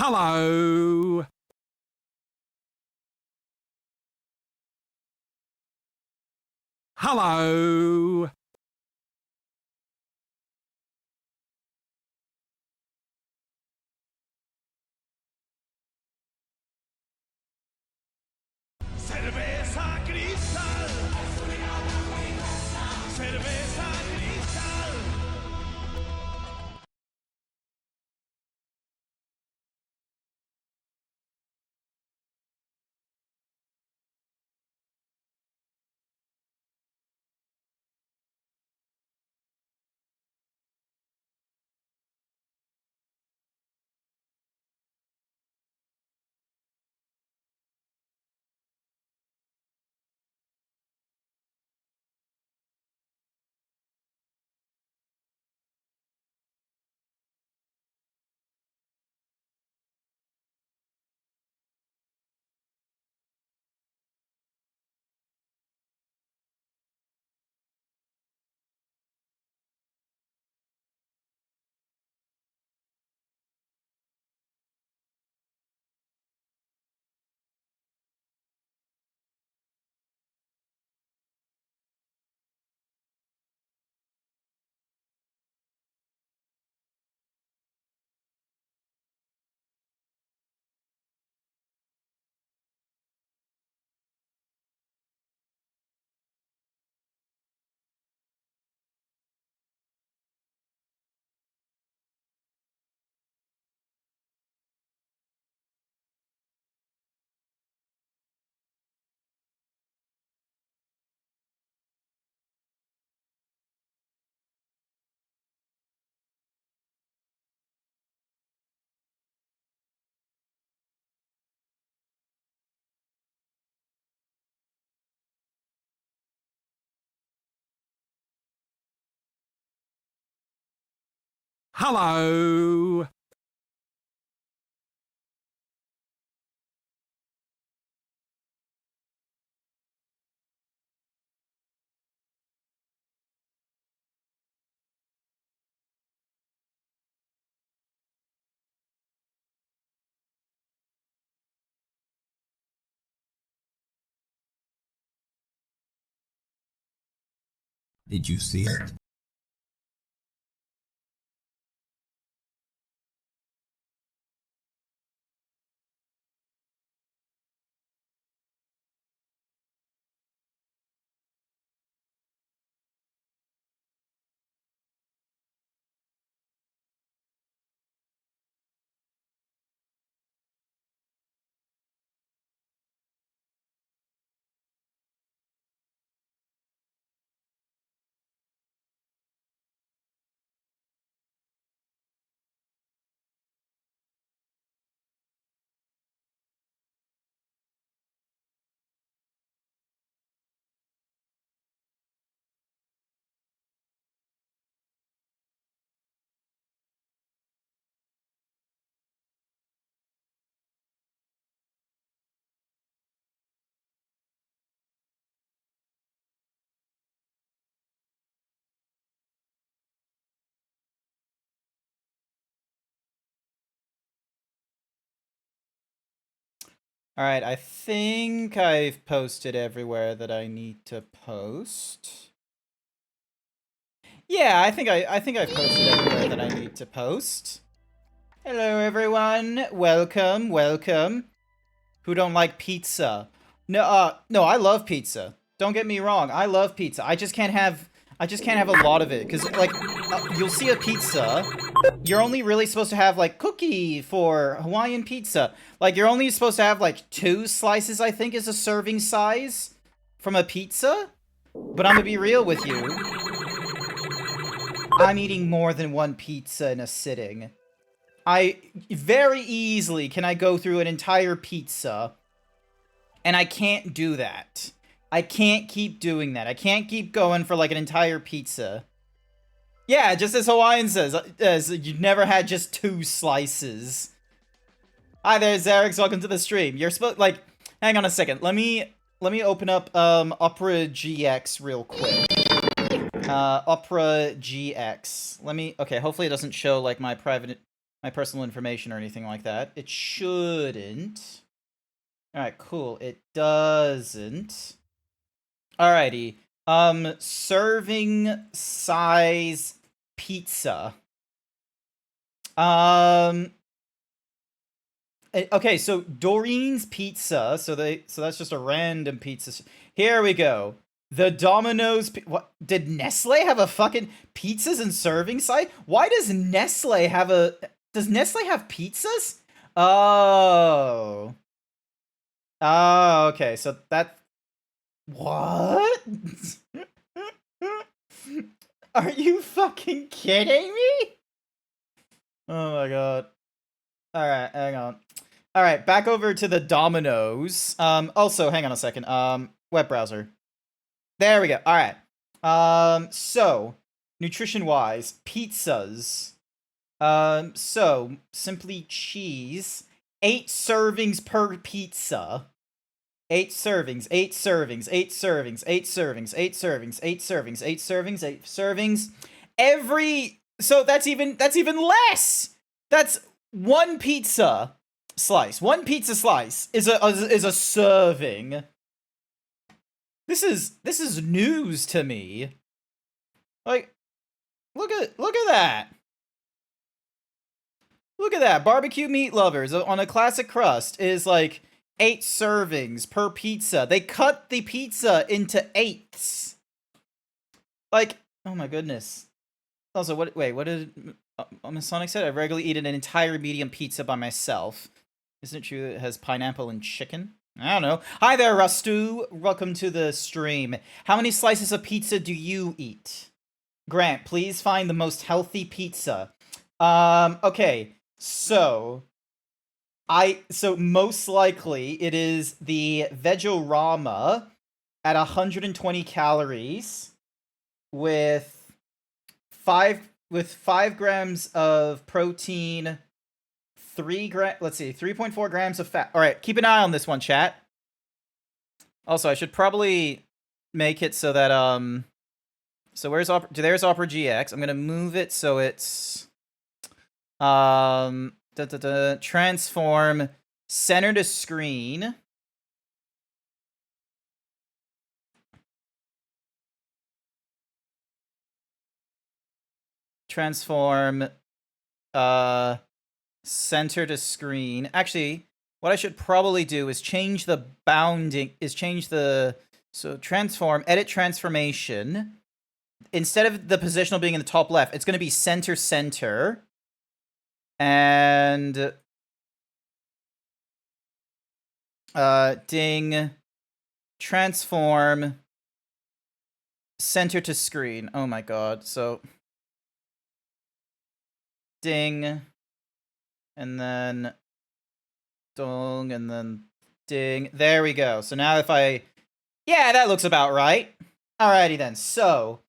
Hello. Hello. Cerveza cristal. Cerveza cristal. Hello. Did you see it? Alright, I think I've posted everywhere that I need to post. Yeah, I think I've posted everywhere that I need to post. Hello everyone. Welcome, welcome. Who don't like pizza? No, I love pizza. Don't get me wrong. I love pizza. I just can't have a lot of it cuz like you'll see a pizza, you're only really supposed to have like cookie for Hawaiian pizza. Like you're only supposed to have like 2 slices, I think is a serving size from a pizza. But I'm gonna be real with you. I'm eating more than 1 pizza in a sitting. I very easily can I go through an entire pizza, and I can't do that. I can't keep doing that. I can't keep going for like an entire pizza. Yeah, just as Hawaiian says, as you never had just 2 slices. Hi there, Zarex. Welcome to the stream. You're supposed like, hang on a second. Let me open up Opera GX real quick. Opera GX. Okay, hopefully it doesn't show like my private my personal information or anything like that. It shouldn't. Alright, cool. It doesn't. Alrighty. Serving size pizza. Okay, so Doreen's Pizza. So that's just a random pizza. Here we go. The Domino's. What did Nestle have a fucking pizzas and serving size? Why does Nestle have a? Does Nestle have pizzas? Oh. Oh, okay. So that. What? Are you fucking kidding me? Oh my god. Alright, hang on. Alright, back over to the Domino's. Also, hang on a second. Web browser. There we go. Alright. So, nutrition-wise, pizzas. So, simply cheese. 8 servings per pizza. 8 servings, 8 servings, 8 servings, 8 servings, 8 servings, 8 servings, 8 servings, 8 servings. So that's even less. That's one pizza slice. One pizza slice is a serving. This is news to me. Like, look at that. Look at that. Barbecue meat lovers on a classic crust is like 8 servings per pizza. They cut the pizza into 8ths. Like, oh my goodness. Also, what did Masonic said? I regularly eat an entire medium pizza by myself. Isn't it true that it has pineapple and chicken? I don't know. Hi there, Rustu. Welcome to the stream. How many slices of pizza do you eat? Grant, please find the most healthy pizza. Okay. So most likely it is the Vegorama at 120 calories with 5 grams of protein, 3.4 grams of fat. All right, keep an eye on this one, chat. Also, I should probably make it so that so there's Opera GX. I'm gonna move it so it's transform center to screen. Transform center to screen. Actually, what I should probably do is change the bounding, so transform, edit transformation. Instead of the positional being in the top left, it's going to be center. And ding, transform center to screen. Oh my god. So ding, and then dong, and then ding. There we go. So now yeah, that looks about right. Alrighty then. So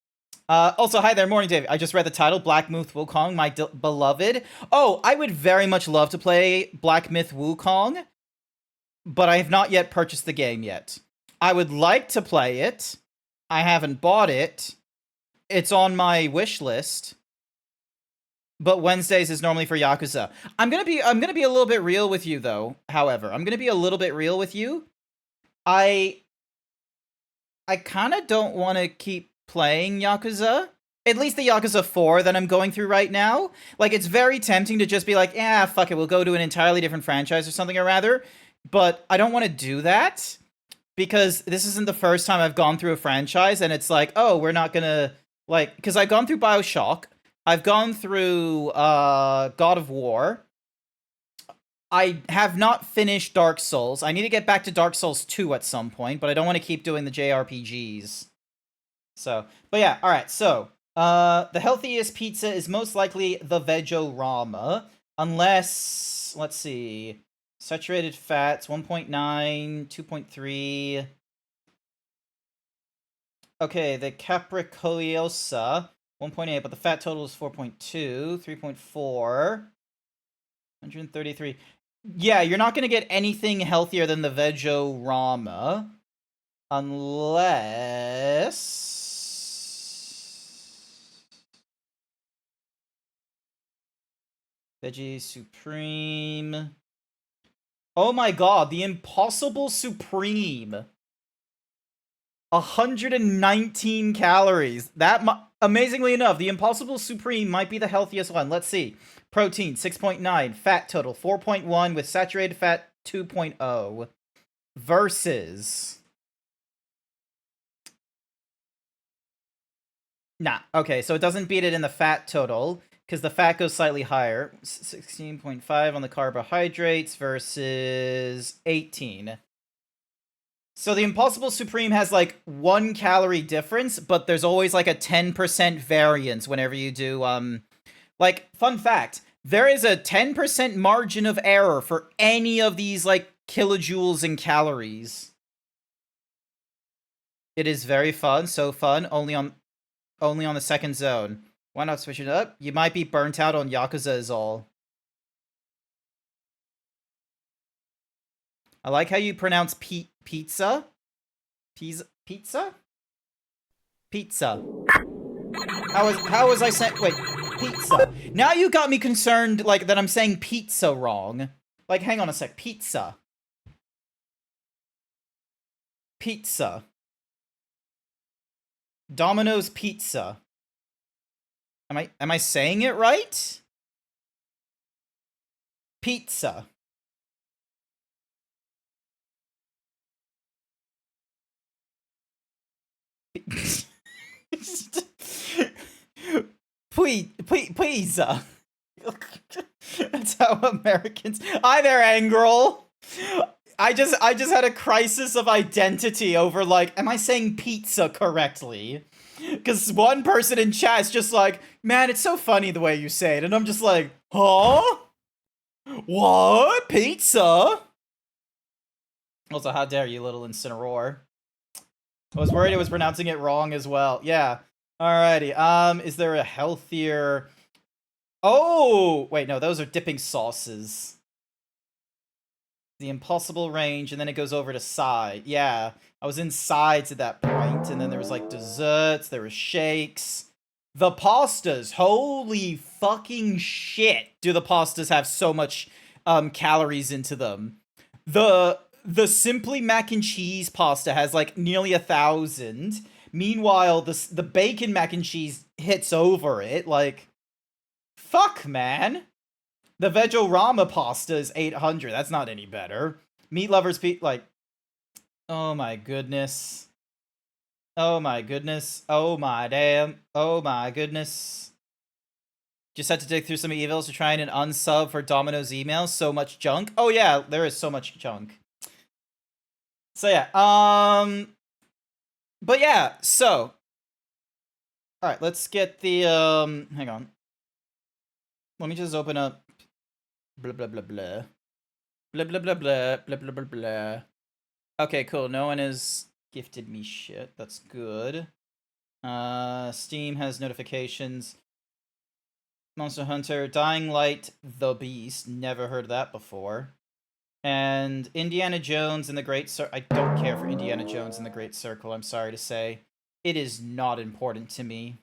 also, hi there, Morning Dave. I just read the title, Black Myth Wukong, my beloved. Oh, I would very much love to play Black Myth Wukong, but I have not yet purchased the game yet. I would like to play it. I haven't bought it. It's on my wish list. But Wednesdays is normally for Yakuza. I'm gonna be a little bit real with you though. However, I'm gonna be a little bit real with you. I kind of don't want to keep playing Yakuza. At least the Yakuza 4 that I'm going through right now. Like, it's very tempting to just be like, yeah, fuck it, we'll go to an entirely different franchise or something or rather. But I don't want to do that, because this isn't the first time I've gone through a franchise, and it's like, oh, we're not gonna, like, because I've gone through BioShock, I've gone through God of War, I have not finished Dark Souls. I need to get back to Dark Souls 2 at some point, but I don't want to keep doing the JRPGs. So, but yeah, alright, so, the healthiest pizza is most likely the Vegorama, unless, let's see, saturated fats, 1.9, 2.3, okay, the Capricciosa, 1.8, but the fat total is 4.2, 3.4, 133. Yeah, you're not going to get anything healthier than the Vegorama, unless... Veggie Supreme. Oh my god, the Impossible Supreme. 119 calories. Amazingly enough, the Impossible Supreme might be the healthiest one. Let's see. Protein 6.9, fat total 4.1 with saturated fat 2.0 versus Nah, okay, so it doesn't beat it in the fat total, because the fat goes slightly higher. 16.5 on the carbohydrates versus 18. So the Impossible Supreme has, like, 1 calorie difference, but there's always, like, a 10% variance whenever you do, Like, fun fact, there is a 10% margin of error for any of these, like, kilojoules and calories. It is very fun, so fun, only on the second zone. Why not switch it up? You might be burnt out on Yakuza is all. I like how you pronounce pizza. Pizza? Pizza. How was I saying? Wait, pizza. Now you got me concerned, like, that I'm saying pizza wrong. Like, hang on a sec. Pizza. Pizza. Domino's Pizza. Am I saying it right? Pizza. Pizza. That's how Americans. Hi there, Angrel. I just had a crisis of identity over, like, am I saying pizza correctly? Because one person in chat is just like, man, it's so funny the way you say it, and I'm just like, huh? What? Pizza? Also, how dare you, little Incineroar? I was worried I was pronouncing it wrong as well. Yeah. Alrighty. Is there a healthier... Oh! Wait, no, those are dipping sauces. The Impossible range, and then it goes over to side. Yeah, I was in sides at that point, and then there was, like, desserts, there was shakes. The pastas, holy fucking shit, do the pastas have so much calories into them. The Simply Mac and Cheese pasta has, like, nearly 1,000. Meanwhile, the bacon mac and cheese hits over it, like... Fuck, man! The Vegorama pasta is 800. That's not any better. Meat Lovers like... Oh my goodness. Oh my goodness. Oh my damn. Oh my goodness. Just had to dig through some emails to try and unsub for Domino's emails. So much junk. Oh yeah, there is so much junk. So yeah, but yeah, so... Alright, let's get the, hang on. Let me just open up... Blah, blah, blah, blah. Blah, blah, blah, blah, blah, blah, blah, blah. Okay, cool. No one has gifted me shit. That's good. Steam has notifications. Monster Hunter, Dying Light, The Beast. Never heard of that before. And Indiana Jones and the Great Circle. I don't care for Indiana Jones and the Great Circle, I'm sorry to say. It is not important to me.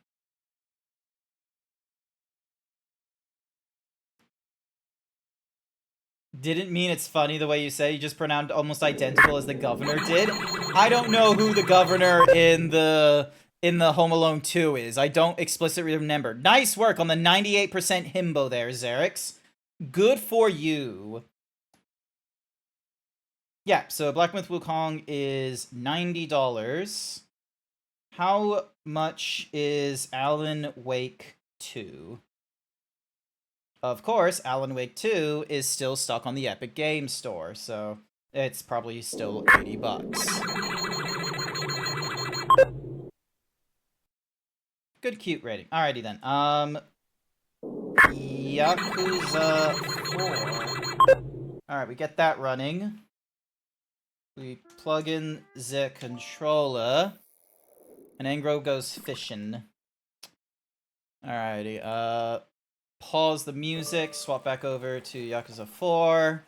Didn't mean it's funny the way you say. You just pronounced almost identical as the governor did. I don't know who the governor in the Home Alone 2 is. I don't explicitly remember. Nice work on the 98% himbo there, Xerix. Good for you. Yeah, so Black Myth Wukong is $90. How much is Alan Wake 2? Of course, Alan Wake 2 is still stuck on the Epic Games Store, so it's probably still $80. Good cute rating. Alrighty then. Yakuza 4. Alright, we get that running. We plug in the controller. And Angro goes fishing. Alrighty, pause the music, swap back over to Yakuza 4.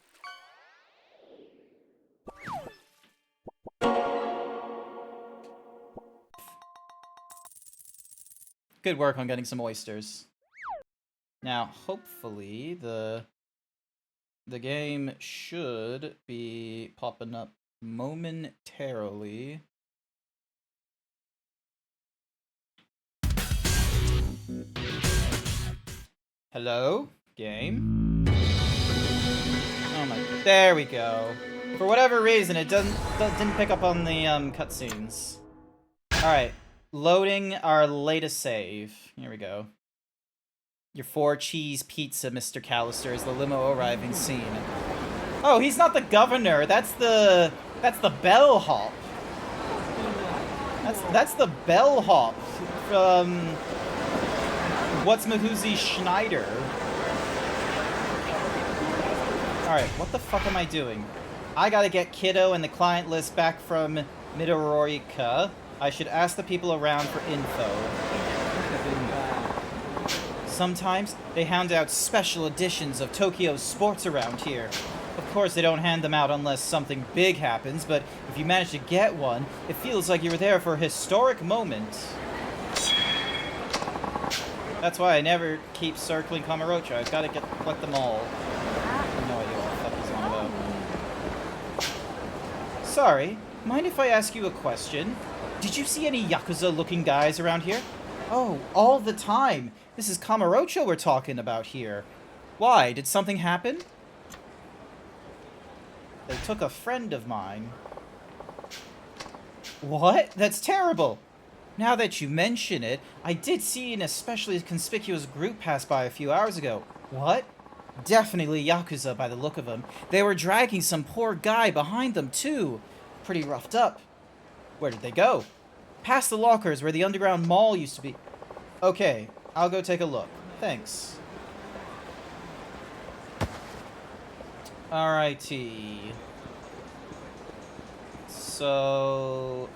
Good work on getting some oysters. Now, hopefully, the game should be popping up momentarily. Hello? Game? Oh my... There we go. For whatever reason, it didn't pick up on the cutscenes. Alright. Loading our latest save. Here we go. Your 4-cheese pizza, Mr. Callister, is the limo arriving scene. Oh, he's not the governor. That's the bellhop. That's the bellhop from What's Mahuzi Schneider. Alright, what the fuck am I doing? I gotta get Kiddo and the client list back from Midorica. I should ask the people around for info. Sometimes they hand out special editions of Tokyo's sports around here. Of course, they don't hand them out unless something big happens, but if you manage to get one, it feels like you were there for a historic moment. That's why I never keep circling Kamurocho. I've got to collect them all. I have no idea what the fuck he's on about. Sorry, mind if I ask you a question? Did you see any Yakuza-looking guys around here? Oh, all the time. This is Kamurocho we're talking about here. Why? Did something happen? They took a friend of mine. What? That's terrible. Now that you mention it, I did see an especially conspicuous group pass by a few hours ago. What? Definitely Yakuza by the look of them. They were dragging some poor guy behind them too. Pretty roughed up. Where did they go? Past the lockers where the underground mall used to be. Okay, I'll go take a look. Thanks. Alrighty. So...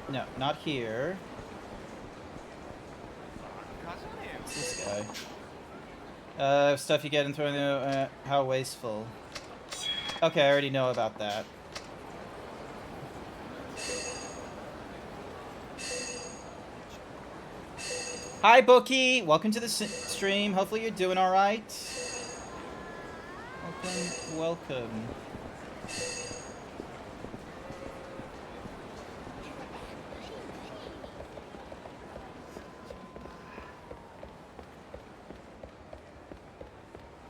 No, not here. What's this guy? Stuff you get in throwing the... how wasteful. Okay, I already know about that. Hi, Bookie! Welcome to the stream. Hopefully you're doing alright. Welcome.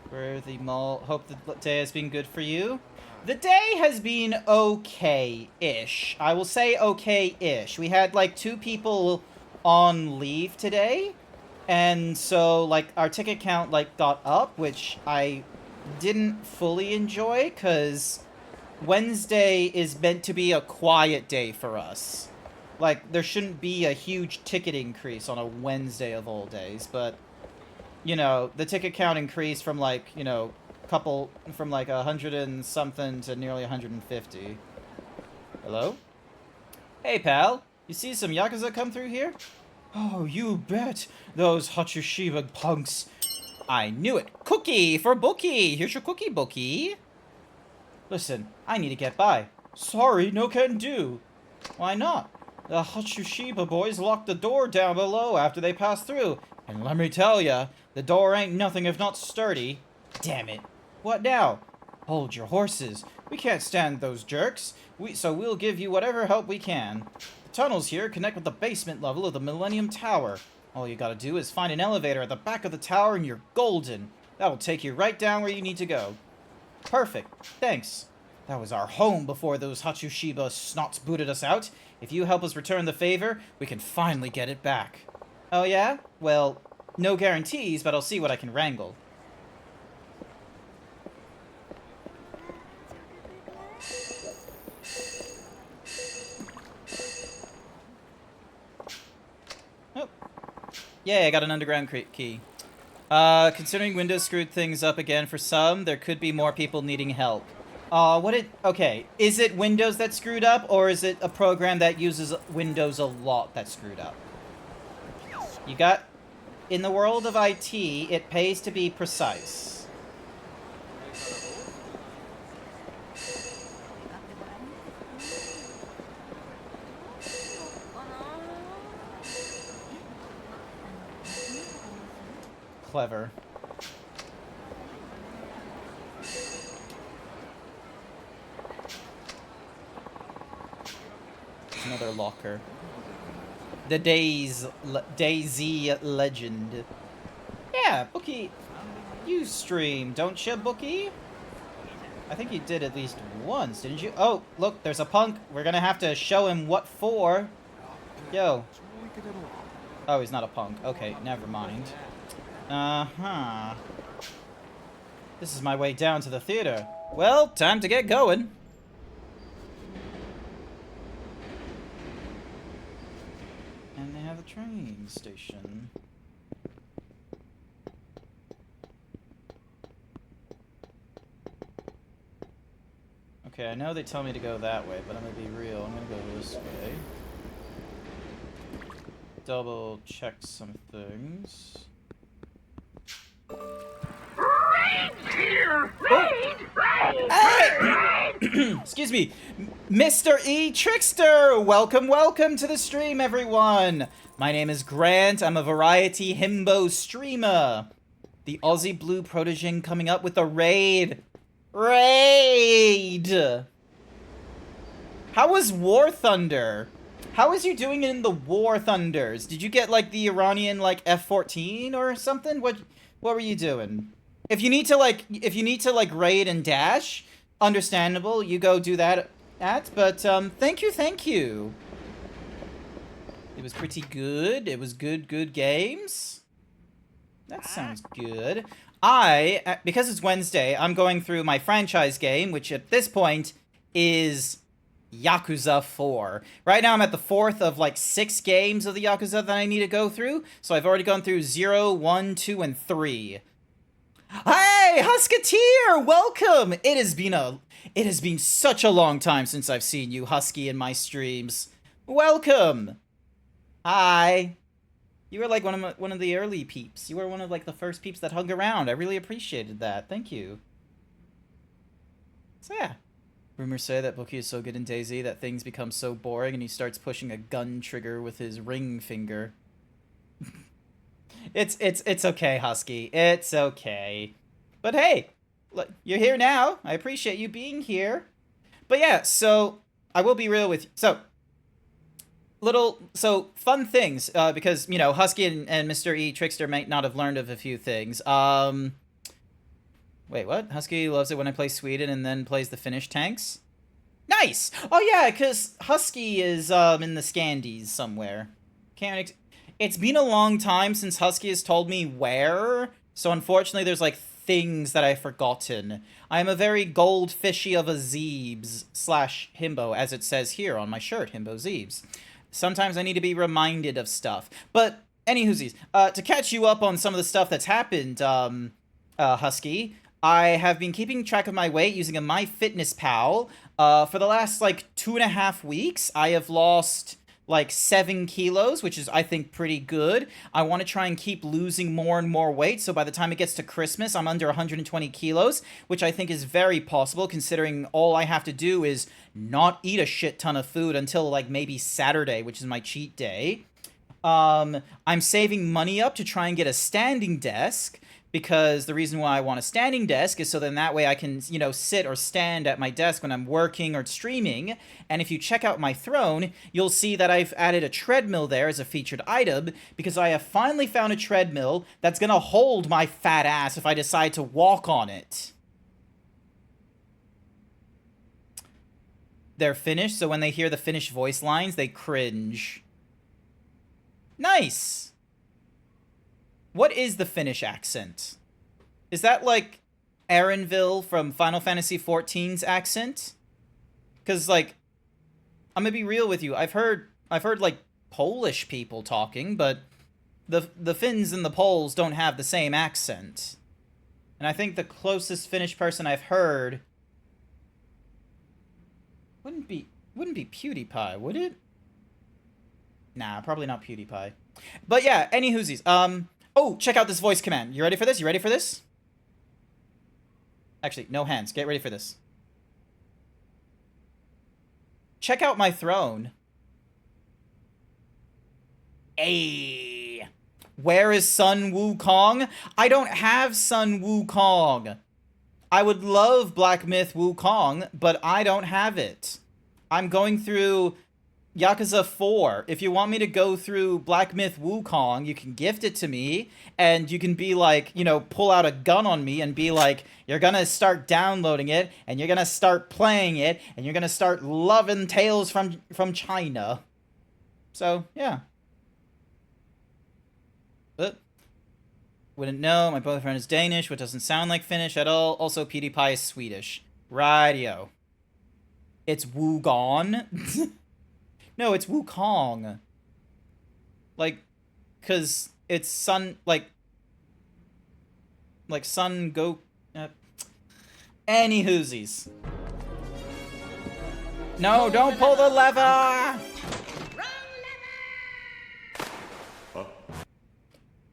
Where the mall... Hope the day has been good for you. The day has been okay-ish. I will say okay-ish. We had, like, 2 people on leave today. And so, like, our ticket count, like, got up, which I didn't fully enjoy, because Wednesday is meant to be a quiet day for us. Like, there shouldn't be a huge ticket increase on a Wednesday of all days, but, you know, the ticket count increased from, like, you know, from, like, 100 and something to nearly 150. Hello? Hey, pal. You see some Yakuza come through here? Oh, you bet. Those Hatsushiba punks. I knew it. Cookie for Bookie. Here's your cookie, Bookie. Listen, I need to get by. Sorry, no can do. Why not? The Hatsushiba boys locked the door down below after they passed through. And let me tell ya, the door ain't nothing if not sturdy. Damn it. What now? Hold your horses. We can't stand those jerks. So we'll give you whatever help we can. The tunnels here connect with the basement level of the Millennium Tower. All you gotta do is find an elevator at the back of the tower and you're golden. That'll take you right down where you need to go. Perfect. Thanks. That was our home before those Hatsushiba snots booted us out. If you help us return the favor, we can finally get it back. Oh yeah? Well, no guarantees, but I'll see what I can wrangle. Oh. Yay, I got an underground key. Considering Windows screwed things up again for some, there could be more people needing help. Okay, is it Windows that screwed up, or is it a program that uses Windows a lot that screwed up? You got... In the world of IT, it pays to be precise. Clever. Another locker. The Daisy legend. Yeah, Bookie. You stream, don't you, Bookie? I think you did at least once, didn't you? Oh, look, there's a punk. We're gonna have to show him what for. Yo. Oh, he's not a punk. Okay, never mind. Uh-huh. This is my way down to the theater. Well, time to get going. And they have a train station. Okay, I know they tell me to go that way, but I'm gonna be real. I'm gonna go this way. Double check some things. Excuse me, Mr. E Trickster! Welcome, welcome to the stream, everyone! My name is Grant, I'm a variety himbo streamer. The Aussie Blue Protégé coming up with a raid. Raid! How was War Thunder? How was you doing in the War Thunders? Did you get, like, the Iranian, like, F-14 or something? What were you doing? If you need to, like, raid and dash, understandable, you go do that but, thank you. It was pretty good. It was good games. That sounds good. Because it's Wednesday, I'm going through my franchise game, which at this point is Yakuza 4. Right now I'm at the 4th of like 6 games of the Yakuza that I need to go through. So I've already gone through 0, 1, 2, and 3. Hey, Husketeer! Welcome! It has been such a long time since I've seen you, Husky, in my streams. Welcome! Hi. You were like one of the early peeps. You were one of like the first peeps that hung around. I really appreciated that. Thank you. So yeah. Rumors say that Bookie is so good in DayZ that things become so boring and he starts pushing a gun trigger with his ring finger. It's okay, Husky. It's okay. But hey, look, you're here now. I appreciate you being here. But yeah, so I will be real with you. So fun things, because, you know, Husky and Mr. E Trickster might not have learned of a few things. Wait, what? Husky loves it when I play Sweden and then plays the Finnish tanks? Nice! Oh yeah, because Husky is, in the Scandies somewhere. It's been a long time since Husky has told me where, so unfortunately there's, like, things that I've forgotten. I am a very goldfishy of a Zeebs / himbo, as it says here on my shirt, Himbo Zeebs. Sometimes I need to be reminded of stuff. But, anywhoosies, to catch you up on some of the stuff that's happened, Husky, I have been keeping track of my weight using a MyFitnessPal. For the last, like, 2.5 weeks, I have lost, like, 7 kilos, which is, I think, pretty good. I want to try and keep losing more and more weight, so by the time it gets to Christmas, I'm under 120 kilos, which I think is very possible, considering all I have to do is not eat a shit ton of food until, like, maybe Saturday, which is my cheat day. I'm saving money up to try and get a standing desk, because the reason why I want a standing desk is so then that way I can, you know, sit or stand at my desk when I'm working or streaming. And if you check out my throne, you'll see that I've added a treadmill there as a featured item, because I have finally found a treadmill that's gonna hold my fat ass if I decide to walk on it. They're Finnish, so when they hear the Finnish voice lines, they cringe. Nice! What is the Finnish accent? Is that like Aaronville from Final Fantasy XIV's accent? Because, like, I'm gonna be real with you. I've heard like Polish people talking, but the Finns and the Poles don't have the same accent. And I think the closest Finnish person I've heard wouldn't be PewDiePie, would it? Nah, probably not PewDiePie. But yeah, anywhoosies. Oh, check out this voice command. You ready for this? You ready for this? Actually, no hands. Get ready for this. Check out my throne. Ayy. Where is Sun Wukong? I don't have Sun Wukong. I would love Black Myth Wukong, but I don't have it. I'm going through Yakuza 4. If you want me to go through Black Myth Wukong, you can gift it to me, and you can be like, you know, pull out a gun on me and be like, you're gonna start downloading it, and you're gonna start playing it, and you're gonna start loving Tales from China. So, yeah. Wouldn't know. My boyfriend is Danish, which doesn't sound like Finnish at all. Also, PewDiePie is Swedish. Radio. It's Wugon. No, it's Wukong. Like, cause it's Sun, like Sun Go. Any whoosies. No, don't pull the lever.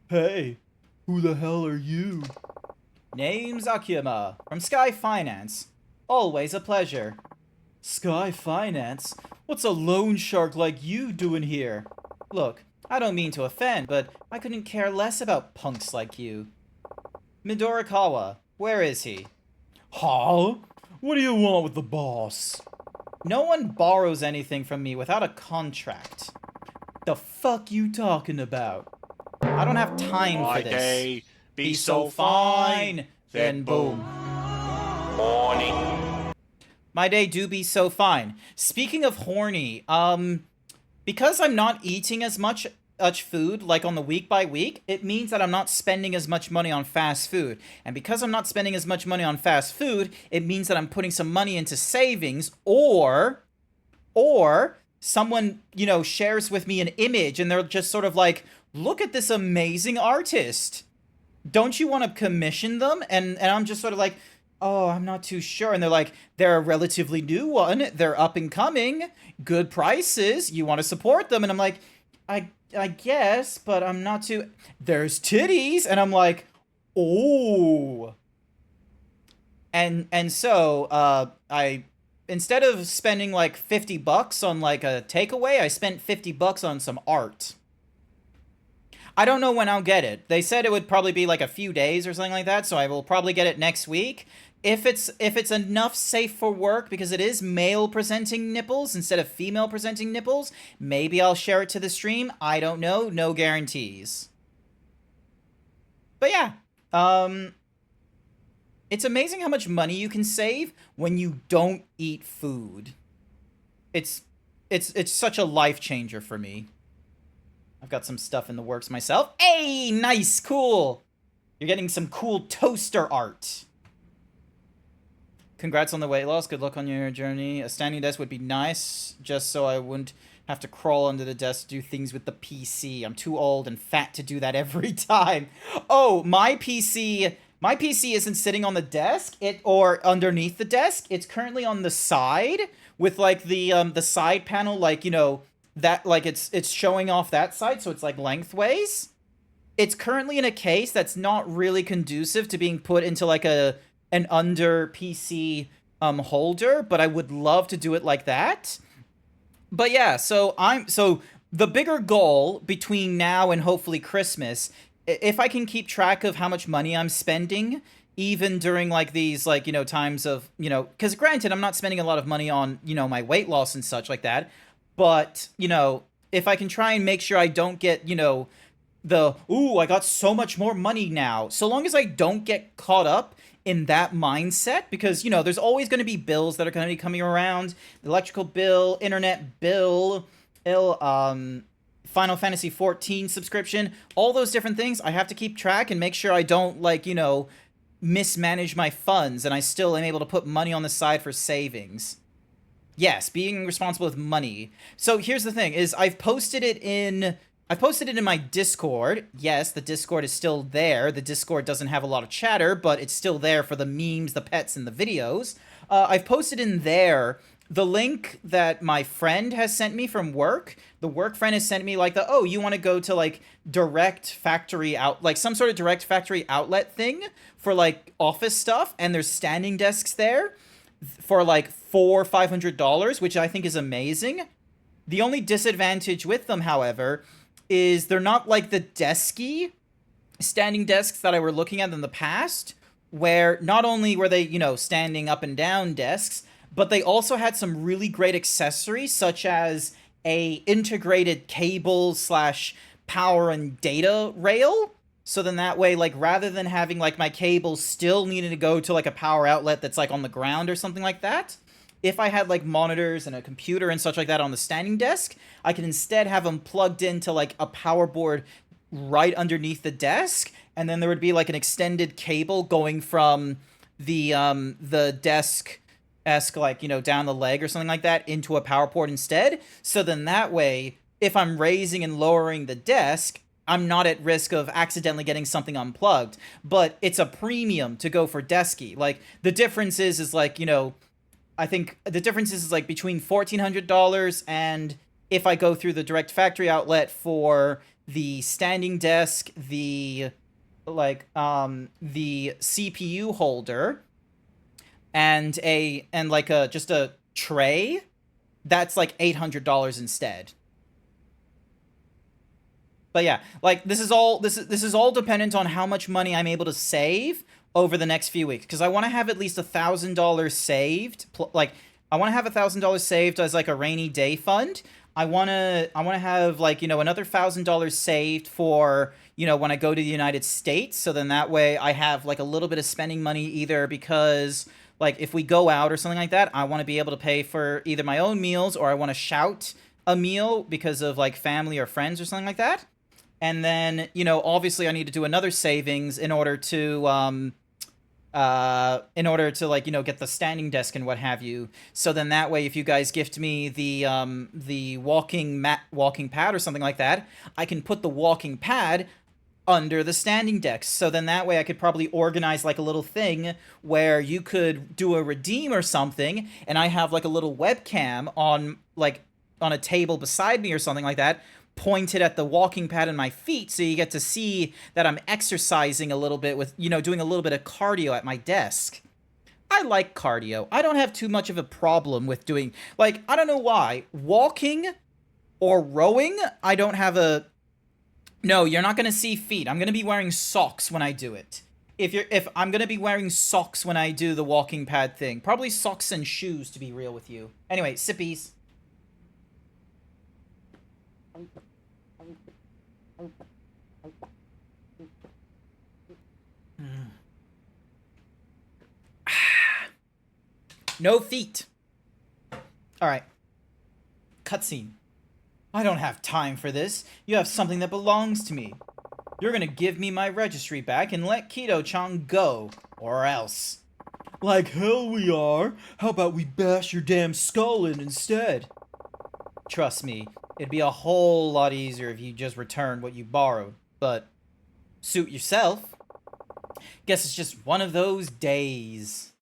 Hey. Who the hell are you? Name's Akiyama, from Sky Finance. Always a pleasure. Sky Finance? What's a loan shark like you doing here? Look, I don't mean to offend, but I couldn't care less about punks like you. Midorikawa, where is he? Huh? What do you want with the boss? No one borrows anything from me without a contract. The fuck you talking about? I don't have time for this. My day be so fine, then boom. Morning. My day do be so fine. Speaking of horny, because I'm not eating as much food, like on the week by week, it means that I'm not spending as much money on fast food. And because I'm not spending as much money on fast food, it means that I'm putting some money into savings, or someone, you know, shares with me an image and they're just sort of like, look at this amazing artist. Don't you want to commission them? And I'm just sort of like, oh, I'm not too sure. And they're like, they're a relatively new one. They're up and coming. Good prices. You want to support them? And I'm like, I guess, but I'm not too... There's titties. And I'm like, oh. And so, I... Instead of spending like $50 on like a takeaway, I spent $50 on some art. I don't know when I'll get it. They said it would probably be like a few days or something like that, so I will probably get it next week. If it's enough safe for work, because it is male presenting nipples instead of female presenting nipples, maybe I'll share it to the stream. I don't know. No guarantees. But yeah, it's amazing how much money you can save when you don't eat food. It's such a life changer for me. I've got some stuff in the works myself. Hey, nice, cool. You're getting some cool toaster art. Congrats on the weight loss. Good luck on your journey. A standing desk would be nice, just so I wouldn't have to crawl under the desk to do things with the PC. I'm too old and fat to do that every time. Oh, my PC isn't sitting on the desk, or underneath the desk. It's currently on the side with like the side panel, like, you know, that, like, it's showing off that side, so it's like lengthways. It's currently in a case that's not really conducive to being put into like an under PC holder, but I would love to do it like that. But yeah, so the bigger goal between now and hopefully Christmas, if I can keep track of how much money I'm spending, even during like these, like, you know, times of, you know, because granted, I'm not spending a lot of money on, you know, my weight loss and such like that. But, you know, if I can try and make sure I don't get, you know, ooh, I got so much more money now. So long as I don't get caught up in that mindset, because, you know, there's always going to be bills that are going to be coming around. The electrical bill, internet bill, Final Fantasy 14 subscription, all those different things. I have to keep track and make sure I don't, like, you know, mismanage my funds, and I still am able to put money on the side for savings. Yes, being responsible with money. So here's the thing, is I've posted it in my Discord. Yes, the Discord is still there. The Discord doesn't have a lot of chatter, but it's still there for the memes, the pets, and the videos. I've posted in there the link that my friend has sent me from work. The work friend has sent me like oh, you want to go to like direct factory out, like some sort of direct factory outlet thing for like office stuff, and there's standing desks there for like $400-500, which I think is amazing. The only disadvantage with them, however, is they're not like the desky standing desks that I were looking at in the past, where not only were they, you know, standing up and down desks, but they also had some really great accessories, such as a integrated cable slash power and data rail. So then that way, like, rather than having, like, my cable still needing to go to, like, a power outlet that's, like, on the ground or something like that, if I had, like, monitors and a computer and such like that on the standing desk, I could instead have them plugged into, like, a power board right underneath the desk, and then there would be, like, an extended cable going from the desk-esque, like, you know, down the leg or something like that into a power port instead. So then that way, if I'm raising and lowering the desk, I'm not at risk of accidentally getting something unplugged. But it's a premium to go for desky. Like, the difference is like, you know, I think the difference is like between $1,400 and if I go through the direct factory outlet for the standing desk, the CPU holder, and like just a tray, that's like $800 instead. But yeah, like this is all dependent on how much money I'm able to save over the next few weeks, because I want to have at least $1,000 saved. Like, I want to have $1,000 saved as like a rainy day fund. I want to have, like, you know, another $1,000 saved for, you know, when I go to the United States. So then that way I have like a little bit of spending money, either because, like, if we go out or something like that, I want to be able to pay for either my own meals, or I want to shout a meal because of like family or friends or something like that. And then, you know, obviously I need to do another savings in order to like, you know, get the standing desk and what have you. So then that way, if you guys gift me the walking pad or something like that, I can put the walking pad under the standing desk. So then that way I could probably organize like a little thing where you could do a redeem or something, and I have like a little webcam on a table beside me or something like that, pointed at the walking pad in my feet, so you get to see that I'm exercising a little bit with, you know, doing a little bit of cardio at my desk. I like cardio. I don't have too much of a problem with doing, like, I don't know why. Walking or rowing, I don't have a... No, you're not gonna see feet. I'm gonna be wearing socks when I do it. If I'm gonna be wearing socks when I do the walking pad thing. Probably socks and shoes, to be real with you. Anyway, sippies. No feet. Alright. Cutscene. I don't have time for this. You have something that belongs to me. You're gonna give me my registry back and let Kido-chan go. Or else. Like hell we are. How about we bash your damn skull in instead? Trust me, it'd be a whole lot easier if you just returned what you borrowed. But suit yourself. Guess it's just one of those days.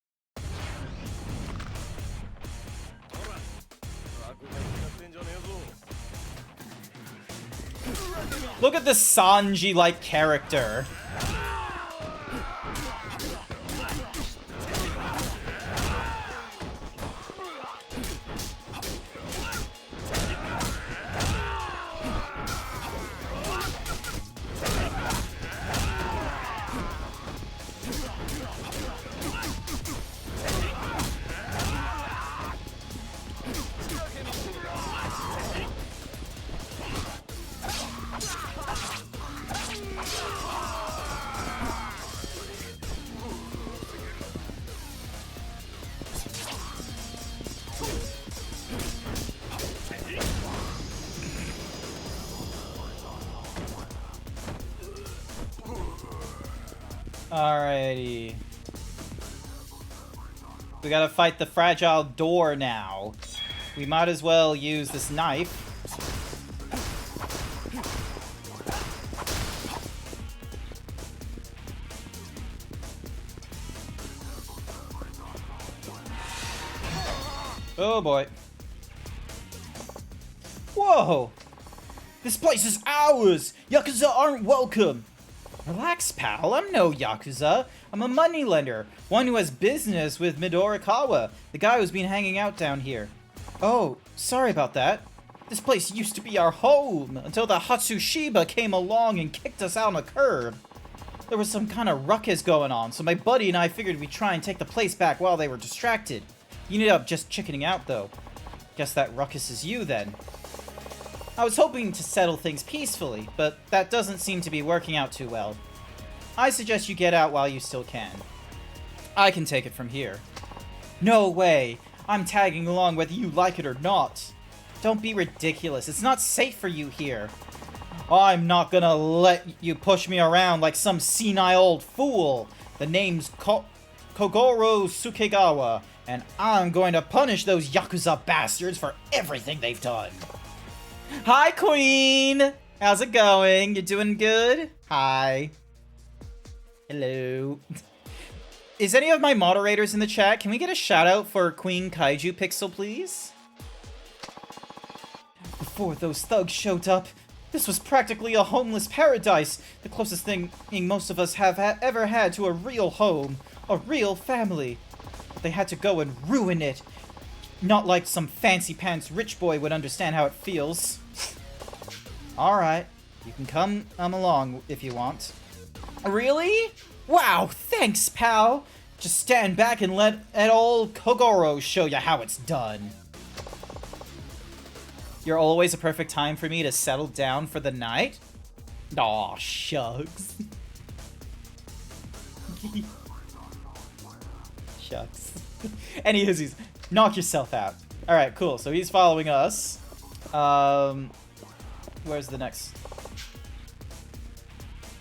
Look at this Sanji-like character. Alrighty. We gotta fight the fragile door now. We might as well use this knife. Oh boy. Whoa! This place is ours! Yakuza aren't welcome! Relax, pal. I'm no Yakuza. I'm a moneylender. One who has business with Midorikawa, the guy who's been hanging out down here. Oh, sorry about that. This place used to be our home until the Hatsushiba came along and kicked us out on the curb. There was some kind of ruckus going on, so my buddy and I figured we'd try and take the place back while they were distracted. You ended up just chickening out, though. Guess that ruckus is you, then. I was hoping to settle things peacefully, but that doesn't seem to be working out too well. I suggest you get out while you still can. I can take it from here. No way! I'm tagging along whether you like it or not. Don't be ridiculous. It's not safe for you here. I'm not gonna let you push me around like some senile old fool. The name's Kogoro Sukegawa, and I'm going to punish those Yakuza bastards for everything they've done. Hi, Queen! How's it going? You doing good? Hi. Hello. Is any of my moderators in the chat? Can we get a shout out for Queen Kaiju Pixel, please? Before those thugs showed up, this was practically a homeless paradise. The closest thing most of us have ever had to a real home, a real family. But they had to go and ruin it. Not like some fancy pants rich boy would understand how it feels. Alright, you can come along if you want. Really? Wow, thanks, pal. Just stand back and let old Kogoro show you how it's done. You're always a perfect time for me to settle down for the night? Aw, shucks. Shucks. Anywho, knock yourself out. Alright, cool. So he's following us. Where's the next?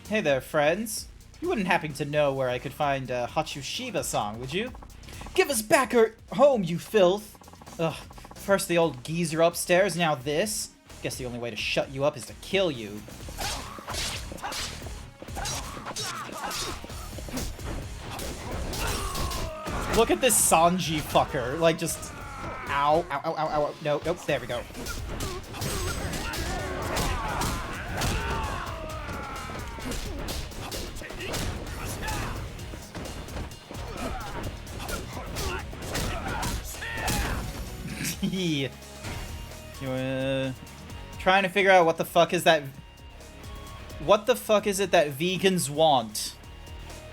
Hey there, friends. You wouldn't happen to know where I could find a Hatsushiba-san, would you? Give us back our home, you filth! Ugh. First the old geezer upstairs, now this. Guess the only way to shut you up is to kill you. Look at this Sanji fucker. Like, just... Ow, ow, ow, ow, ow. No, nope, there we go. You trying to figure out what the fuck is that? What the fuck is it that vegans want?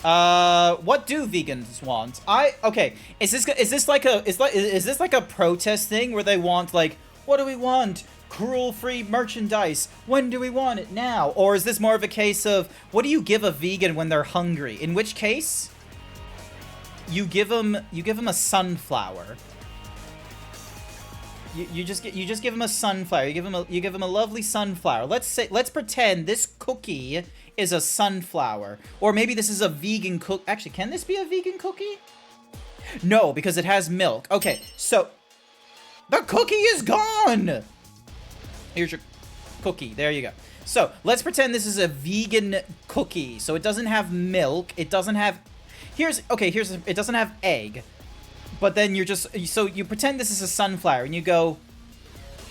What do vegans want? Okay. Is this like a protest thing where they want, like, what do we want? Cruel-free merchandise. When do we want it? Now? Or is this more of a case of what do you give a vegan when they're hungry? In which case, you give them a sunflower. You just give him a sunflower. You give him a lovely sunflower. Let's pretend this cookie is a sunflower, or maybe this is a vegan cook. Actually, can this be a vegan cookie? No, because it has milk. Okay, so the cookie is gone. Here's your cookie. There you go. So let's pretend this is a vegan cookie. So it doesn't have milk. It doesn't have. It doesn't have egg. But then so you pretend this is a sunflower, and you go,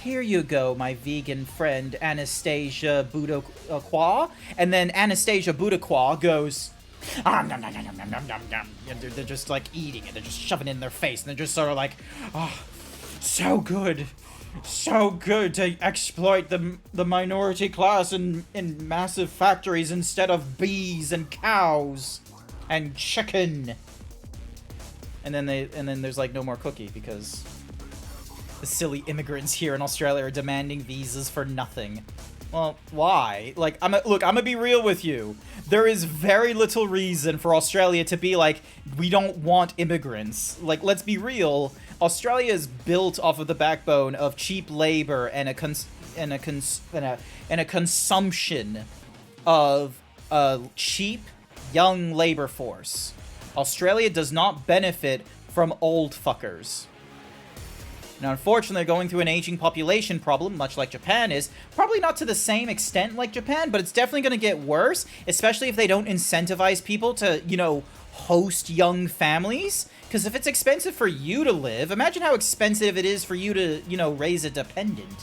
here you go, my vegan friend, Anastasia Budaqua. And then Anastasia Budaqua goes, nom, nom, nom, nom, nom, nom, nom, nom. And they're just, like, eating it. They're just shoving it in their face. And they're just sort of like, oh, so good. So good to exploit the minority class in massive factories instead of bees and cows and chicken. And then there's like no more cookie because the silly immigrants here in Australia are demanding visas for nothing. Well, why? Like, I'm gonna be real with you. There is very little reason for Australia to be like, we don't want immigrants. Like, let's be real. Australia is built off of the backbone of cheap labor and a consumption of a cheap young labor force. Australia does not benefit from old fuckers. Now, unfortunately, they're going through an aging population problem, much like Japan is. Probably not to the same extent like Japan, but it's definitely going to get worse, especially if they don't incentivize people to, you know, host young families. Because if it's expensive for you to live, imagine how expensive it is for you to, you know, raise a dependent.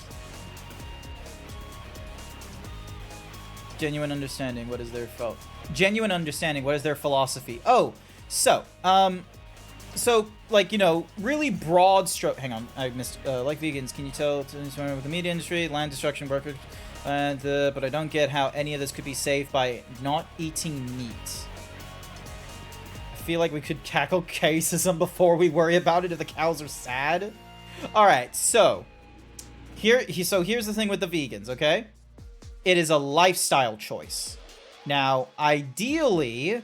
Genuine understanding, what is their philosophy? Oh, so, so like, you know, really broad stroke. Hang on, I missed. Like vegans, can you tell with the meat industry, land destruction, workers, and but I don't get how any of this could be saved by not eating meat. I feel like we could tackle caseism before we worry about it if the cows are sad. All right, so here's the thing with the vegans, okay? It is a lifestyle choice. Now, ideally,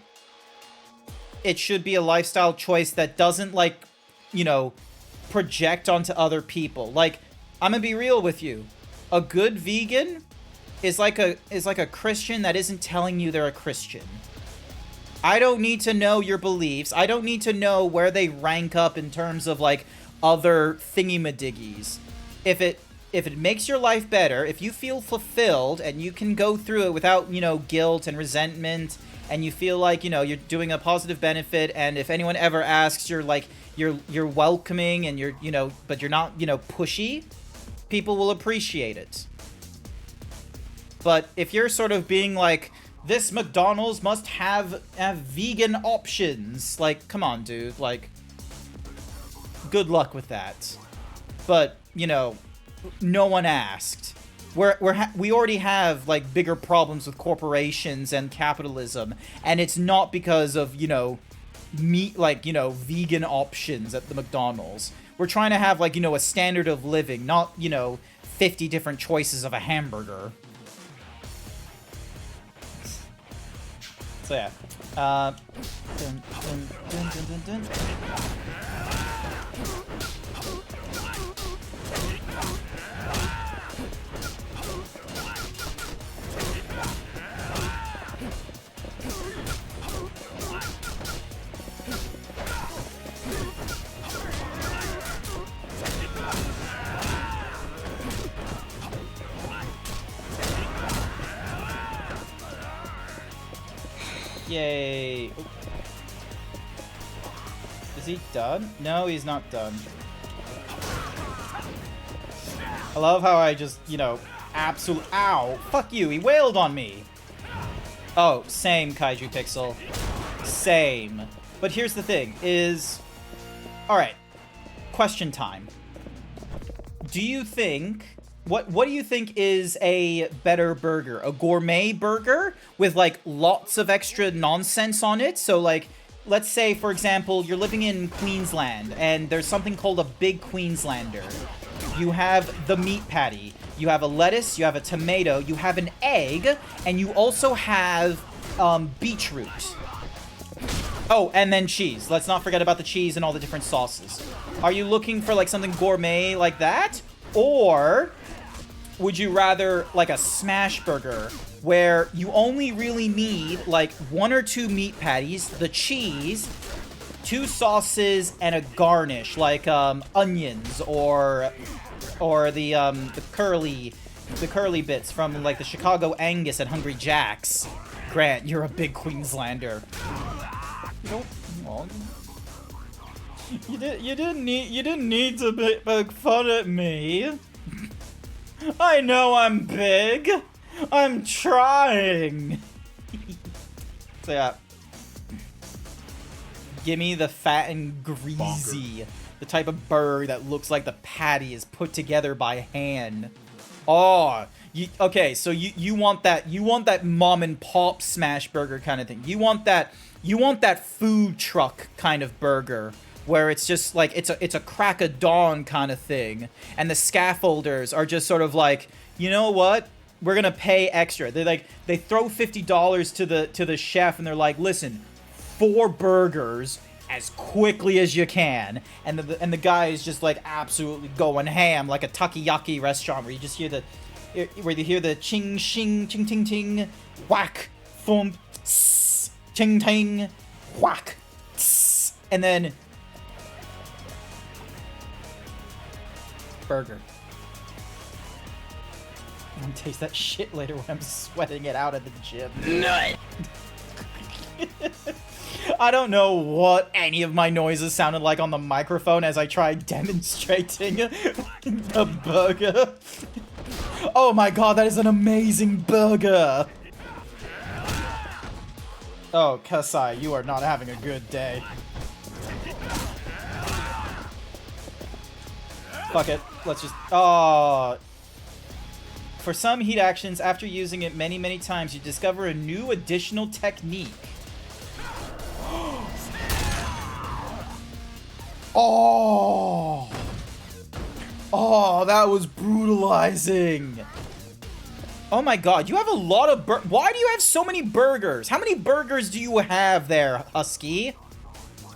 it should be a lifestyle choice that doesn't, like, you know, project onto other people. Like, I'm gonna be real with you. A good vegan is like a Christian that isn't telling you they're a Christian. I don't need to know your beliefs. I don't need to know where they rank up in terms of, like, other thingy-madiggies. If it makes your life better, if you feel fulfilled and you can go through it without, you know, guilt and resentment, and you feel like, you know, you're doing a positive benefit, and if anyone ever asks, you're like, you're welcoming, and you're, you know, but you're not, you know, pushy, people will appreciate it. But if you're sort of being like, this McDonald's must have vegan options, like, come on, dude, like, good luck with that. But, you know, no one asked. We already have, like, bigger problems with corporations and capitalism, and it's not because of, you know, meat, like, you know, vegan options at the McDonald's. We're trying to have, like, you know, a standard of living, not, you know, 50 different choices of a hamburger. So yeah, dun, dun, dun, dun, dun, dun. Yay. Ooh. Is he done? No, he's not done. I love how I just, you know, absolute. Ow! Fuck you, he wailed on me! Oh, same, Kaiju Pixel. Same. But here's the thing, is... Alright. Question time. Do you think... What do you think is a better burger? A gourmet burger with, like, lots of extra nonsense on it? So, like, let's say, for example, you're living in Queensland, and there's something called a Big Queenslander. You have the meat patty. You have a lettuce, you have a tomato, you have an egg, and you also have, beetroot. Oh, and then cheese. Let's not forget about the cheese and all the different sauces. Are you looking for, like, something gourmet like that? Or... would you rather, like, a smash burger where you only really need, like, 1 or 2 meat patties, the cheese, 2 sauces, and a garnish, like, onions or the curly bits from, like, the Chicago Angus at Hungry Jack's. Grant, you're a big Queenslander. You didn't need to poke fun at me. I know I'm big. I'm trying. So yeah. Gimme the fat and greasy. Bonker. The type of burger that looks like the patty is put together by hand. Oh, okay, so you want that mom and pop smash burger kind of thing. You want that food truck kind of burger. Where it's just like it's a crack of dawn kind of thing, and the scaffolders are just sort of like, you know what, we're gonna pay extra. They throw $50 to the chef, and they're like, listen, 4 burgers as quickly as you can, and the guy is just like absolutely going ham, like a takoyaki restaurant where you just hear the ching shing ting ting ting, whack, thump, tss, ching ting, whack, tss, and then. Burger. I'm gonna taste that shit later when I'm sweating it out at the gym. Nut! I don't know what any of my noises sounded like on the microphone as I tried demonstrating the burger. Oh my god, that is an amazing burger! Oh, Kasai, you are not having a good day. Fuck it. Let's just... Oh. For some heat actions, after using it many, many times, you discover a new additional technique. Oh! Oh, that was brutalizing. Oh my god, you have a lot of why do you have so many burgers? How many burgers do you have there, Husky?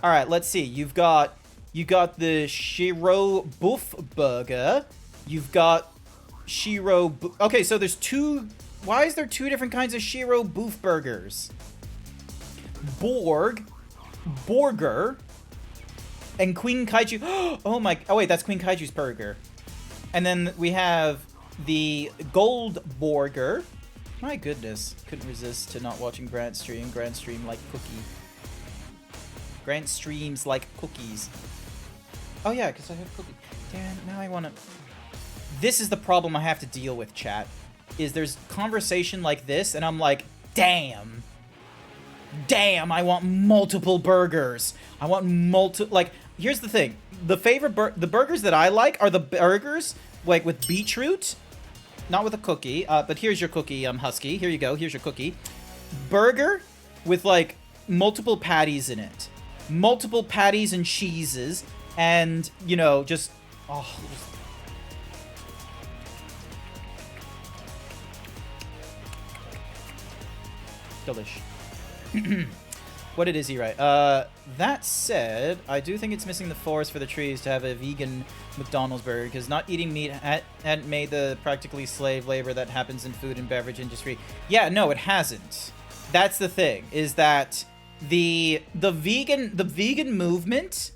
Alright, let's see. You got the Shiro Buff Burger. You've got Shiro... Okay, so there's two... Why is there two different kinds of Shiro Buff Burgers? Borger, and Queen Kaiju... Oh my... Oh wait, that's Queen Kaiju's burger. And then we have the Gold Burger. My goodness. Couldn't resist to not watching Grant stream. Grant stream like cookie. Grant streams like cookies. Oh yeah, because I have cookies. Damn, now I want to... This is the problem I have to deal with, chat. Is there's conversation like this, and I'm like, damn. Damn, I want multiple burgers. I want like, here's the thing. The burgers that I like are the burgers, like, with beetroot. Not with a cookie, but here's your cookie, Husky. Here you go, here's your cookie. Burger with, like, multiple patties in it. Multiple patties and cheeses, and, you know, just... Oh, just... Delish. What is he right? That said, I do think it's missing the forest for the trees to have a vegan McDonald's burger, because not eating meat hadn't made the practically slave labor that happens in food and beverage industry. Yeah, no, it hasn't. That's the thing, is that the vegan movement,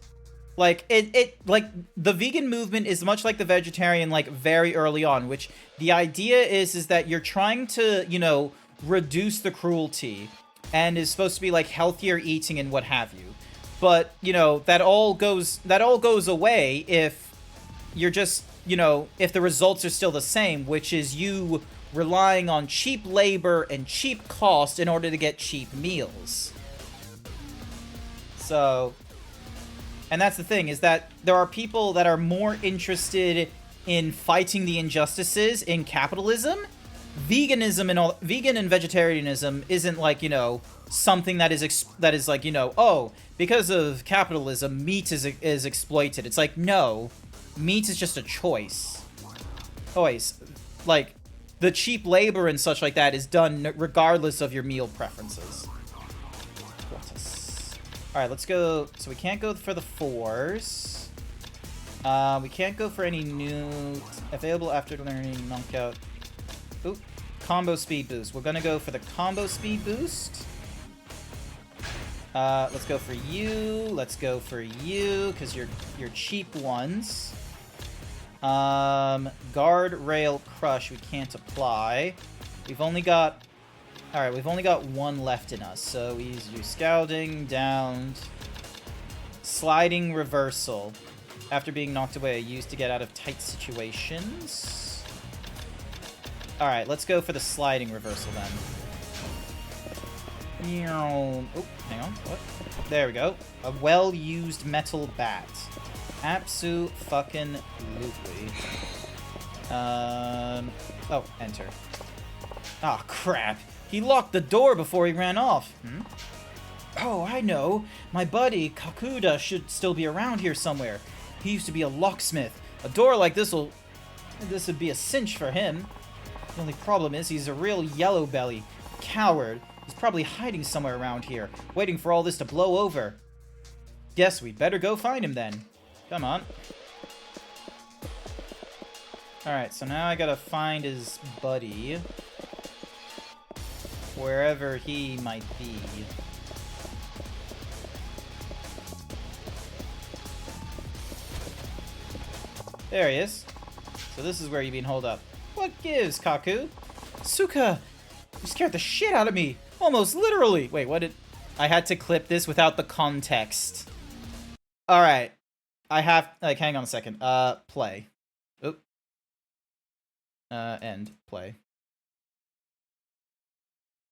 like, the vegan movement is much like the vegetarian, like, very early on, which the idea is that you're trying to, you know, reduce the cruelty, and is supposed to be like healthier eating and what have you. But, you know, that all goes away if you're just, you know, if the results are still the same, which is you relying on cheap labor and cheap cost in order to get cheap meals. So, and that's the thing, is that there are people that are more interested in fighting the injustices in capitalism. Veganism and vegan and vegetarianism isn't like, you know, something that is like, you know, oh, because of capitalism, meat is exploited. It's like, no, meat is just a choice. Always, like, the cheap labor and such like that is done regardless of your meal preferences. All right, let's go. So we can't go for the 4s. We can't go for any new available after learning knockout. Oop, combo speed boost. We're gonna go for the combo speed boost. Let's go for you. Let's go for you, because you're cheap ones. Guard rail crush we can't apply. We've only got... Alright, we've only got one left in us. So we use scouting, downed. Sliding reversal. After being knocked away, used to get out of tight situations. Alright, let's go for the sliding reversal then. Oh, hang on. What? There we go. A well-used metal bat. Abso-fucking-lutely. Oh, enter. Ah, crap. He locked the door before he ran off. Oh, I know. My buddy, Kakuda, should still be around here somewhere. He used to be a locksmith. A door like this would be a cinch for him. The only problem is he's a real yellow belly. Coward. He's probably hiding somewhere around here, waiting for all this to blow over. Guess we'd better go find him then. Come on. Alright, so now I gotta find his buddy. Wherever he might be. There he is. So this is where you've been holed up. What gives, Kaku? Suka! You scared the shit out of me! Almost literally! Wait, what did... I had to clip this without the context. Alright. I have... Like, hang on a second. Play. Oop. End. Play.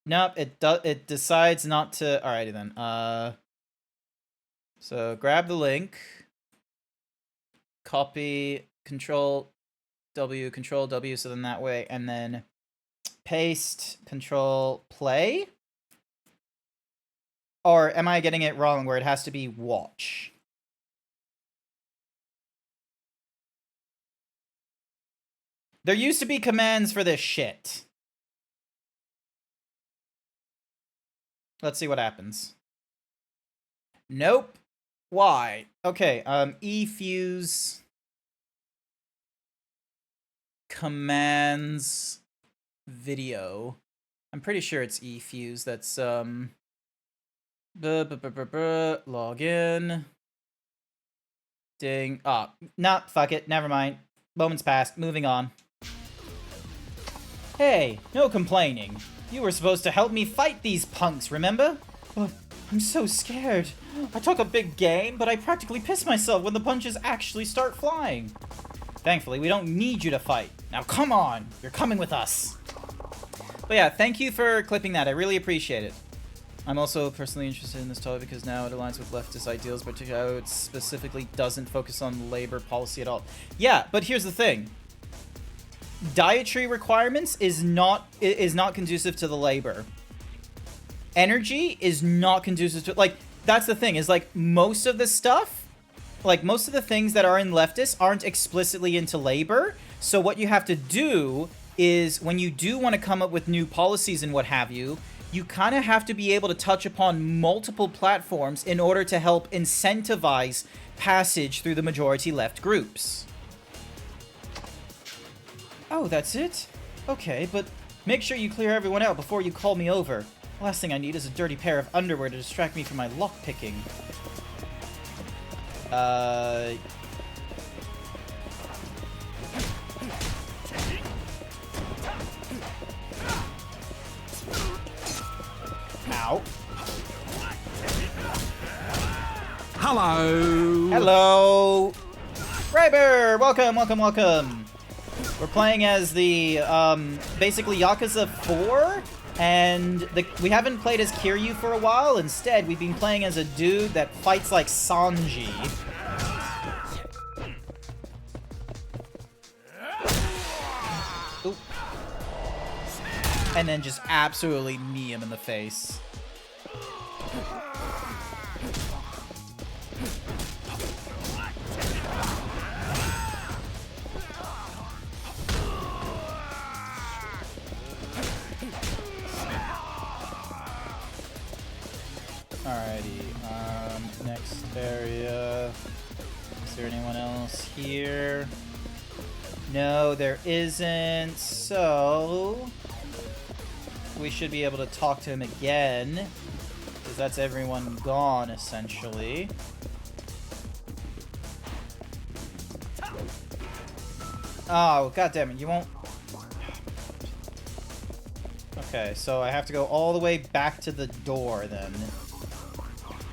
Nope, it decides not to... Alrighty then. So, grab the link. Copy Control W, Control W, so then that way, and then paste, Control play? Or am I getting it wrong where it has to be watch? There used to be commands for this shit. Let's see what happens. Nope. Why? Okay, efuse commands video. I'm pretty sure it's efuse. That's log in. Ding. Ah, nah, fuck it. Never mind. Moments passed. Moving on. Hey, no complaining. You were supposed to help me fight these punks, remember? But I'm so scared. I took a big game, but I practically piss myself when the punches actually start flying. Thankfully, we don't need you to fight. Now come on, you're coming with us. But yeah, thank you for clipping that. I really appreciate it. I'm also personally interested in this topic because now it aligns with leftist ideals, but how it specifically doesn't focus on labor policy at all. Yeah, but here's the thing. Dietary requirements is not conducive to the labor. Energy is not conducive to, like, that's the thing, is like most of the stuff, like most of the things that are in leftists aren't explicitly into labor. So what you have to do is when you do want to come up with new policies and what have you, you kind of have to be able to touch upon multiple platforms in order to help incentivize passage through the majority left groups. Oh, that's it? Okay, but make sure you clear everyone out before you call me over. The last thing I need is a dirty pair of underwear to distract me from my lockpicking. Ow. Hello! Hello! Ryber! Welcome, welcome, welcome! We're playing as the, basically Yakuza 4, and we haven't played as Kiryu for a while. Instead, we've been playing as a dude that fights like Sanji. Oop. And then just absolutely knee him in the face. Alrighty, next area. Is there anyone else here? No, there isn't, so we should be able to talk to him again, because that's everyone gone, essentially. Oh, goddammit, you won't... Okay, so I have to go all the way back to the door, then.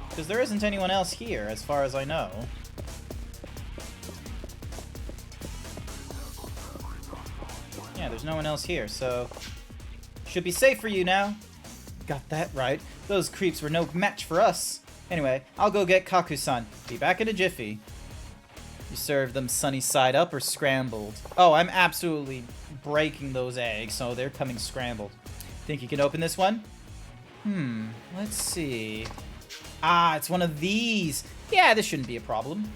Because there isn't anyone else here, as far as I know. Yeah, there's no one else here, so... Should be safe for you now. Got that right. Those creeps were no match for us. Anyway, I'll go get Kaku-san. Be back in a jiffy. You serve them sunny side up or scrambled? Oh, I'm absolutely breaking those eggs, so they're coming scrambled. Think you can open this one? Let's see. Ah, it's one of these. Yeah, this shouldn't be a problem.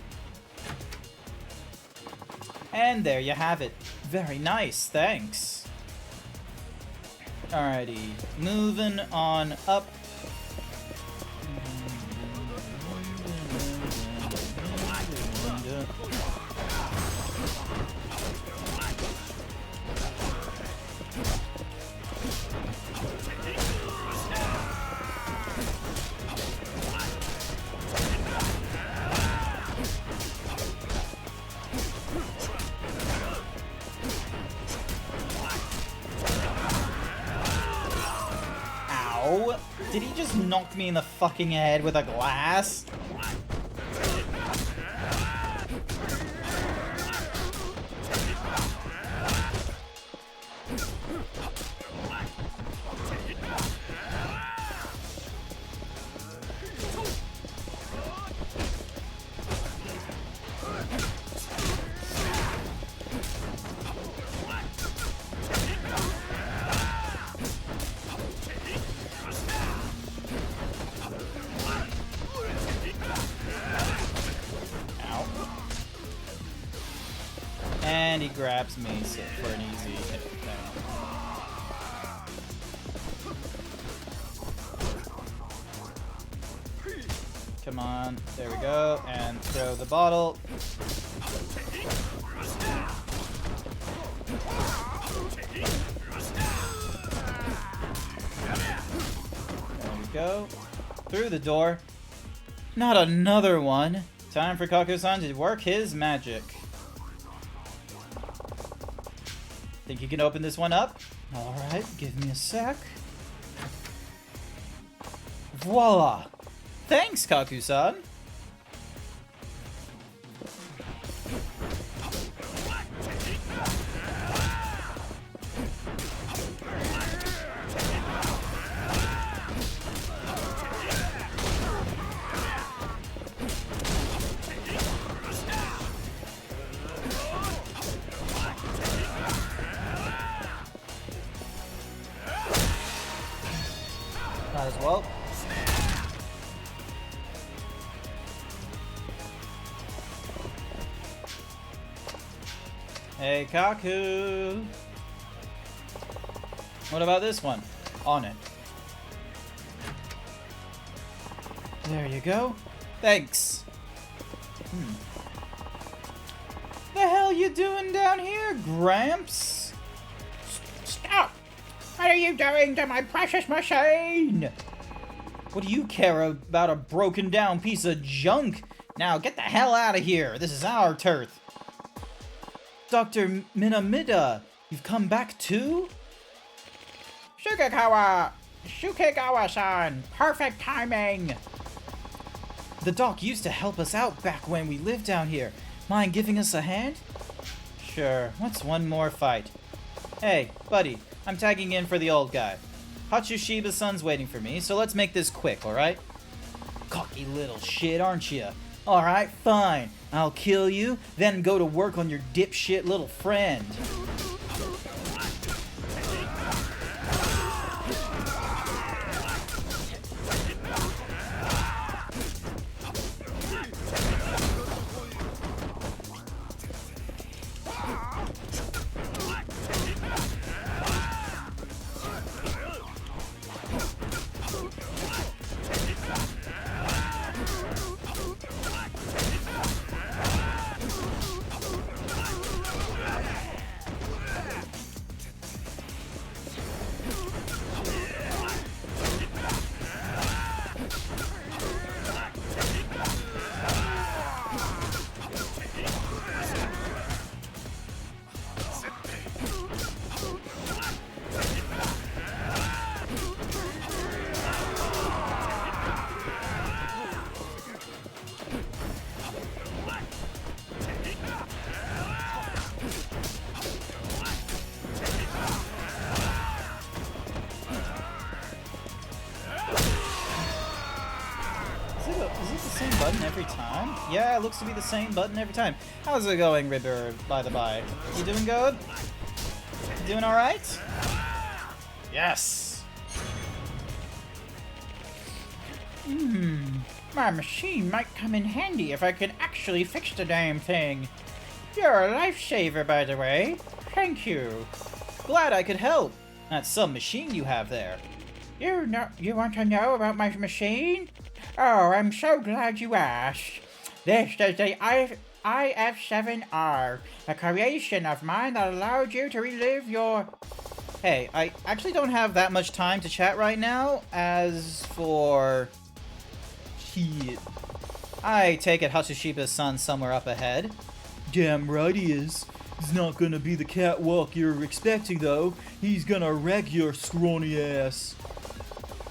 And there you have it. Very nice, thanks. Alrighty, moving on up. Did he just knock me in the fucking head with a glass? And he grabs me for an easy hit thing. Come on, there we go, and throw the bottle. There we go. Through the door. Not another one. Time for Kaku-san to work his magic. Think you can open this one up? Alright, give me a sec. Voila! Thanks, Kaku-san! Might as well. Hey, Kaku! What about this one? On it. There you go. Thanks. The hell you doing down here, Gramps? Stop! What are you doing to my precious machine? What do you care about a broken down piece of junk? Now get the hell out of here. This is our turf. Dr. Minamida, you've come back too? Shukegawa-san, perfect timing. The doc used to help us out back when we lived down here. Mind giving us a hand? Sure, what's one more fight? Hey, buddy, I'm tagging in for the old guy. Hatsushiba-san's waiting for me, so let's make this quick, alright? Cocky little shit, aren't you? Alright, fine. I'll kill you, then go to work on your dipshit little friend. Button every time? Yeah, it looks to be the same button every time. How's it going, Ribber, by the by? You doing good? You doing alright? Yes! My machine might come in handy if I can actually fix the damn thing. You're a lifesaver, by the way. Thank you. Glad I could help. That's some machine you have there. You want to know about my machine? Oh, I'm so glad you asked. This is the IF7R, a creation of mine that allowed you to relive your... Hey, I actually don't have that much time to chat right now. As for... Shit. I take it Hatsushiba's son's somewhere up ahead. Damn right he is. He's not gonna be the catwalk you're expecting, though. He's gonna wreck your scrawny ass.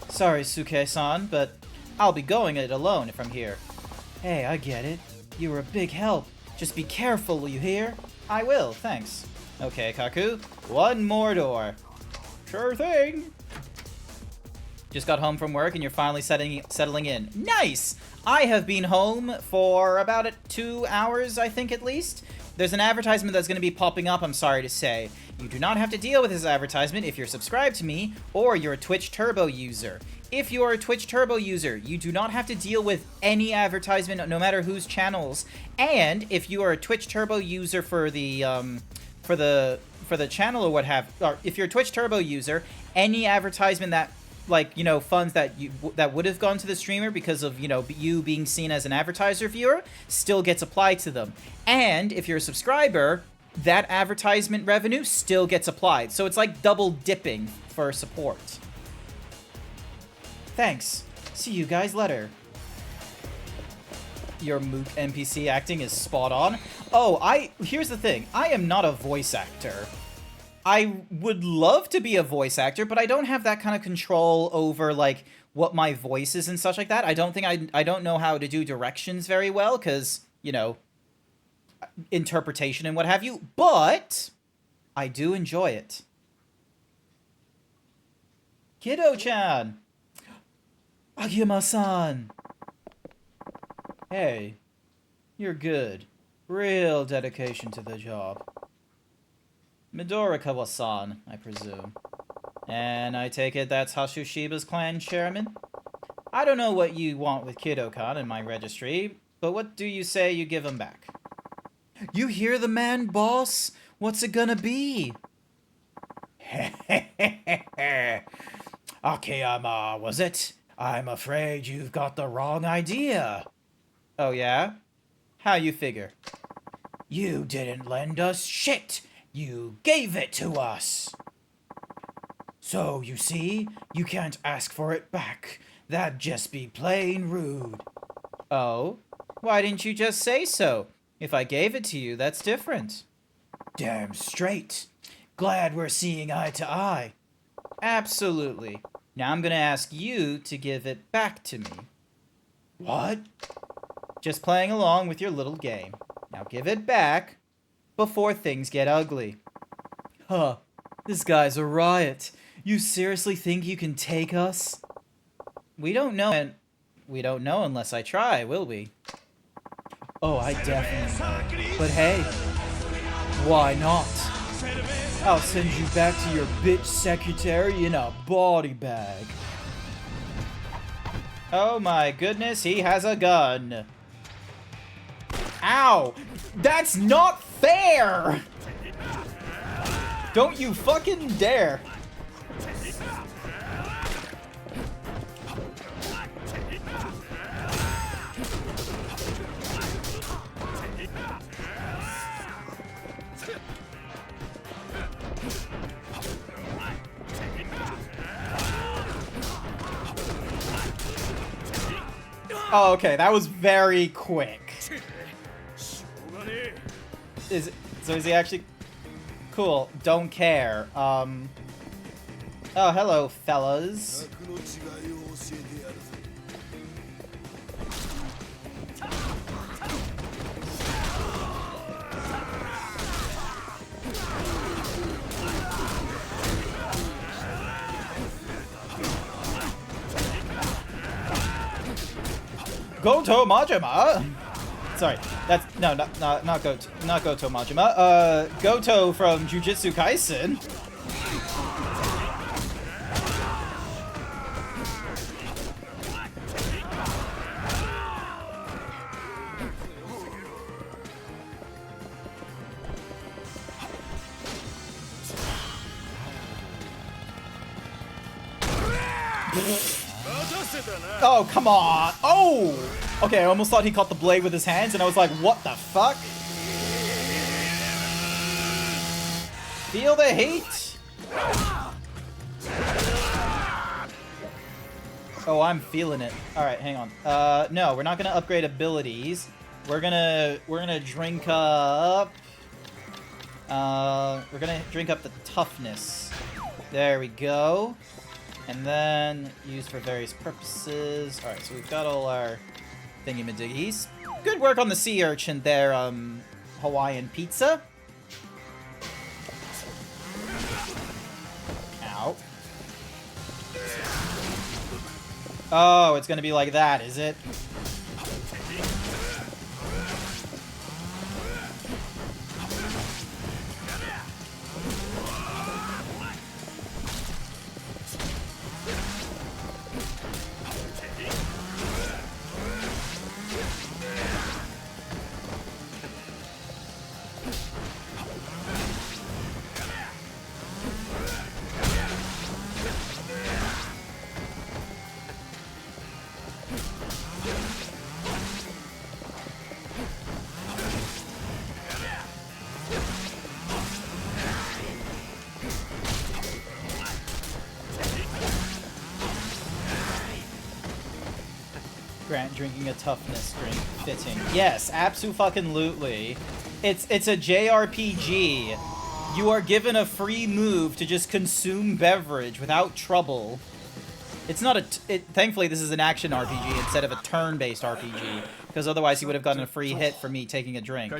Sorry, Suke-san, but I'll be going it alone if I'm here. Hey, I get it. You were a big help. Just be careful, will you hear? I will, thanks. Okay, Kaku, one more door. Sure thing. Just got home from work and you're finally settling in. Nice! I have been home for about 2 hours, I think, at least. There's an advertisement that's going to be popping up, I'm sorry to say. You do not have to deal with this advertisement if you're subscribed to me or you're a Twitch Turbo user. if you are a Twitch Turbo user, you do not have to deal with any advertisement, no matter whose channels. And if you are a Twitch Turbo user for the channel or what have, or if you're a Twitch Turbo user, any advertisement that, like, you know, funds that would have gone to the streamer because of, you know, you being seen as an advertiser viewer still gets applied to them. And if you're a subscriber, that advertisement revenue still gets applied. So it's like double dipping for support. Thanks. See you guys later. Your Mook NPC acting is spot on. Oh, here's the thing. I am not a voice actor. I would love to be a voice actor, but I don't have that kind of control over, like, what my voice is and such like that. I don't know how to do directions very well, because, you know, interpretation and what have you, but I do enjoy it. Kiddo-chan! Agiyama-san! Hey, you're good. Real dedication to the job. Midorikawa-san, I presume. And I take it that's Hashushiba's clan chairman? I don't know what you want with Kiddo-kan in my registry, but what do you say you give him back? You hear the man, boss? What's it gonna be? Akiyama, was it? I'm afraid you've got the wrong idea. Oh, yeah? How you figure? You didn't lend us shit. You gave it to us. So, you see, you can't ask for it back. That'd just be plain rude. Oh? Why didn't you just say so? If I gave it to you, that's different. Damn straight. Glad we're seeing eye to eye. Absolutely. Now I'm gonna ask you to give it back to me. What? Just playing along with your little game. Now give it back before things get ugly. Huh. This guy's a riot. You seriously think you can take us? We don't know, and we don't know unless I try, will we? Oh, I definitely know. But hey, why not? I'll send you back to your bitch secretary in a body bag. Oh my goodness, he has a gun. Ow! That's not fair! Don't you fucking dare! Oh, okay, that was very quick. So is he actually... Cool, don't care. Oh, hello, fellas. Goto Majima? Sorry, that's no, not Goto, not Goto Majima. Goto from Jujutsu Kaisen. Oh, come on. Oh! Okay, I almost thought he caught the blade with his hands, and I was like, what the fuck? Feel the heat? Oh, I'm feeling it. Alright, hang on. No, we're not gonna upgrade abilities. We're gonna drink up... we're gonna drink up the toughness. There we go. And then used for various purposes. Alright, so we've got all our thingy-majiggies. Good work on the sea urchin there, Hawaiian pizza. Ow. Oh, it's gonna be like that, is it? Grant drinking a toughness drink. Fitting. Yes, abso-fucking-lutely. It's a JRPG. You are given a free move to just consume beverage without trouble. It's not a... thankfully, this is an action RPG instead of a turn-based RPG. Because otherwise, he would have gotten a free hit for me taking a drink.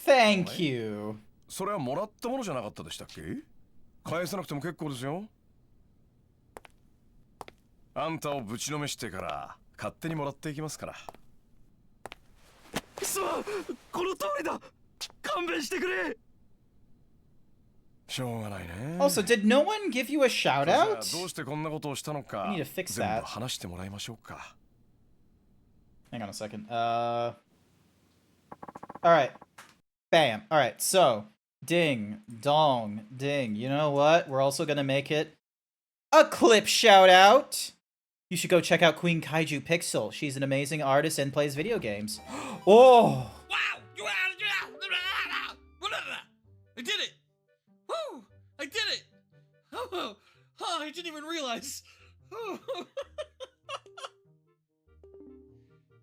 Thank you. それはもらったものじゃなかったでしたっけ？返さなくても結構ですよ。あんたをぶちのめしてから勝手にもらっていきますから。すまん、この通りだ。勘弁してくれ。しょうがないね。Also, did no one give you a shout out? どうしてこんなことをしたのか We need to fix 全 that. 部話してもらいましょうか。Hang on a second. Alright. Bam. Alright, so. Ding. Dong. Ding. You know what? We're also gonna make it a clip shout out. You should go check out Queen Kaiju Pixel. She's an amazing artist and plays video games. Oh! Wow! I did it! Woo! I did it! Oh, I didn't even realize. Oh.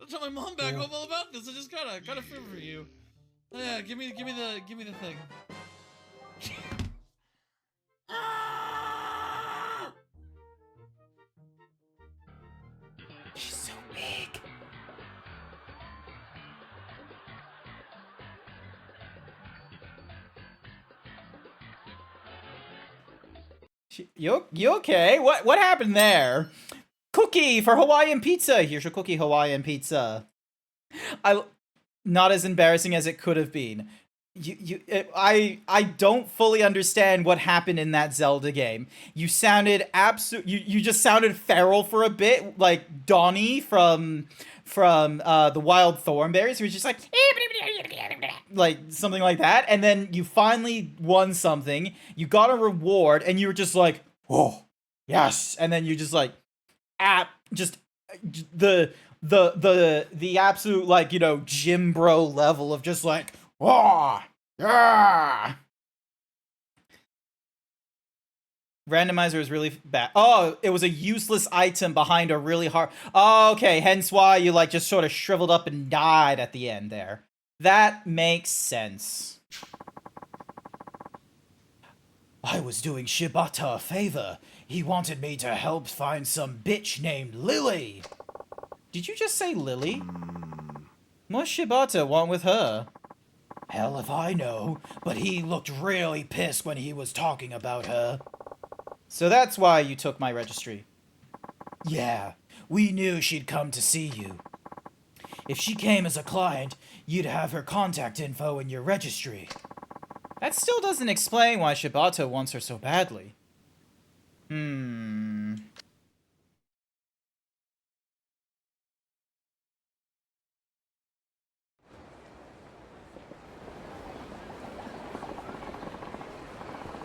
I'll tell my mom back home all about this. I just kind of feel for you. Oh, yeah, give me the thing. She's so big. You okay? What happened there? Cookie for Hawaiian pizza. Here's your cookie Hawaiian pizza. Not as embarrassing as it could have been. I don't fully understand what happened in that Zelda game. You sounded you just sounded feral for a bit, like Donnie from the Wild Thornberries, who was just like something like that, and then you finally won something, you got a reward, and you were just like, oh yes, and then you just like the absolute, like, you know, gym bro level of just like, oh yeah. Randomizer is really bad. Oh, it was a useless item behind a really hard... Oh, okay, hence why you, like, just sort of shriveled up and died at the end there. That makes sense. I was doing Shibata a favor. He wanted me to help find some bitch named Lily. Did you just say Lily? What's Shibata want with her? Hell if I know, but he looked really pissed when he was talking about her. So that's why you took my registry. Yeah, we knew she'd come to see you. If she came as a client, you'd have her contact info in your registry. That still doesn't explain why Shibata wants her so badly.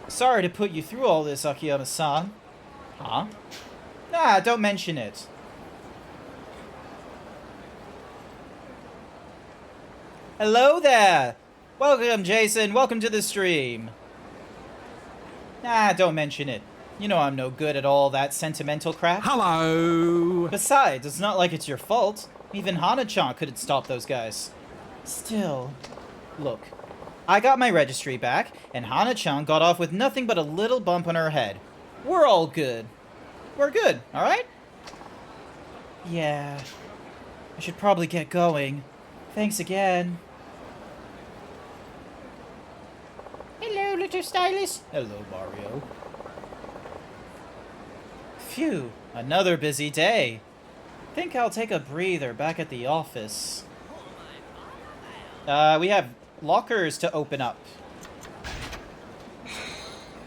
Sorry to put you through all this, Akiyama-san. Huh? Nah, don't mention it. Hello there! Welcome, Jason. Welcome to the stream. Nah, don't mention it. You know I'm no good at all that sentimental crap. Hello! Besides, it's not like it's your fault. Even Hana-chan couldn't stop those guys. Still, look. I got my registry back, and Hana-chan got off with nothing but a little bump on her head. We're all good. We're good, alright? Yeah. I should probably get going. Thanks again. Hello, little stylist. Hello, Mario. Phew, another busy day. Think I'll take a breather back at the office. We have lockers to open up.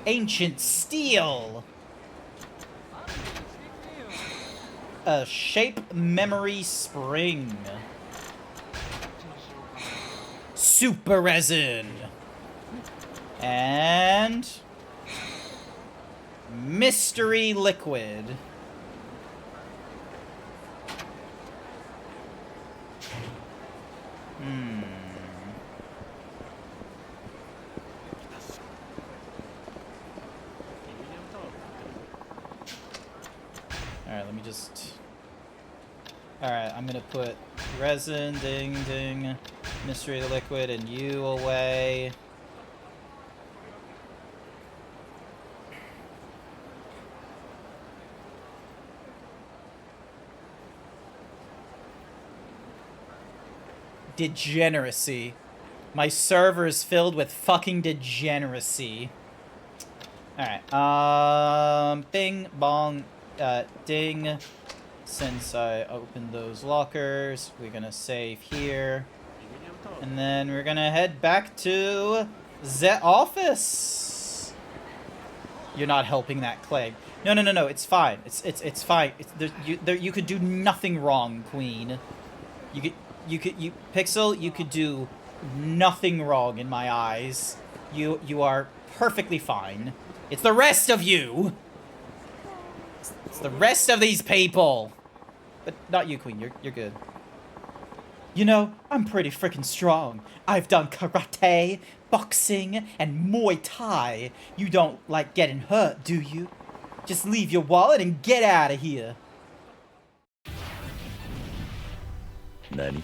Ancient steel. A shape memory spring. Super resin. And mystery liquid. me just... Alright, I'm gonna put resin, ding, ding, mystery of the liquid, and you away. Degeneracy. My server is filled with fucking degeneracy. Alright, bing, bong, ding. Since I opened those lockers, we're gonna save here. And then we're gonna head back to the office. You're not helping that Clegg. No, it's fine. It's fine. You could do nothing wrong, Queen. Pixel, you could do nothing wrong in my eyes. You are perfectly fine. It's the rest of you! It's the rest of these people! But not you, Queen. You're good. You know, I'm pretty freaking strong. I've done karate, boxing, and Muay Thai. You don't like getting hurt, do you? Just leave your wallet and get out of here. Nani?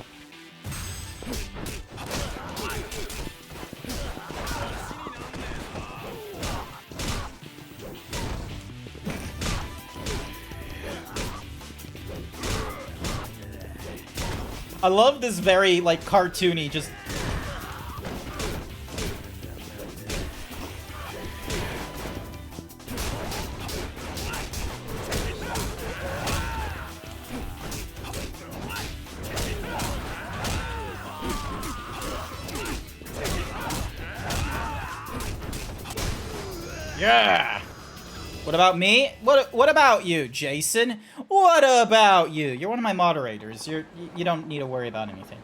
I love this very, like, cartoony, just... Yeah! What about me? What about you, Jason? What about you? You're one of my moderators. You don't need to worry about anything.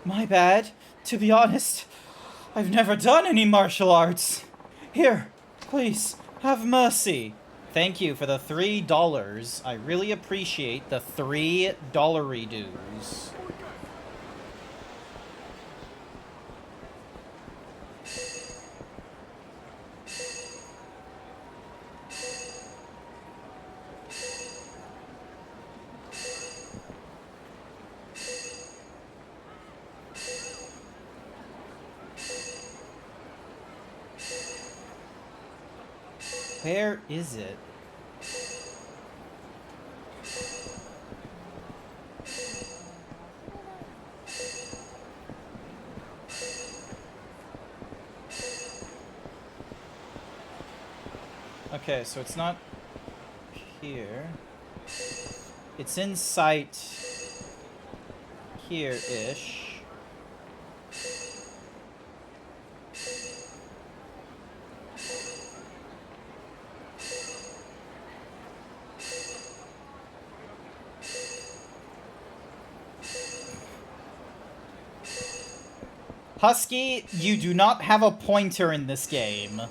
My bad. To be honest, I've never done any martial arts. Here, please, have mercy. Thank you for the $3. I really appreciate the $3 dues. Where is it? Okay, so it's not here. It's in sight here-ish. Husky, you do not have a pointer in this game.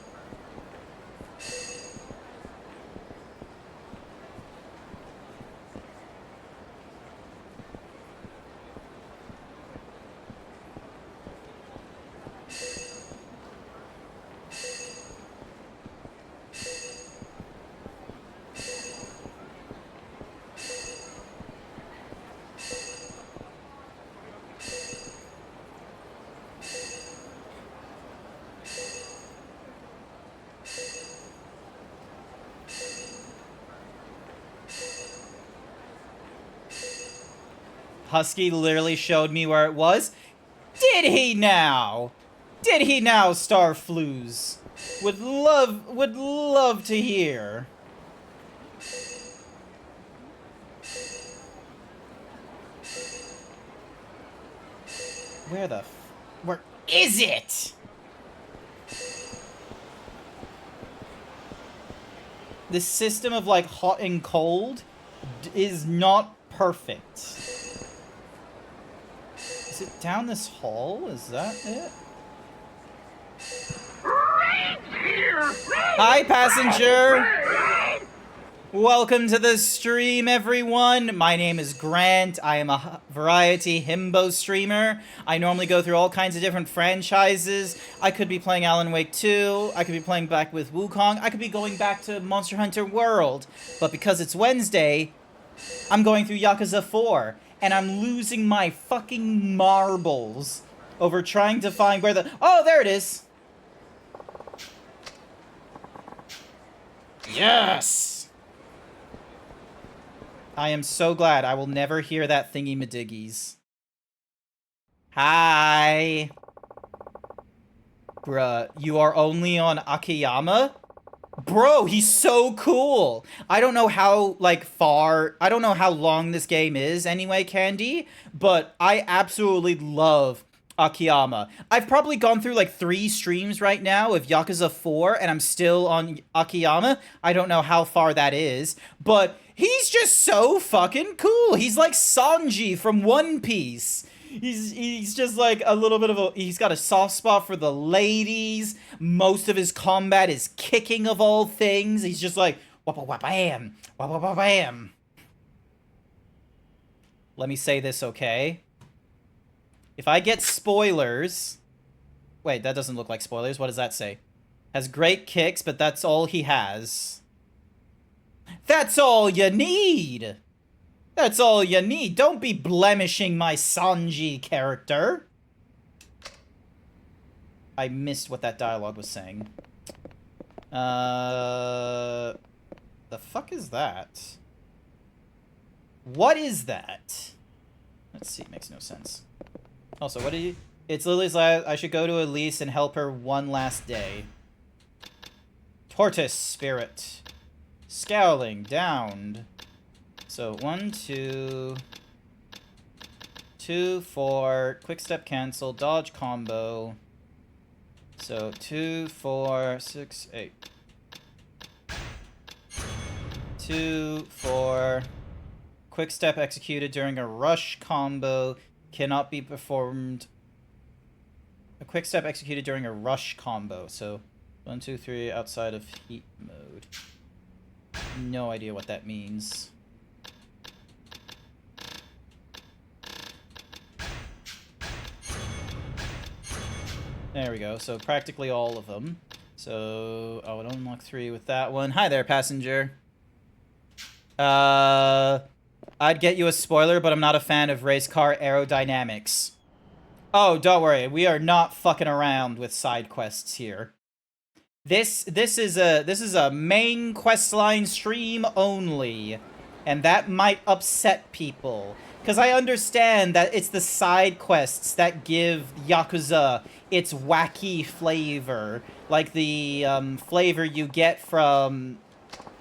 Husky literally showed me where it was. Did he now? Did he now, Starfluz? Would love to hear. Where is it? This system of like hot and cold is not perfect. Is it down this hall? Is that it? Hi, passenger! Welcome to the stream, everyone. My name is Grant. I am a variety himbo streamer. I normally go through all kinds of different franchises. I could be playing Alan Wake 2. I could be playing back with Wukong. I could be going back to Monster Hunter World. But because it's Wednesday, I'm going through Yakuza 4. And I'm losing my fucking marbles over trying to find where the... Oh, there it is. Yes! I am so glad I will never hear that thingy-madiggies. Hi! Bruh, you are only on Akiyama? Bro, he's so cool! I don't know how, like, I don't know how long this game is anyway, Candy, but I absolutely love Akiyama. I've probably gone through, like, 3 streams right now of Yakuza 4, and I'm still on Akiyama. I don't know how far that is, but... he's just so fucking cool. He's like Sanji from One Piece. He's just like a little bit of a... he's got a soft spot for the ladies. Most of his combat is kicking of all things. He's just like... wap-a-wap-bam. Wap-a-wap-bam. Let me say this, okay? If I get spoilers... wait, that doesn't look like spoilers. What does that say? Has great kicks, but that's all he has. That's all you need! That's all you need. Don't be blemishing my Sanji character. I missed what that dialogue was saying. The fuck is that? What is that? Let's see, it makes no sense. Also, what do you... it's Lily's last... I should go to Elise and help her one last day. Tortoise spirit. Scowling, downed. So 1, 2, 2, 4, quick step cancel, dodge combo. So 2, 4, 6, 8. 2, 4, quick step executed during a rush combo, cannot be performed. A quick step executed during a rush combo. So 1, 2, 3 outside of heat mode. No idea what that means. There we go. So practically all of them. So I would unlock 3 with that one. Hi there, passenger. I'd get you a spoiler, but I'm not a fan of race car aerodynamics. Oh, don't worry. We are not fucking around with side quests here. This is a main questline stream only, and that might upset people, because I understand that it's the side quests that give Yakuza its wacky flavor, like the flavor you get from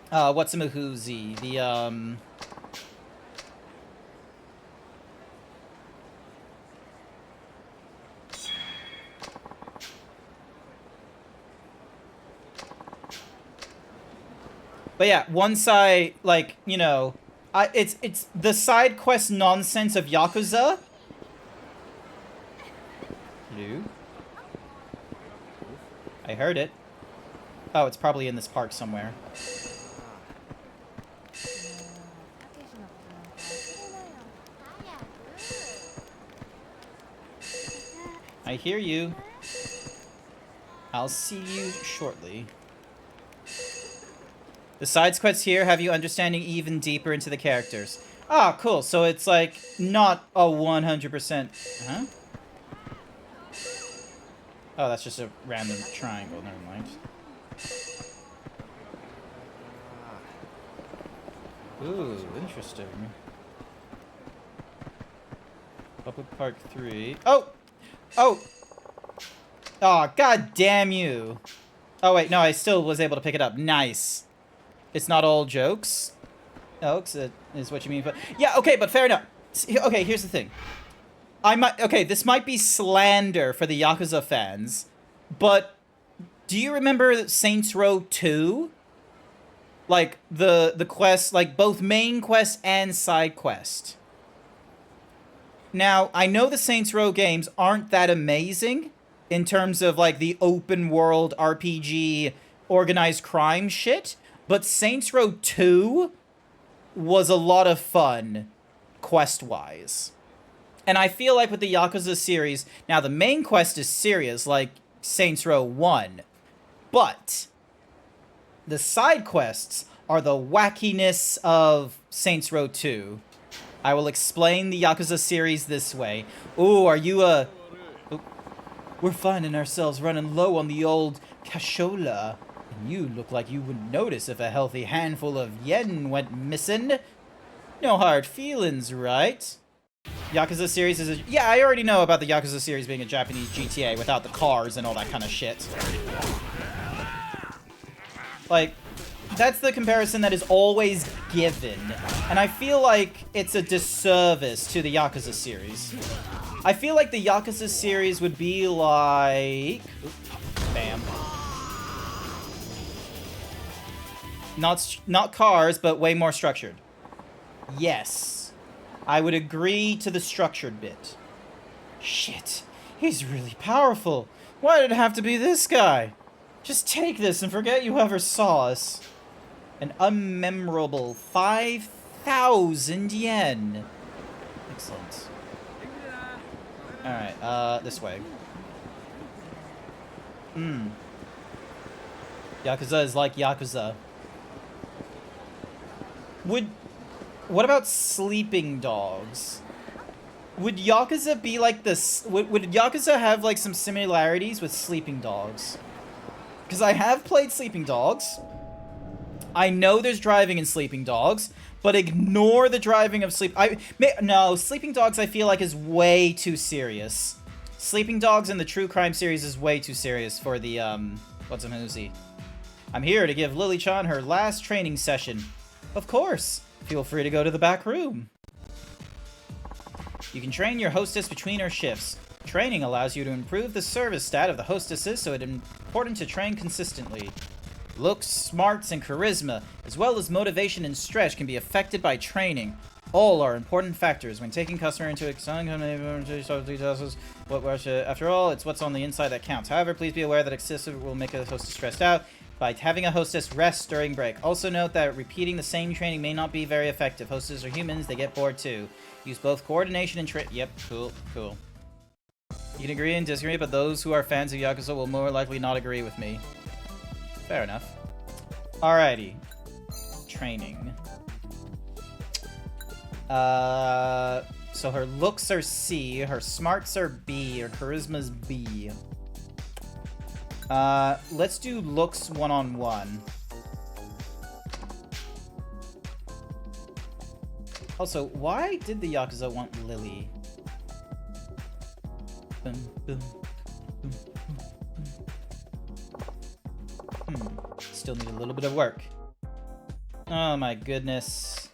what's-a-mahoozy, the but yeah, once I, like, you know, it's the side quest nonsense of Yakuza. Hello? I heard it. Oh, it's probably in this park somewhere. I hear you. I'll see you shortly. The side quests here have you understanding even deeper into the characters. Ah, cool. So it's like not a 100%. Huh? Oh, that's just a random triangle. Never mind. Ooh, interesting. Public Park 3. Oh! Oh! Oh, god damn you. Oh, wait, no, I still was able to pick it up. Nice. It's not all jokes. Jokes is what you mean, but... yeah, okay, but fair enough. Okay, here's the thing. Okay, this might be slander for the Yakuza fans, but do you remember Saints Row 2? Like, the quest, like, both main quest and side quest. Now, I know the Saints Row games aren't that amazing in terms of, like, the open world RPG organized crime shit, But Saints Row 2 was a lot of fun, quest-wise. And I feel like with the Yakuza series, now the main quest is serious, like Saints Row 1. But the side quests are the wackiness of Saints Row 2. I will explain the Yakuza series this way. Ooh, are you a... Ooh. We're finding ourselves running low on the old cashola. And you look like you wouldn't notice if a healthy handful of yen went missing. No hard feelings, right? Yakuza series is a... Yeah, I already know about the Yakuza series being a Japanese GTA without the cars and all that kind of shit. Like, that's the comparison that is always given. And I feel like it's a disservice to the Yakuza series. I feel like the Yakuza series would be like... Bam. Not cars, but way more structured. Yes. I would agree to the structured bit. Shit. He's really powerful. Why did it have to be this guy? Just take this and forget you ever saw us. An unmemorable 5,000 yen. Excellent. Alright, this way. Yakuza is like Yakuza. What about sleeping dogs? Would Yakuza be like this? Would Yakuza have like some similarities with sleeping dogs? Because I have played sleeping dogs. I know there's driving in sleeping dogs, but ignore the driving of no, sleeping dogs I feel like is way too serious. Sleeping dogs in the True Crime series is way too serious for the, what's a Uzi? I'm here to give Lily-chan her last training session. Of course. Feel free to go to the back room. You can train your hostess between her shifts. Training allows you to improve the service stat of the hostesses, so it's important to train consistently. Looks, smarts, and charisma, as well as motivation and stress, can be affected by training. All are important factors when taking customer into account. After all, it's what's on the inside that counts. However, please be aware that excessive will make a hostess stressed out. By having a hostess rest during break. Also note that repeating the same training may not be very effective. Hostesses are humans, they get bored too. Use both coordination and Yep, cool. You can agree and disagree, but those who are fans of Yakuza will more likely not agree with me. Fair enough. Alrighty. Training. So her looks are C, her smarts are B, her charisma's B. Let's do looks one-on-one. Also, why did the Yakuza want Lily? Still need a little bit of work. Oh my goodness.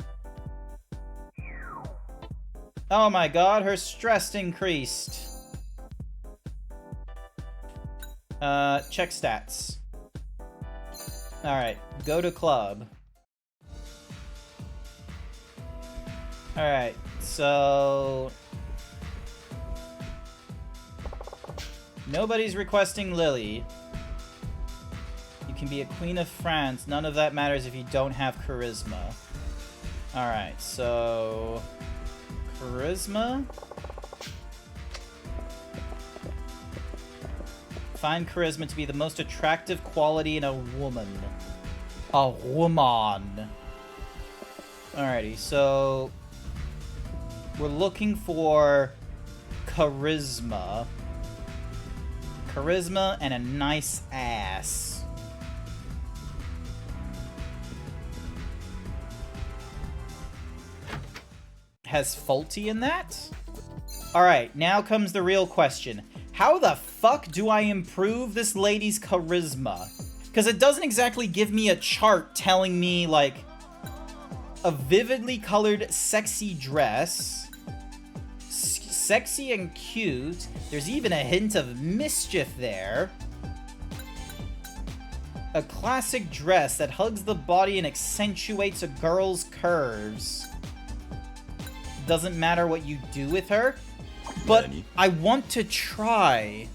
Oh my god, her stress increased. Check stats. Alright, go to club. Alright, so... Nobody's requesting Lily. You can be a Queen of France. None of that matters if you don't have charisma. Alright, so... Charisma? Find charisma to be the most attractive quality in a woman. A woman. Alrighty, so... We're looking for... Charisma. Charisma and a nice ass. Has faulty in that? Alright, now comes the real question. How the fuck do I improve this lady's charisma? Because it doesn't exactly give me a chart telling me, like, a vividly colored sexy dress. Sexy and cute. There's even a hint of mischief there. A classic dress that hugs the body and accentuates a girl's curves. Doesn't matter what you do with her. But I want to try.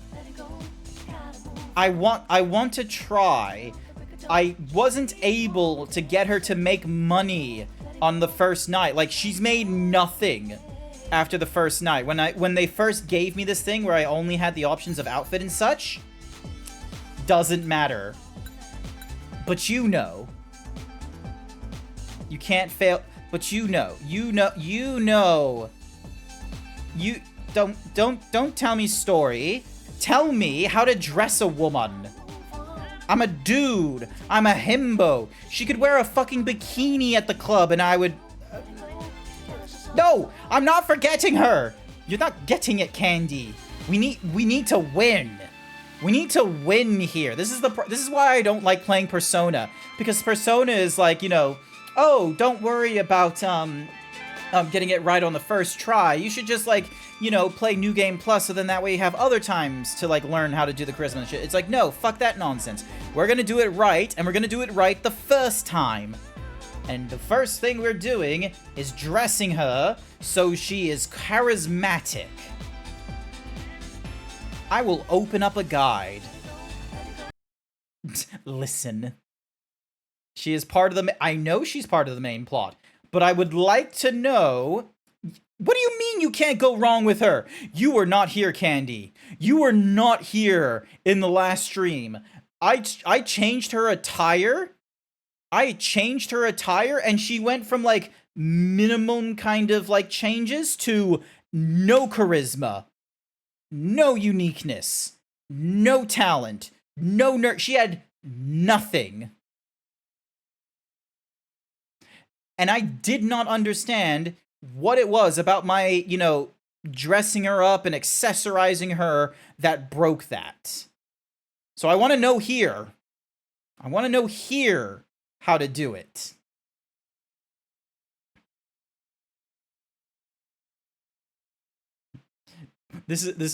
I want to try. I wasn't able to get her to make money on the first night. Like, she's made nothing after the first night. When they first gave me this thing where I only had the options of outfit and such, doesn't matter. But you know. You can't fail. But you know. You don't tell me story. Tell me how to dress a woman. I'm a dude. I'm a himbo. She could wear a fucking bikini at the club and I would... No! I'm not forgetting her! You're not getting it, Candy. We need to win. We need to win here. This is why I don't like playing Persona. Because Persona is like, you know, oh, don't worry about getting it right on the first try. You should just, like, you know, play New Game Plus, so then that way you have other times to, like, learn how to do the charisma and shit. It's like, no, fuck that nonsense. We're gonna do it right, and we're gonna do it right the first time. And the first thing we're doing is dressing her so she is charismatic. I will open up a guide. Listen. She is part of the... I know she's part of the main plot, but I would like to know... What do you mean you can't go wrong with her? You were not here, Candy. You were not here in the last stream. I changed her attire. And she went from, like, minimum kind of, like, changes to no charisma, no uniqueness, no talent, no nerd. She had nothing. And I did not understand what it was about my, you know, dressing her up and accessorizing her that broke that. So I want to know here. I want to know here how to do it.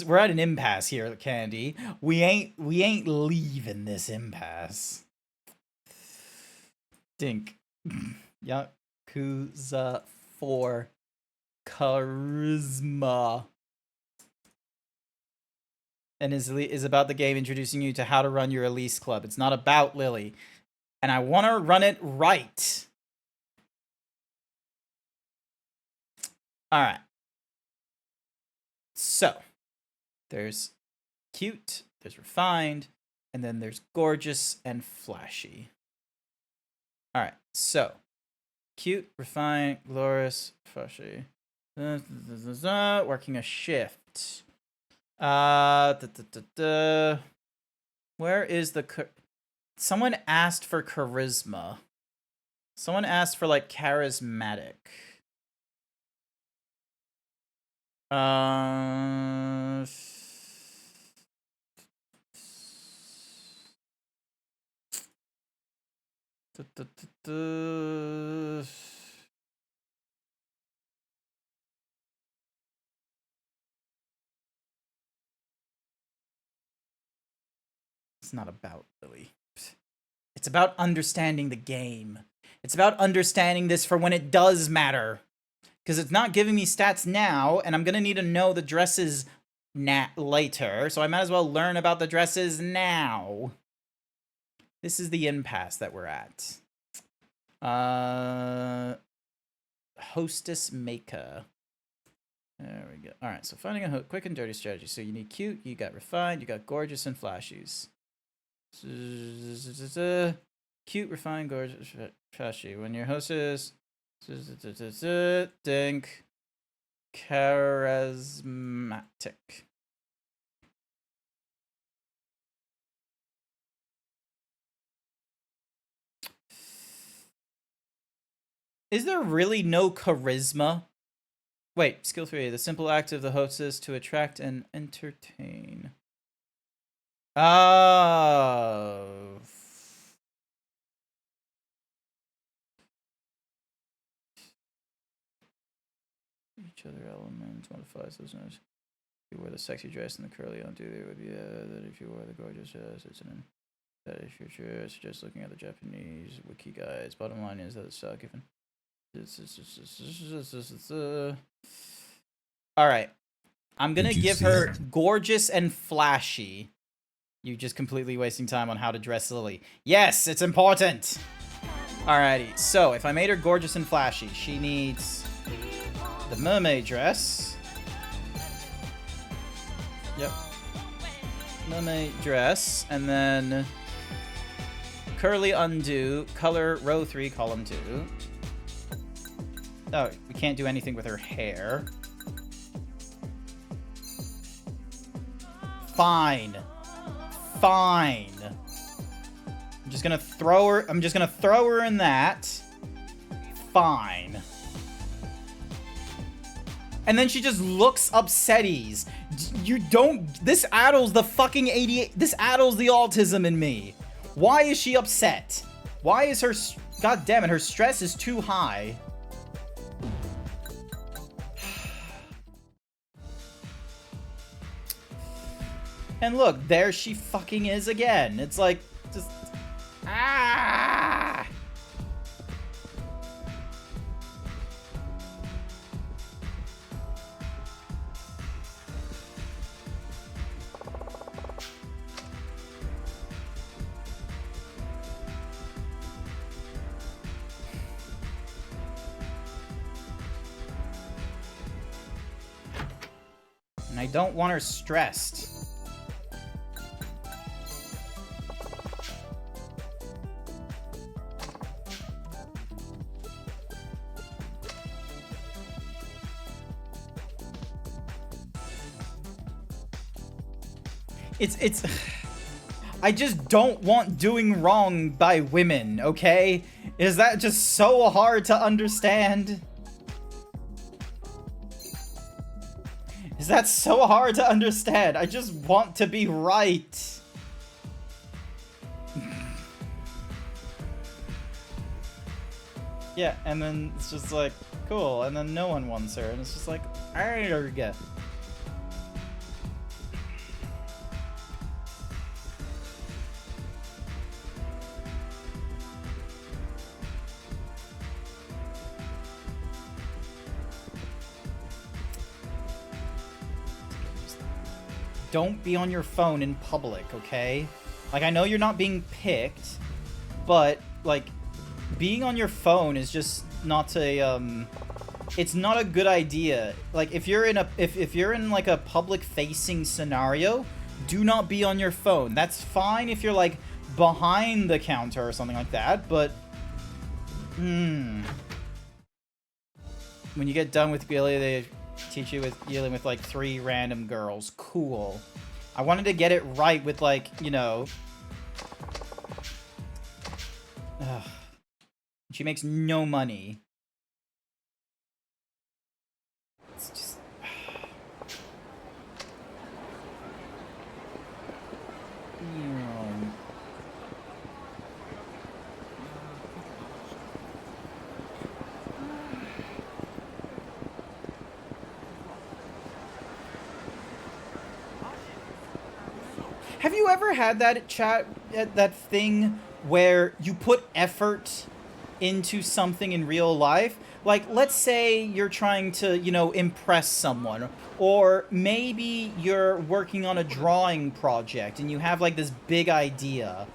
We're at an impasse here, Candy. We ain't leaving this impasse. Dink. Yakuza 4 charisma. And is about the game introducing you to how to run your Elise Club. It's not about Lily. And I want to run it right. Alright. So, there's cute, there's refined, and then there's gorgeous and flashy. Alright, so. Cute, refined, glorious, flashy. Working a shift. Where is the... Someone asked for charisma. Someone asked for, like, charismatic. It's not about Lily. It's about understanding the game. It's about understanding this for when it does matter. Because it's not giving me stats now, and I'm going to need to know the dresses later, so I might as well learn about the dresses now. This is the impasse that we're at. Hostess Maker. There we go. Alright, so finding a quick and dirty strategy. So you need cute, you got refined, you got gorgeous and flashies. Cute, refined, gorgeous, flashy. When your hostess... Dink. Charismatic. Is there really no charisma? Wait, skill 3. The simple act of the hostess to attract and entertain. Oh. Each other elements modifies those notes. If you wore the sexy dress and the curly undo, it would be that if you wore the gorgeous dress, it's an that if you're just looking at the Japanese wiki guides. Bottom line is that it's given. All right, I'm gonna give her gorgeous and flashy. You just completely wasting time on how to dress Lily. Yes, it's important! Alrighty, so if I made her gorgeous and flashy, she needs the mermaid dress. Yep. Mermaid dress, and then curly undo, color row 3, column 2. Oh, we can't do anything with her hair. Fine. Fine. I'm just gonna throw her in that. Fine. And then she just looks upsetties. You don't... This addles the fucking 88... This addles the autism in me. Why is she upset? Why is her... God damn it, her stress is too high. And look, there she fucking is again. It's like, just... Ah! And I don't want her stressed. It's I just don't want doing wrong by women, okay? Is that just so hard to understand? Is that so hard to understand? I just want to be right. Yeah, and then it's just like, cool, and then no one wants her, and it's just like, arrgh. Don't be on your phone in public, okay? Like, I know you're not being picked, but, like, being on your phone is just not a, it's not a good idea. Like, if you're in a, if you're in, like, a public-facing scenario, do not be on your phone. That's fine if you're, like, behind the counter or something like that, but, when you get done with Gilly, they teach you with dealing with like 3 random girls. Cool. I wanted to get it right with like, you know. Ugh. She makes no money. It's just... Have you ever had that that thing where you put effort into something in real life? Like, let's say you're trying to, you know, impress someone, or maybe you're working on a drawing project and you have like this big idea,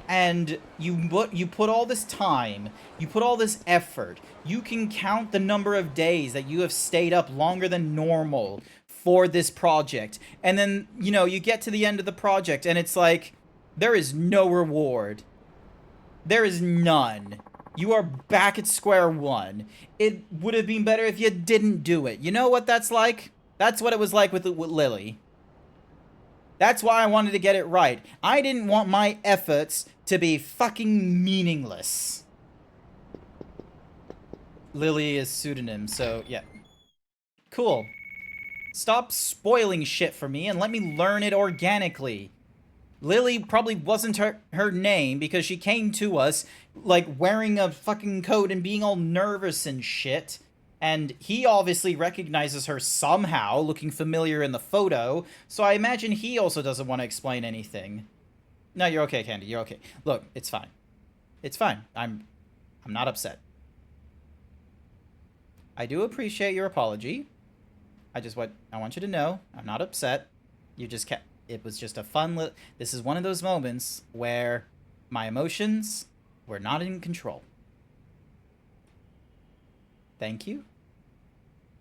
and you put all this time, you put all this effort, you can count the number of days that you have stayed up longer than normal for this project, and then, you know, you get to the end of the project and it's like, there is no reward. There is none. You are back at square one. It would have been better if you didn't do it. You know what that's like? That's what it was like with Lily. That's why I wanted to get it right. I didn't want my efforts to be fucking meaningless. Lily is pseudonym, so yeah. Cool. Stop spoiling shit for me and let me learn it organically. Lily probably wasn't her name because she came to us, like, wearing a fucking coat and being all nervous and shit. And he obviously recognizes her somehow, looking familiar in the photo, so I imagine he also doesn't want to explain anything. No, you're okay, Candy, you're okay. Look, it's fine. It's fine. I'm not upset. I do appreciate your apology. I want you to know, I'm not upset. You just It was just a fun this is one of those moments where my emotions were not in control. Thank you.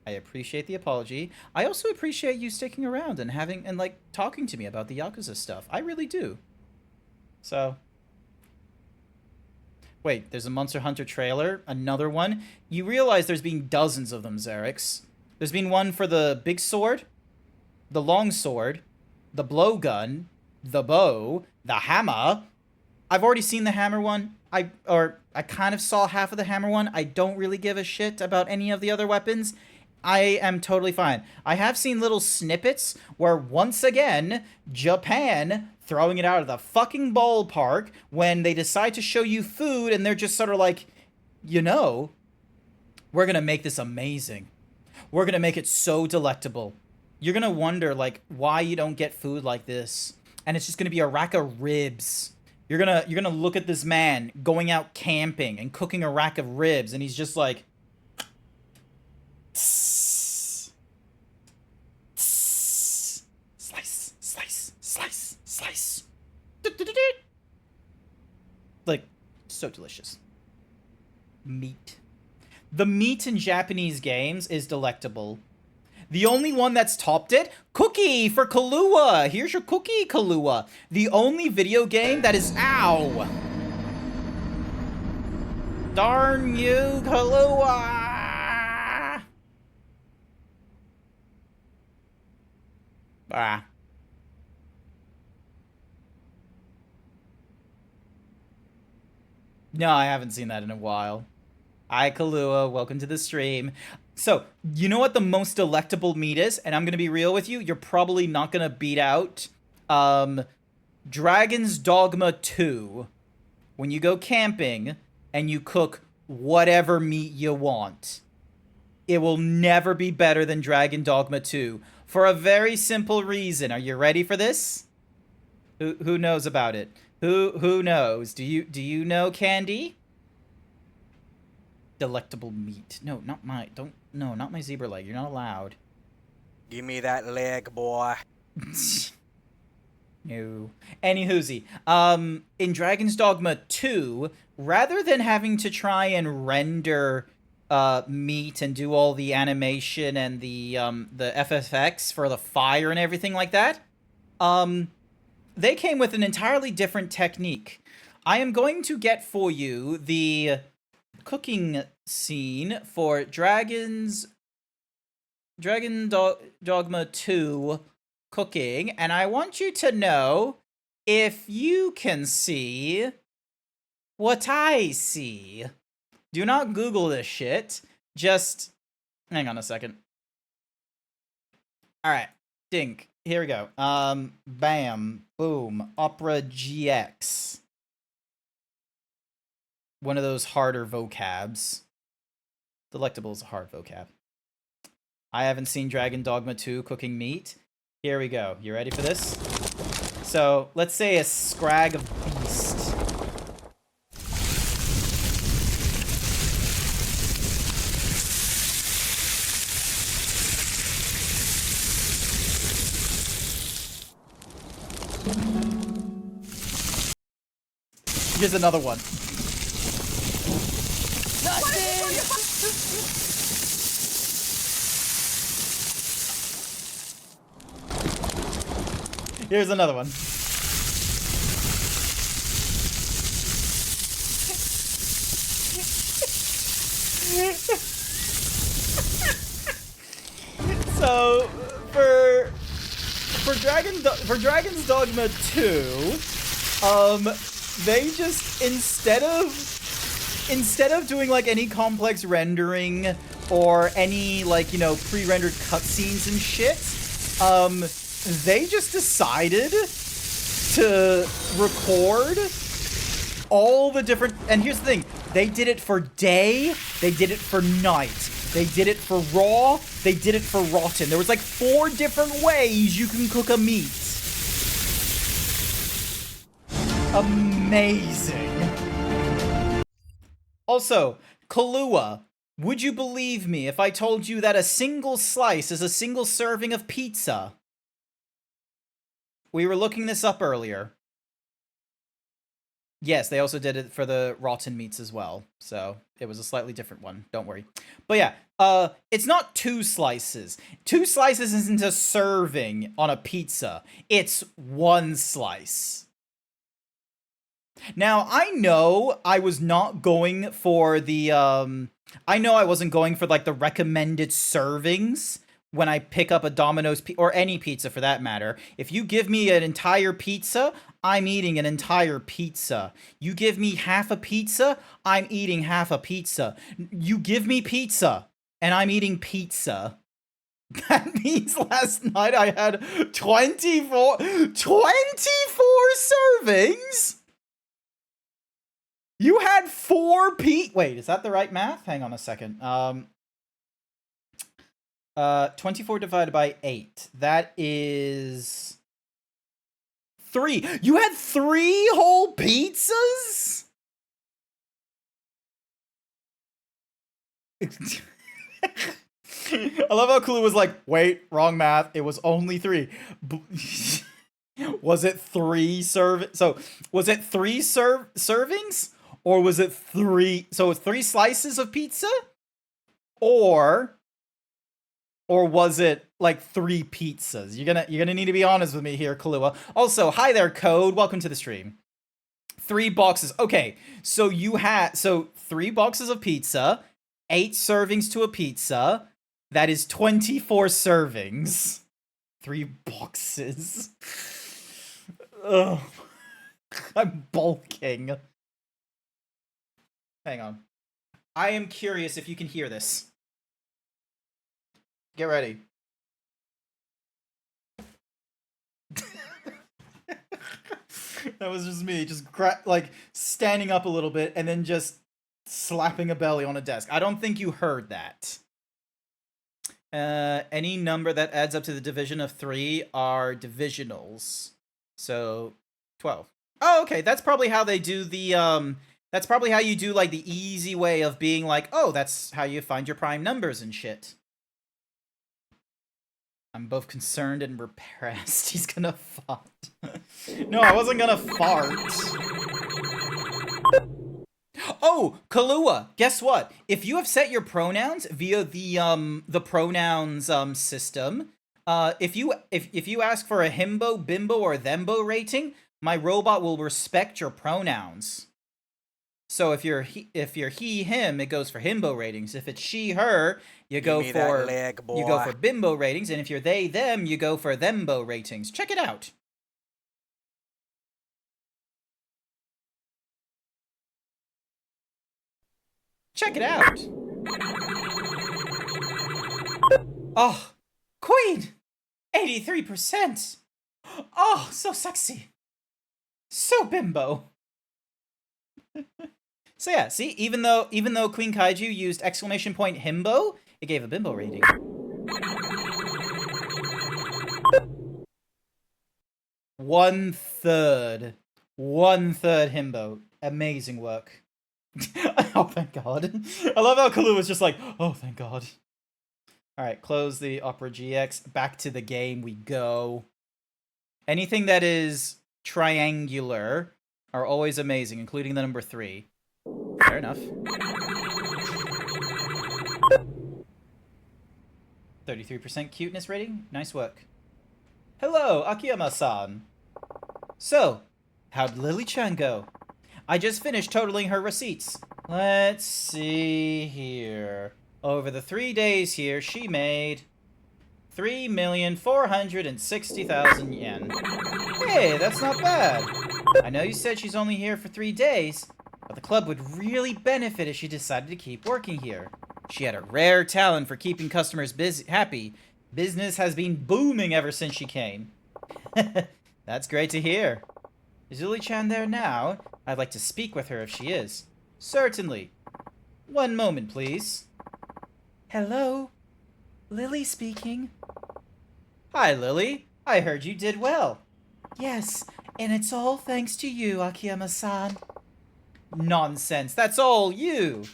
I appreciate the apology. I also appreciate you sticking around and like talking to me about the Yakuza stuff. I really do. So, wait, there's a Monster Hunter trailer, another one. You realize there's been dozens of them, Xerix. There's been one for the big sword, the long sword, the blowgun, the bow, the hammer. I've already seen the hammer one. I kind of saw half of the hammer one. I don't really give a shit about any of the other weapons. I am totally fine. I have seen little snippets where, once again, Japan throwing it out of the fucking ballpark when they decide to show you food and they're just sort of like, you know, we're gonna make this amazing. We're gonna make it so delectable. You're gonna wonder, like, why you don't get food like this. And it's just gonna be a rack of ribs. You're gonna look at this man going out camping and cooking a rack of ribs, and he's just like, slice, slice, slice, slice. Like, so delicious. Meat. The meat in Japanese games is delectable. The only one that's topped it? Cookie for Kahlua! Here's your cookie, Kahlua. The only video game that is... Ow! Darn you, Kahlua! Ah. No, I haven't seen that in a while. Hi, Kahlua. Welcome to the stream. So, you know what the most delectable meat is? And I'm going to be real with you. You're probably not going to beat out Dragon's Dogma 2. When you go camping and you cook whatever meat you want. It will never be better than Dragon Dogma 2. For a very simple reason. Are you ready for this? Who knows about it? Who knows? Do you know, Candy? Delectable meat. No, not my... not my zebra leg. You're not allowed. Give me that leg, boy. No. Anywhoozy. In Dragon's Dogma 2, rather than having to try and render meat and do all the animation and the FFX for the fire and everything like that, they came with an entirely different technique. I am going to get for you the cooking scene for Dragon Dogma 2 cooking, and I want you to know if you can see what I see. Do not Google this shit. Just hang on a second. Alright. Dink. Here we go. Bam. Boom. Opera GX. One of those harder vocabs. Delectable is a hard vocab. I haven't seen Dragon Dogma 2 cooking meat. Here we go. You ready for this? So, let's say a scrag of beast. Here's another one. Here's another one. So for Dragon's Dogma 2, they just instead of doing like any complex rendering or any like, you know, pre-rendered cutscenes and shit, they just decided to record all the different, and here's the thing, they did it for day, they did it for night, they did it for raw, they did it for rotten. There was like 4 different ways you can cook a meat. Amazing. Also, Kahlua, would you believe me if I told you that a single slice is a single serving of pizza? we were looking this up earlier. Yes, they also did it for the rotten meats as well. So it was a slightly different one. Don't worry. But yeah, it's not 2 slices. 2 slices isn't a serving on a pizza. It's 1 slice. Now, I know I was not going for the, I know I wasn't going for, like, the recommended servings when I pick up a Domino's or any pizza for that matter. If you give me an entire pizza, I'm eating an entire pizza. You give me half a pizza, I'm eating half a pizza. You give me pizza, and I'm eating pizza. That means last night I had 24 servings? You had 4 Wait, is that the right math? Hang on a second. 24 divided by 8. That is 3. You had 3 whole pizzas? I love how Clue was like, wait, wrong math. It was only 3. Was it 3 So, was it 3 servings? Or was it 3? So, 3 slices of pizza? Or was it like 3 pizzas? You're gonna need to be honest with me here, Kahlua. Also, hi there, Code. Welcome to the stream. 3 boxes. Okay, so 3 boxes of pizza, 8 servings to a pizza. That is 24 servings. 3 boxes. Ugh. I'm bulking. Hang on. I am curious if you can hear this. Get ready. That was just me, just like standing up a little bit and then just slapping a belly on a desk. I don't think you heard that. Any number that adds up to the division of 3 are divisionals. So 12. Oh, okay. That's probably how they do the that's probably how you do like the easy way of being like, oh, that's how you find your prime numbers and shit. I'm both concerned and repressed. He's gonna fart. No, I wasn't gonna fart. Oh, Kahlua, guess what? If you have set your pronouns via the pronouns system, if you ask for a himbo, bimbo, or thembo rating, my robot will respect your pronouns. So if you're he, him, it goes for himbo ratings. If it's she, her, you go for bimbo ratings, and if you're they, them, you go for thembo ratings. Check it out. Check it out. Oh, Queen! 83%! Oh, so sexy. So bimbo. So yeah, see, even though Queen Kaiju used exclamation point himbo, it gave a bimbo rating. One-third himbo. Amazing work. Oh, thank God. I love how Kahlua was just like, oh, thank God. Alright, close the Opera GX. Back to the game we go. Anything that is triangular are always amazing, including the number 3. Fair enough. 33% cuteness rating? Nice work. Hello, Akiyama-san. So, how'd Lily-chan go? I just finished totaling her receipts. Let's see here. Over the 3 days here, she made 3,460,000 yen. Hey, that's not bad. I know you said she's only here for 3 days, but the club would really benefit if she decided to keep working here. She had a rare talent for keeping customers happy. Business has been booming ever since she came. That's great to hear. Is Lily-chan there now? I'd like to speak with her if she is. Certainly. One moment, please. Hello? Lily speaking. Hi, Lily. I heard you did well. Yes, and it's all thanks to you, Akiyama-san. Nonsense. That's all you.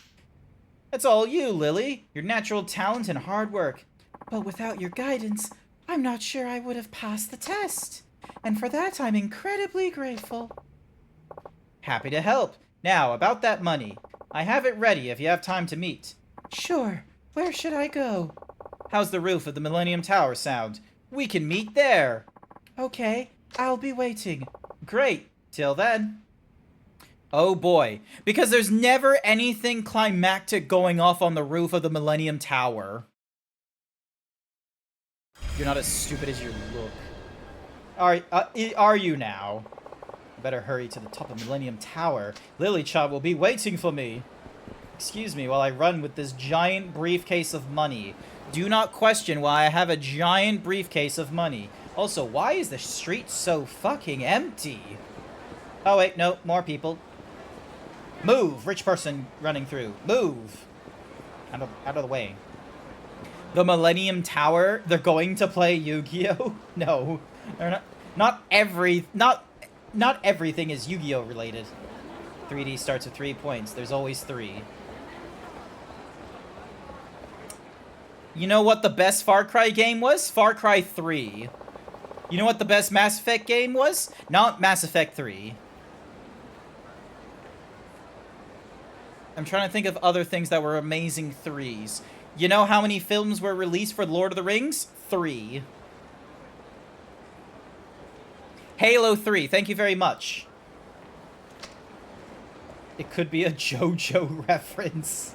That's all you, Lily. Your natural talent and hard work. But without your guidance, I'm not sure I would have passed the test. And for that, I'm incredibly grateful. Happy to help. Now, about that money. I have it ready if you have time to meet. Sure. Where should I go? How's the roof of the Millennium Tower sound? We can meet there. Okay, I'll be waiting. Great. Till then. Oh boy. Because there's never anything climactic going off on the roof of the Millennium Tower. You're not as stupid as you look. Are you now? Better hurry to the top of Millennium Tower. Lilychild will be waiting for me. Excuse me while I run with this giant briefcase of money. Do not question why I have a giant briefcase of money. Also, why is the street so fucking empty? Oh wait, no, more people. Move, rich person running through. Move. Out of the way. The Millennium Tower, they're going to play Yu-Gi-Oh? No. They're not. Not everything is Yu-Gi-Oh related. 3D starts with 3 points. There's always 3. You know what the best Far Cry game was? Far Cry 3. You know what the best Mass Effect game was? Not Mass Effect 3. I'm trying to think of other things that were amazing 3s. You know how many films were released for Lord of the Rings? 3. Halo 3, thank you very much. It could be a JoJo reference.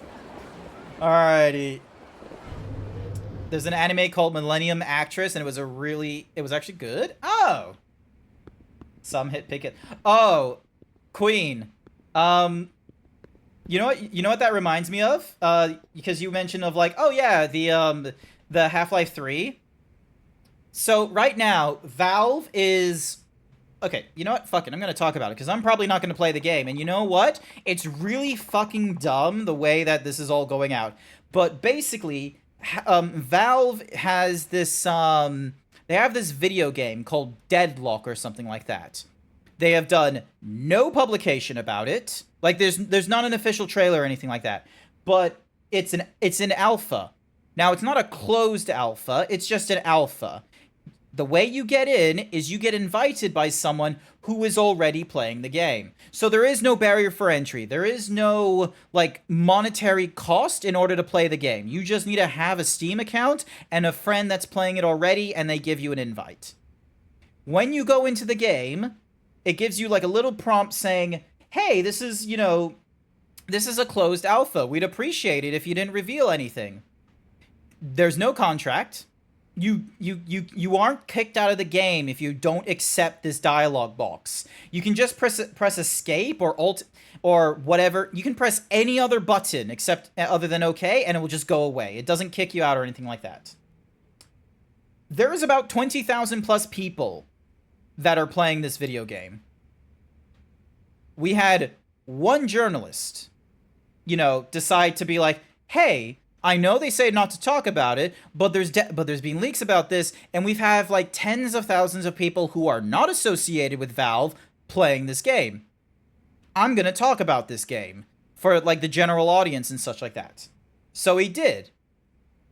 Alrighty. There's an anime called Millennium Actress, and it was actually good. Oh. Some hit pick it. Oh, Queen. You know what that reminds me of? Because you mentioned of like, oh yeah, the Half-Life 3. So right now, Valve is... Okay, you know what? Fuck it, I'm gonna talk about it, because I'm probably not gonna play the game. And you know what? It's really fucking dumb the way that this is all going out. But basically, Valve has this, they have this video game called Deadlock or something like that. They have done no publication about it. Like, there's not an official trailer or anything like that. But it's an alpha. Now, it's not a closed alpha, it's just an alpha. The way you get in is you get invited by someone who is already playing the game. So there is no barrier for entry. There is no, like, monetary cost in order to play the game. You just need to have a Steam account and a friend that's playing it already, and they give you an invite. When you go into the game, it gives you, like, a little prompt saying, hey, this is, you know, this is a closed alpha. We'd appreciate it if you didn't reveal anything. There's no contract. You aren't kicked out of the game if you don't accept this dialogue box. You can just press escape or alt or whatever. You can press any other button except other than OK, and it will just go away. It doesn't kick you out or anything like that. There is about 20,000 plus people that are playing this video game. We had one journalist, you know, decide to be like, hey, I know they say not to talk about it, but there's been leaks about this, and we've had like tens of thousands of people who are not associated with Valve playing this game. I'm gonna talk about this game for like the general audience and such like that. So he did.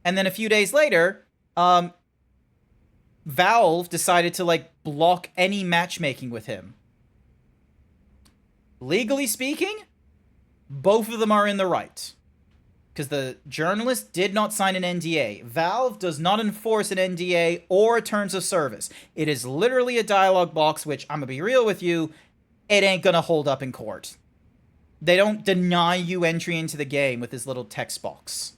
And then a few days later, Valve decided to like block any matchmaking with him. Legally speaking, both of them are in the right. Because the journalist did not sign an NDA. Valve does not enforce an NDA or terms of service. It is literally a dialogue box, which, I'm going to be real with you, it ain't going to hold up in court. They don't deny you entry into the game with this little text box.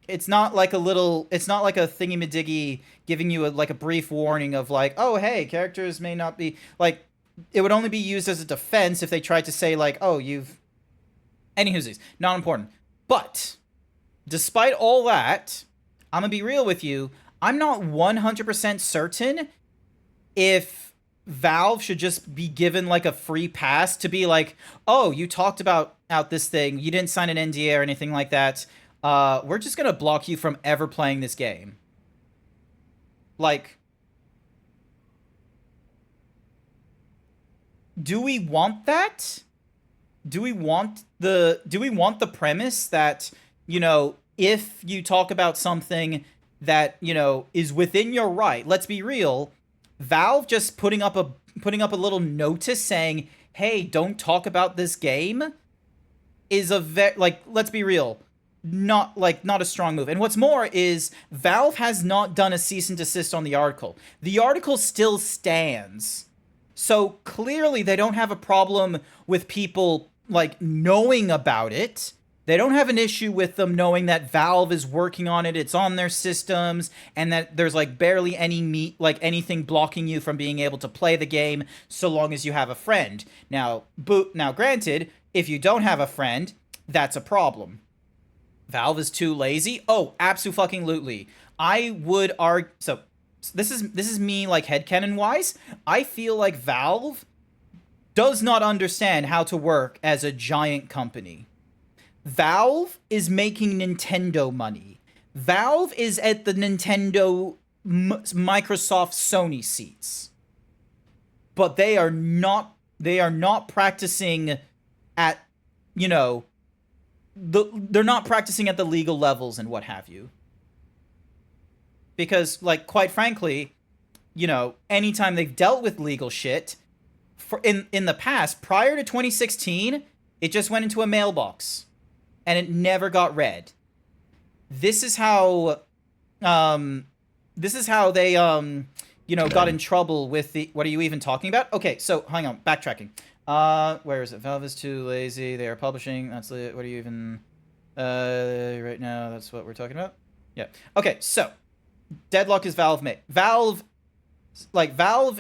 It's not like a thingy-majiggy giving you like a brief warning of like, oh, hey, characters may not be, like, it would only be used as a defense if they tried to say like, oh, you've... Anywho's, not important. But, despite all that, I'm gonna be real with you, I'm not 100% certain if Valve should just be given, like, a free pass to be like, oh, you talked about this thing, you didn't sign an NDA or anything like that, we're just gonna block you from ever playing this game. Like, do we want that? Do we want the premise that, you know, if you talk about something that, you know, is within your right, let's be real, Valve just putting up a little notice saying, "Hey, don't talk about this game," is a let's be real, not a strong move. And what's more is Valve has not done a cease and desist on the article. The article still stands. So clearly they don't have a problem with people like knowing about it. They don't have an issue with them knowing that Valve is working on it, it's on their systems, and that there's like barely any anything blocking you from being able to play the game so long as you have a friend. Now, granted, if you don't have a friend, that's a problem. Valve is too lazy? Oh, absolutely. I would argue... So, this is me, like, headcanon-wise. I feel like Valve does not understand how to work as a giant company. Valve is making Nintendo money. Valve is at the Nintendo, Microsoft, Sony seats. But they are not practicing at, you know, they're not practicing at the legal levels and what have you. Because, like, quite frankly, you know, anytime they've dealt with legal shit, in the past, prior to 2016, it just went into a mailbox. And it never got read. This is how they, you know, got in trouble with the... What are you even talking about? Okay, so, hang on, backtracking. Where is it? Valve is too lazy. They are publishing. That's what are you even... right now, that's what we're talking about? Yeah. Okay, so, Deadlock is Valve made. Valve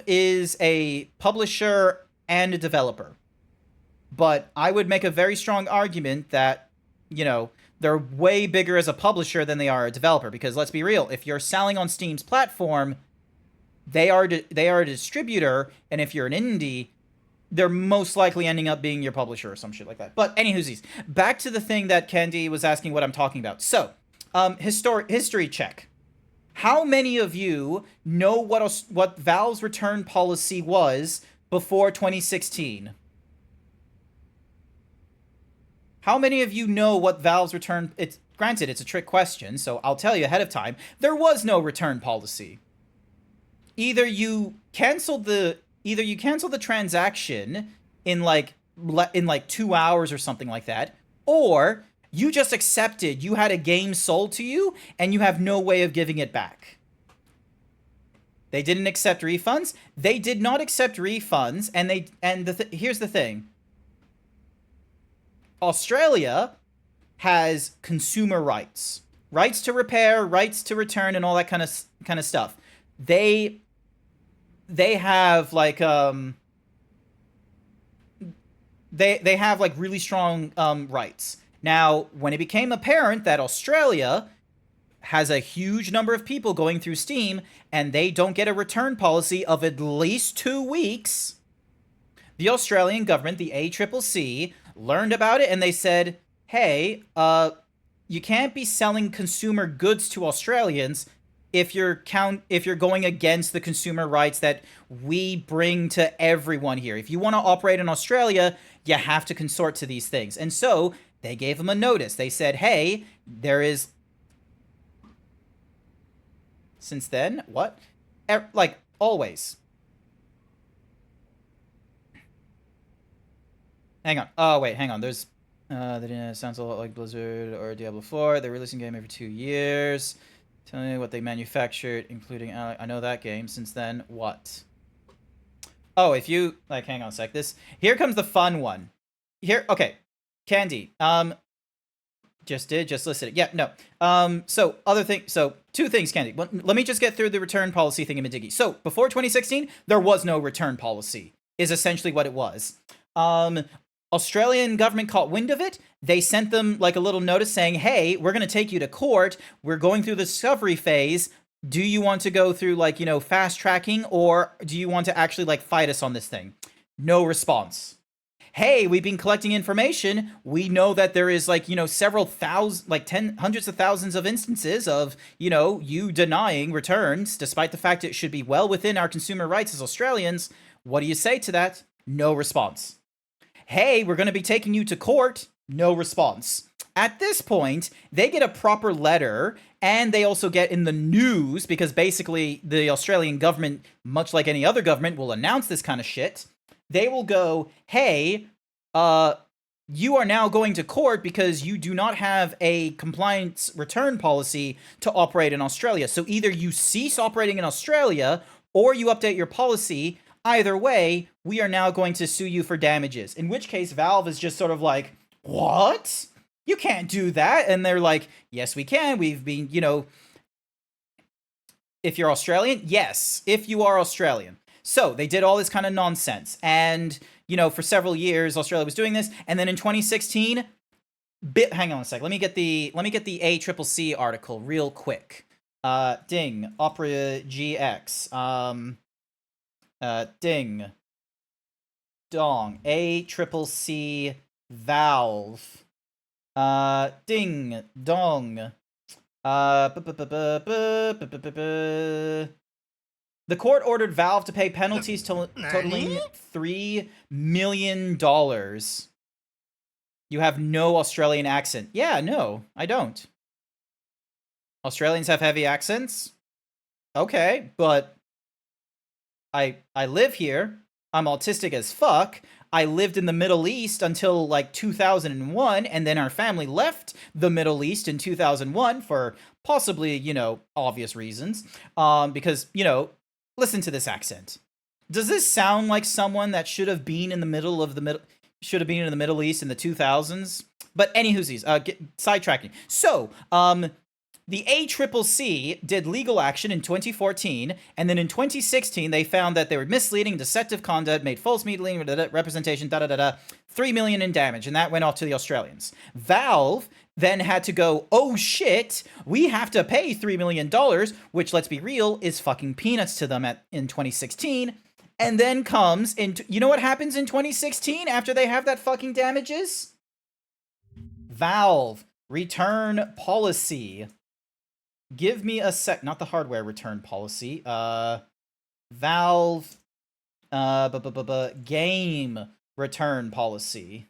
is a publisher and a developer. But I would make a very strong argument that, you know, they're way bigger as a publisher than they are a developer. Because let's be real, if you're selling on Steam's platform, they are a distributor, and if you're an indie, they're most likely ending up being your publisher or some shit like that. But anywhoosies, back to the thing that Candy was asking what I'm talking about. So, history check. How many of you know what Valve's return policy was before 2016? How many of you know what Valve's return... Granted, it's a trick question, so I'll tell you ahead of time. There was no return policy. Either you canceled the transaction in like 2 hours or something like that, or you just accepted you had a game sold to you and you have no way of giving it back. They didn't accept refunds. They did not accept refunds, and here's the thing. Australia has consumer rights. Rights to repair, rights to return, and all that kind of stuff. They have like they have like really strong rights. Now, when it became apparent that Australia has a huge number of people going through Steam and they don't get a return policy of at least 2 weeks, the Australian government, the ACCC, learned about it and they said, hey, you can't be selling consumer goods to Australians if you're going against the consumer rights that we bring to everyone here. If you want to operate in Australia, you have to consort to these things. And so they gave them a notice. They said, hey, there is... Since then, what? Like, always. Hang on. Oh, wait, hang on. There's... that sounds a lot like Blizzard or Diablo 4. They're releasing a game every 2 years. Tell me what they manufactured, including... I know that game. Since then, what? Oh, if you... Like, hang on a sec. Here comes the fun one. Here... Okay. Candy. Just listed it. Yeah, no. So, other thing... So, 2 things, Candy. Let me just get through the return policy thingamadiggy. So, before 2016, there was no return policy, is essentially what it was. Australian government caught wind of it. They sent them like a little notice saying, hey, we're going to take you to court. We're going through the discovery phase. Do you want to go through like, you know, fast tracking, or do you want to actually like fight us on this thing? No response. Hey, we've been collecting information. We know that there is like, you know, several thousand, like hundreds of thousands of instances of, you know, you denying returns, despite the fact it should be well within our consumer rights as Australians. What do you say to that? No response. Hey, we're going to be taking you to court. No response. at this point, they get a proper letter, and they also get in the news, because basically the Australian government, much like any other government, will announce this kind of shit. They will go, hey, you are now going to court because you do not have a compliance return policy to operate in Australia. So either you cease operating in Australia, or you update your policy. Either way, we are now going to sue you for damages. In which case, Valve is just sort of like, what? You can't do that. And they're like, yes, we can. We've been, if you're Australian, yes, if you are Australian. So they did all this kind of nonsense. And, for several years, Australia was doing this. And then in 2016, hang on a sec. Let me get the ACCC article real quick. Ding. Opera GX. Ding. Dong. ACCC Valve. Ding. Dong. The court ordered Valve to pay penalties totaling $3 million. You have no Australian accent. Yeah, no, I don't. Australians have heavy accents? Okay, but I live here. I'm autistic as fuck. I lived in the Middle East until like 2001, and then our family left the Middle East in 2001 for possibly, obvious reasons. Because, listen to this accent. Does this sound like someone that should have been in the Middle East in the 2000s? But anywhoosies, sidetracking. So, the ACCC did legal action in 2014, and then in 2016, they found that they were misleading, deceptive conduct, made false misleading representation, $3 million in damage, and that went off to the Australians. Valve then had to go, oh shit, we have to pay $3 million, which, let's be real, is fucking peanuts to them in 2016, and then comes you know what happens in 2016 after they have that fucking damages? Valve return policy. Give me a sec. Not the hardware return policy. Valve. Game return policy.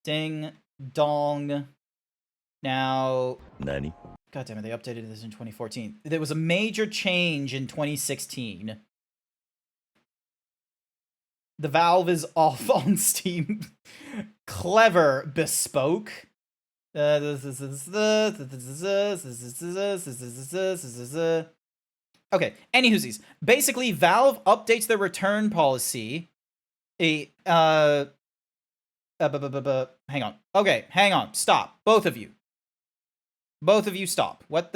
Ding dong. Now. Nani? God damn it! They updated this in 2014. There was a major change in 2016. The Valve is off on Steam. Clever bespoke. Okay, anywhoosies. Basically, Valve updates their return policy. Hang on. Okay, hang on. Stop. Both of you. Both of you stop. What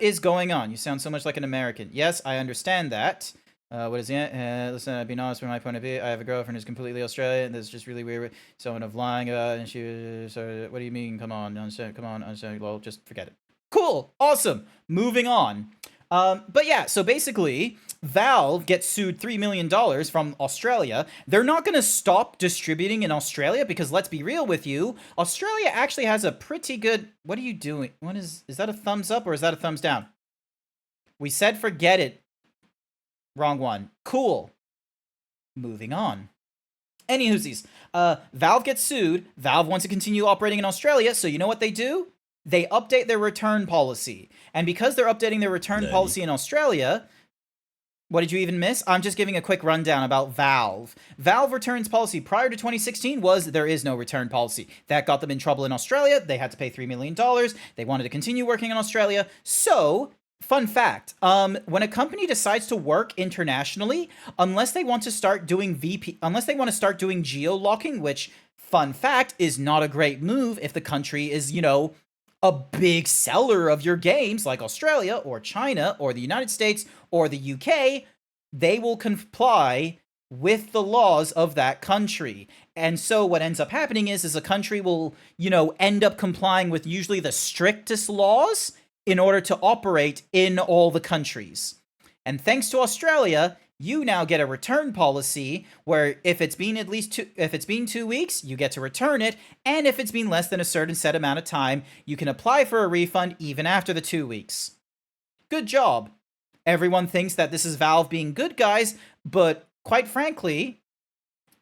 is going on? You sound so much like an American. Yes, I understand that. What is it? Listen, I've been honest from my point of view. I have a girlfriend who's completely Australian. That's just really weird. Someone of lying about, and she was. So, what do you mean? Come on, come on, well, just forget it. Cool, awesome. Moving on. But yeah, so basically, Valve gets sued $3 million from Australia. They're not going to stop distributing in Australia because, let's be real with you, Australia actually has a pretty good. What are you doing? Is that a thumbs up or is that a thumbs down? We said forget it. Wrong one. Cool. Moving on. Anywhoosies, Valve gets sued. Valve wants to continue operating in Australia, so you know what they do? They update their return policy. And because they're updating their return policy in Australia, what did you even miss? I'm just giving a quick rundown about Valve. Valve returns policy prior to 2016 was there is no return policy. That got them in trouble in Australia. They had to pay $3 million. They wanted to continue working in Australia. So, fun fact, when a company decides to work internationally, unless they want to start doing geo-locking, which, fun fact, is not a great move if the country is, a big seller of your games like Australia or China or the United States or the UK, they will comply with the laws of that country. And so what ends up happening is a country will, end up complying with usually the strictest laws in order to operate in all the countries. And thanks to Australia, you now get a return policy where if it's been 2 weeks, you get to return it, and if it's been less than a certain set amount of time, you can apply for a refund even after the 2 weeks. Good job. Everyone thinks that this is Valve being good guys, but quite frankly,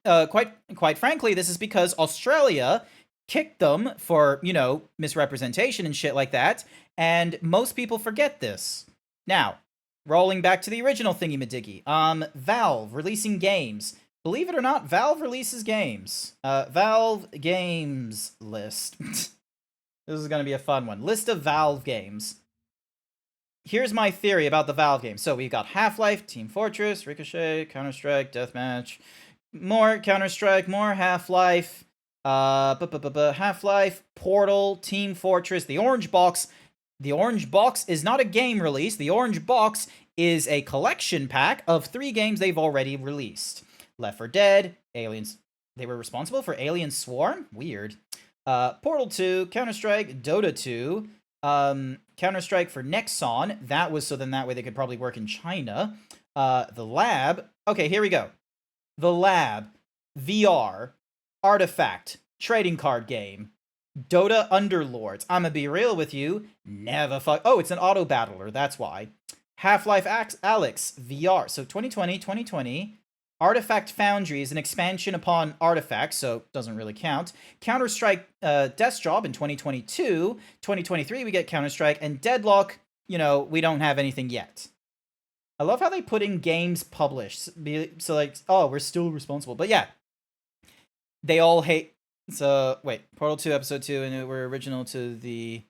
this is because Australia kicked them for, you know, misrepresentation and shit like that, and most people forget this. Now, rolling back to the original thingy-majiggy, Valve releasing games. Believe it or not, Valve releases games. Valve games list. This is gonna be a fun one. List of Valve games. Here's my theory about the Valve games. So we've got Half-Life, Team Fortress, Ricochet, Counter-Strike, Deathmatch, more Counter-Strike, more Half-Life, Half-Life, Portal, Team Fortress, the Orange Box. The Orange Box is not a game release. The Orange Box is a collection pack of 3 games they've already released. Left 4 Dead, Aliens. They were responsible for Alien Swarm? Weird. Portal 2, Counter-Strike, Dota 2, Counter-Strike for Nexon. That was so then that way they could probably work in China. The Lab. Okay, here we go. The Lab, VR, Artifact, trading card game, Dota Underlords. I'ma be real with you, never fuck. Oh, it's an auto battler, that's why. Half-Life Alyx, VR. So 2020, Artifact Foundry is an expansion upon Artifact, so doesn't really count. Counter-Strike Death Job in 2022. 2023, we get Counter-Strike, and Deadlock, you know, we don't have anything yet. I love how they put in games published. So, like, oh, we're still responsible. But yeah, they all hate. So, wait, Portal 2 Episode 2, and we're original to the...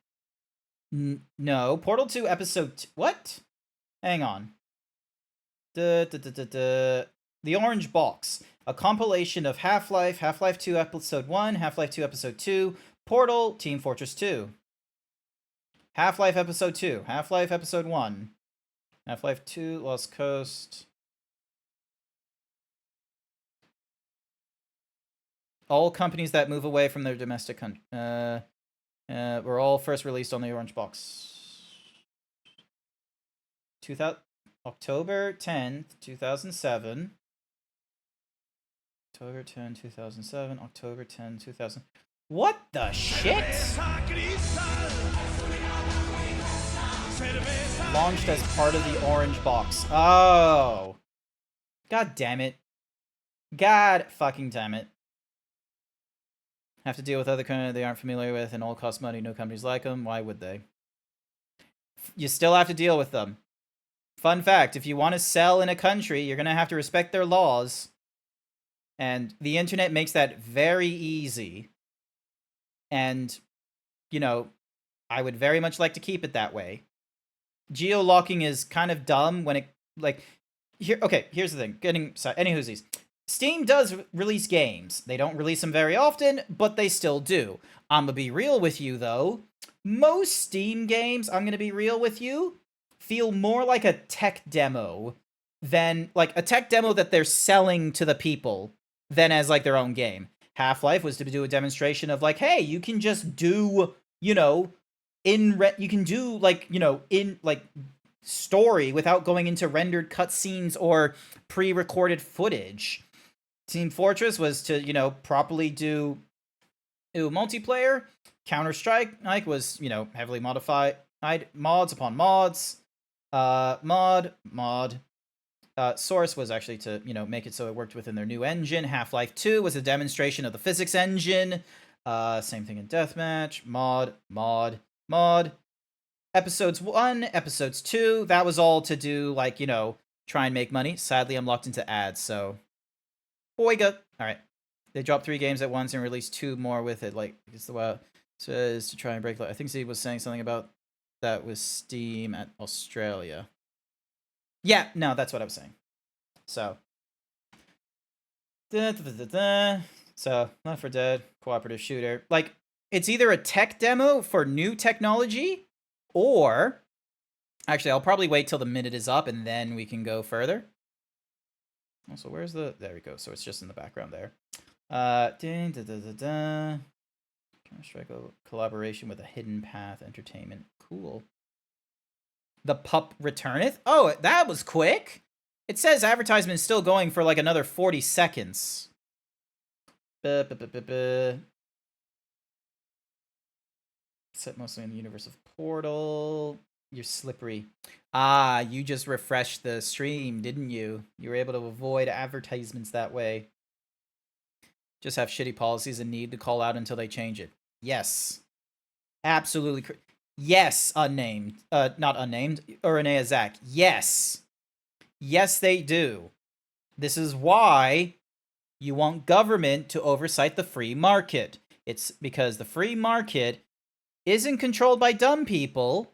No, Portal 2 Episode... What? Hang on. The Orange Box. A compilation of Half-Life, Half-Life 2 Episode 1, Half-Life 2 Episode 2, Portal, Team Fortress 2. Half-Life Episode 2, Half-Life Episode 1. Half-Life 2, Lost Coast. All companies that move away from their domestic country. Were all first released on the Orange Box. October 10th, 2007. October 10, 2007. October 10, 2000. What the shit? Launched as part of the Orange Box. Oh. God damn it. God fucking damn it. Have to deal with other companies they aren't familiar with and all cost money, no companies like them. Why would they? You still have to deal with them. Fun fact, if you want to sell in a country, you're going to have to respect their laws. And the internet makes that very easy. And, you know, I would very much like to keep it that way. Geo-locking is kind of dumb when it, like, here, okay, here's the thing, any whoosies. Steam does release games. They don't release them very often, but they still do. I'm gonna be real with you, though. Most Steam games, I'm gonna be real with you, feel more like a tech demo than, like, a tech demo that they're selling to the people than as, like, their own game. Half-Life was to do a demonstration of, like, hey, you can just do, you know, you can do, like, you know, in, like, story without going into rendered cutscenes or pre-recorded footage. Team Fortress was to, you know, properly do multiplayer. Counter-Strike, like, was, you know, heavily modified, mods upon mods. Source was actually to, you know, make it so it worked within their new engine. Half-Life 2 was a demonstration of the physics engine. Same thing in Deathmatch. Mod. Episodes 1, Episodes 2, that was all to do, like, you know, try and make money. Sadly, I'm locked into ads, so... Boyga! Alright. They dropped 3 games at once and released 2 more with it, like, it's the way it says to try and break... I think Z was saying something about that with Steam at Australia. Yeah, no, that's what I was saying. So... So, Left 4 Dead, cooperative shooter. Like, it's either a tech demo for new technology, or... Actually, I'll probably wait till the minute is up, and then we can go further. Also, where's the... There we go, so it's just in the background there. Counter-Strike collaboration with a Hidden Path Entertainment. Cool. The Pup Returneth? Oh, that was quick! It says advertisement is still going for, like, another 40 seconds. Set mostly in the universe of Portal. You're slippery. Ah, you just refreshed the stream, didn't you? You were able to avoid advertisements that way. Just have shitty policies and need to call out until they change it. Yes. Absolutely. Yes, unnamed. Not unnamed. Uranea Zach. Yes. Yes, they do. This is why you want government to oversight the free market. It's because the free market isn't controlled by dumb people.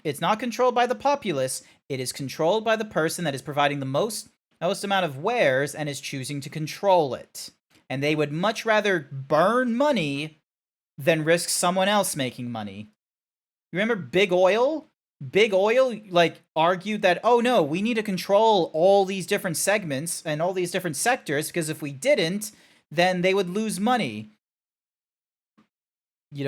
It's not controlled by the populace. It is controlled by the person that is providing the most amount of wares and is choosing to control it. And they would much rather burn money than risk someone else making money. You remember Big Oil? Big Oil, like, argued that, oh no, we need to control all these different segments and all these different sectors, because if we didn't, then they would lose money. You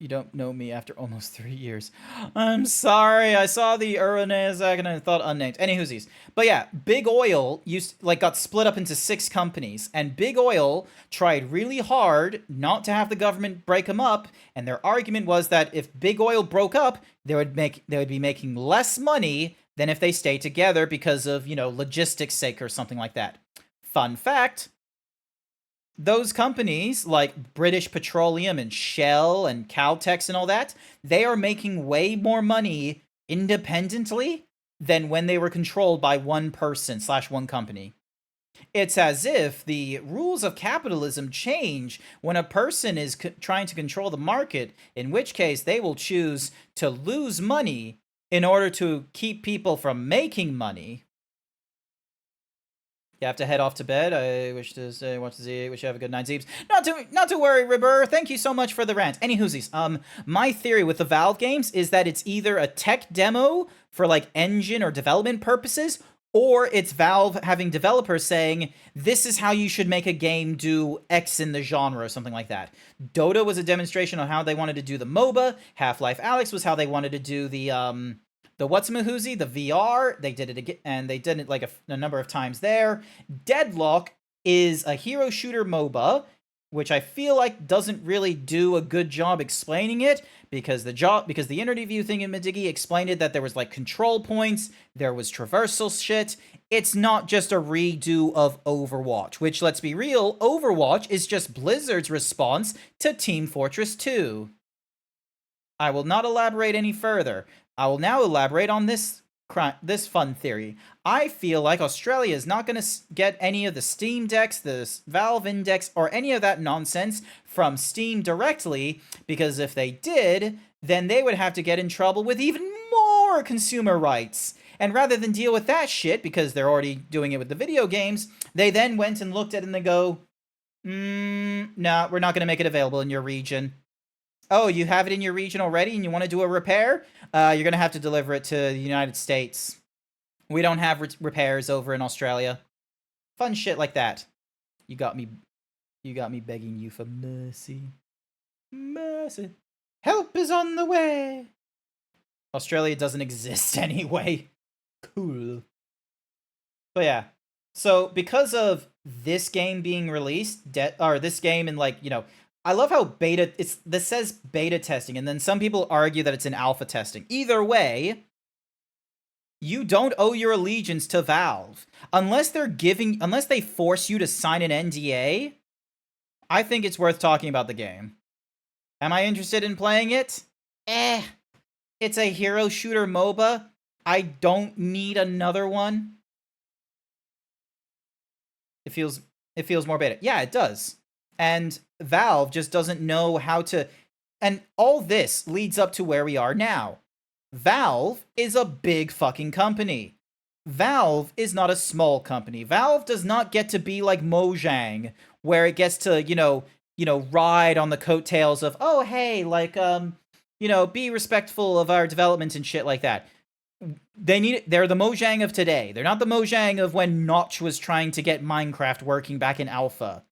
don't know me after almost 3 years. I'm sorry, I saw the Uranezak and I thought unnamed. Any whoosies. But yeah, Big Oil got split up into 6 companies, and Big Oil tried really hard not to have the government break them up, and their argument was that if Big Oil broke up, they would be making less money than if they stayed together because of, logistics sake or something like that. Fun fact, those companies, like British Petroleum and Shell and Caltex and all that, they are making way more money independently than when they were controlled by one person / one company. It's as if the rules of capitalism change when a person is trying to control the market, in which case they will choose to lose money in order to keep people from making money. You have to head off to bed. I wish to say, wish you have a good night, Zeebs. Not to worry, Ribber. Thank you so much for the rant. Any whoosies. My theory with the Valve games is that it's either a tech demo for like engine or development purposes, or it's Valve having developers saying, this is how you should make a game do X in the genre or something like that. Dota was a demonstration on how they wanted to do the MOBA. Half-Life Alyx was how they wanted to do the What's-a-Mahoozy, the VR. They did it again, and they did it like a number of times there. Deadlock is a hero shooter MOBA, which I feel like doesn't really do a good job explaining it, because the interview thing in Medigi explained it that there was like control points, there was traversal shit. It's not just a redo of Overwatch, which, let's be real, Overwatch is just Blizzard's response to Team Fortress 2. I will not elaborate any further. I will now elaborate on this fun theory. I feel like Australia is not going to get any of the Steam decks, the Valve Index, or any of that nonsense from Steam directly, because if they did, then they would have to get in trouble with even more consumer rights. And rather than deal with that shit, because they're already doing it with the video games, they then went and looked at it and they go, nah, we're not going to make it available in your region. Oh, you have it in your region already and you want to do a repair? You're going to have to deliver it to the United States. We don't have repairs over in Australia. Fun shit like that. You got me begging you for mercy. Mercy. Help is on the way. Australia doesn't exist anyway. Cool. But yeah. So because of this game being released, or this game and I love how this says beta testing, and then some people argue that it's in alpha testing. Either way, you don't owe your allegiance to Valve. Unless they force you to sign an NDA, I think it's worth talking about the game. Am I interested in playing it? It's a hero shooter MOBA. I don't need another one. It feels more beta. Yeah, it does. And Valve just doesn't know how to... And all this leads up to where we are now. Valve is a big fucking company. Valve is not a small company. Valve does not get to be like Mojang, where it gets to, ride on the coattails of, oh, hey, be respectful of our development and shit like that. They're the Mojang of today. They're not the Mojang of when Notch was trying to get Minecraft working back in alpha.